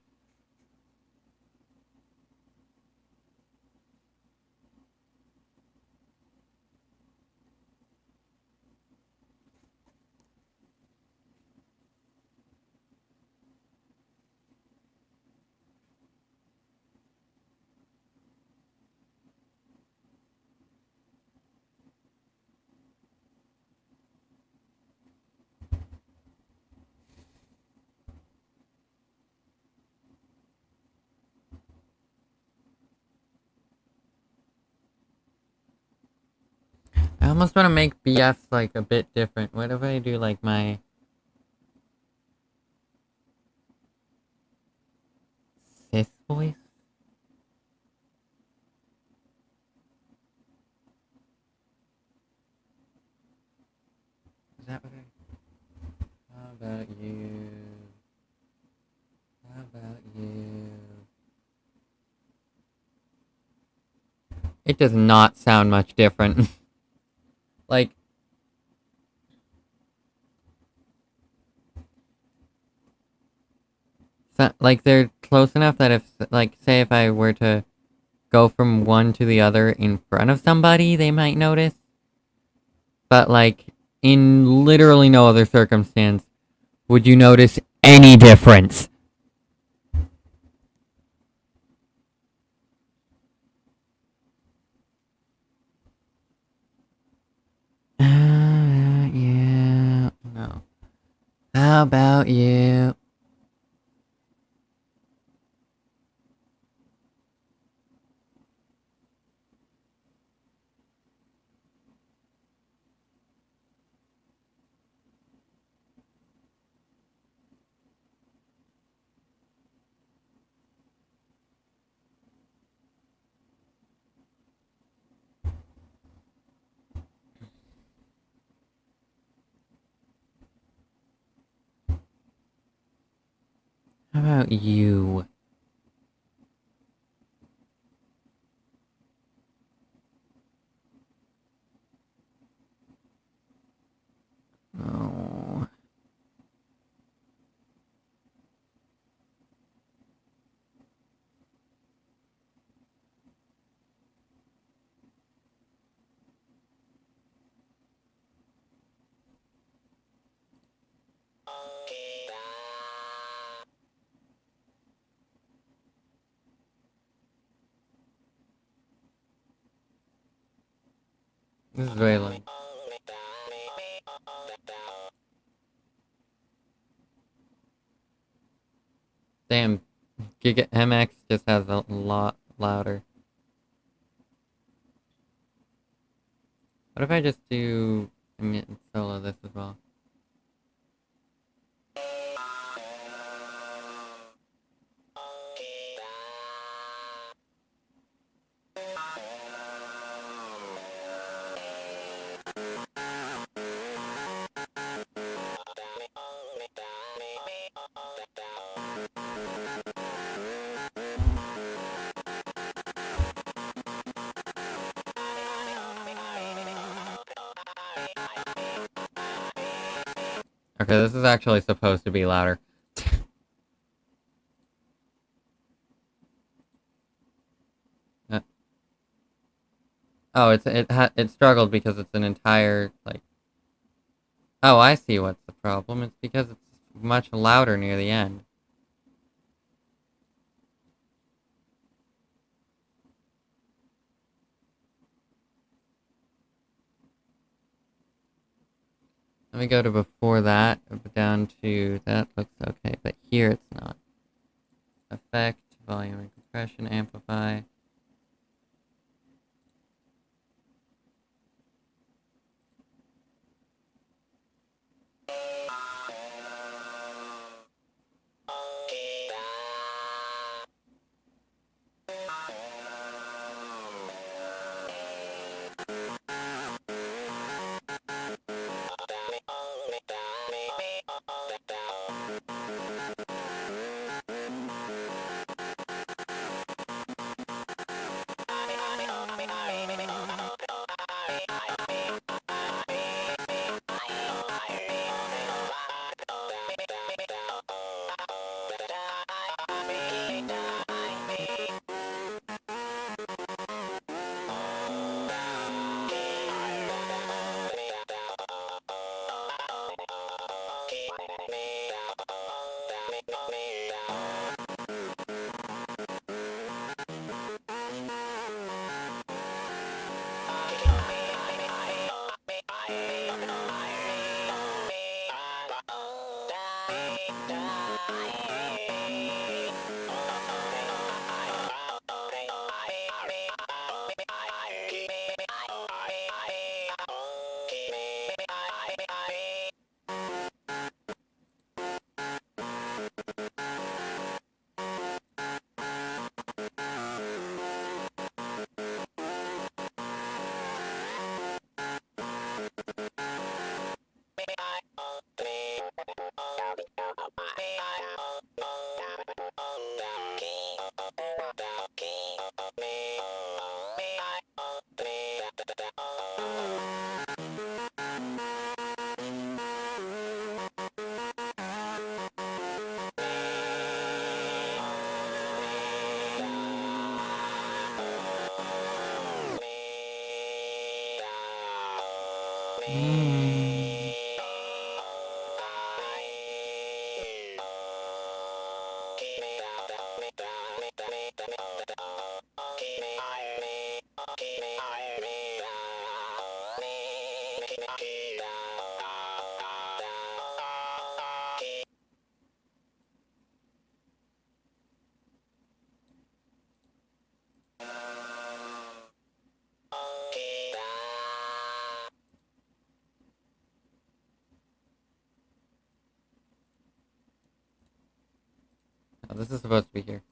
I almost want to make BF like a bit different. What if I do like my cis voice? Is that what I... How about you? How about you? It does not sound much different. Like, like they're close enough that if, like, say if I were to go from one to the other in front of somebody, they might notice. But, like, in literally no other circumstance would you notice any difference. Yeah, no. How about you? How about you? Oh. This is very long. Damn, Giga MX just has a lot louder. What if I just do emit and solo this as well? Okay, this is actually supposed to be louder. Uh, oh, it struggled because it's an entire, like... Oh, I see what's the problem. It's because it's much louder near the end. Let me go to before that, down to... That looks okay, but here it's not. Effect, volume and compression, amplify... Oh, this is supposed to be here.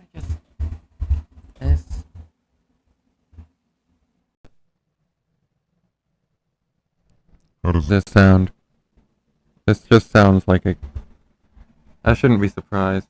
I guess this. How does This sound. This just sounds like a. I shouldn't be surprised.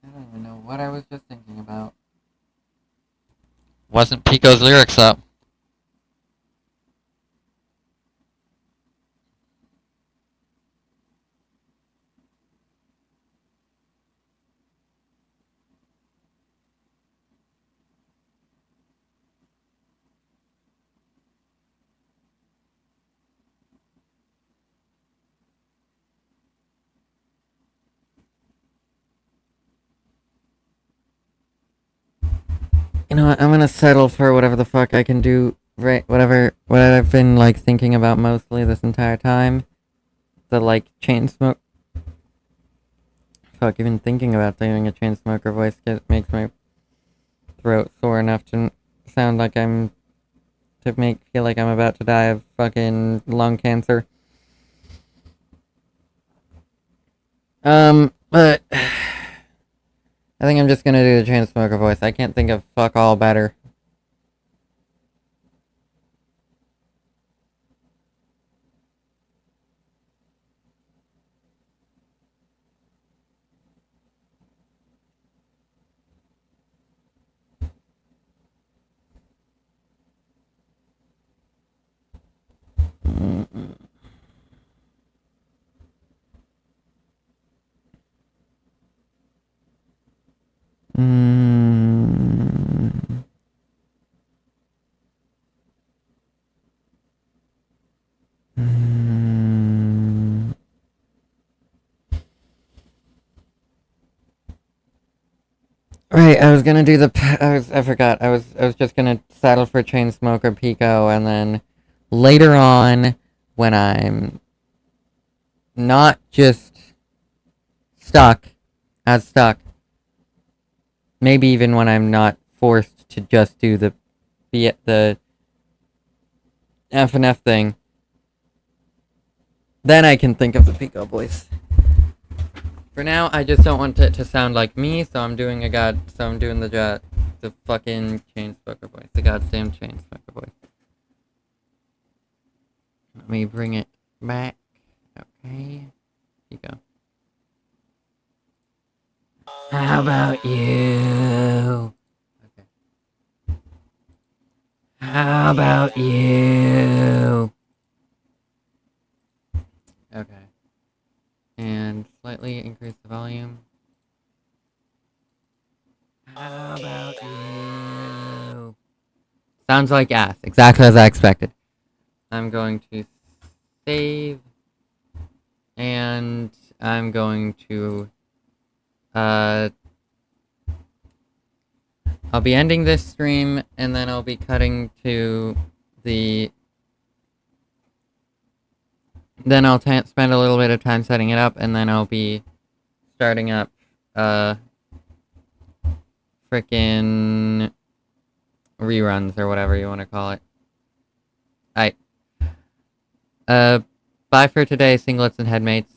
I don't even know what I was just thinking about. Wasn't Pico's lyrics up? You know what? I'm gonna settle for whatever the fuck I can do. Right, what I've been like thinking about mostly this entire time. The like chain smoke. Fuck, even thinking about doing a chain smoker voice makes my throat sore enough to sound like feel like I'm about to die of fucking lung cancer. But I think I'm just gonna do the chain smoker voice. I can't think of fuck all better. Right, I was gonna do I forgot. I was just gonna settle for Chainsmoker Pico, and then later on, when I'm not just stuck, maybe even when I'm not forced to just do the F and F thing, then I can think of the Pico voice. For now, I just don't want it to sound like me, so I'm doing the fucking Chainsmoker voice, the goddamn Chainsmoker voice. Let me bring it back. Okay, here you go. How about you? Okay. How about you? Okay. And slightly increase the volume. How about you? Sounds like ass, exactly as I expected. I'm going to save, and I'm going to, I'll be ending this stream, and then I'll be cutting to then I'll spend a little bit of time setting it up, and then I'll be starting up, frickin' reruns, or whatever you want to call it. Alright. Bye for today, singlets and headmates.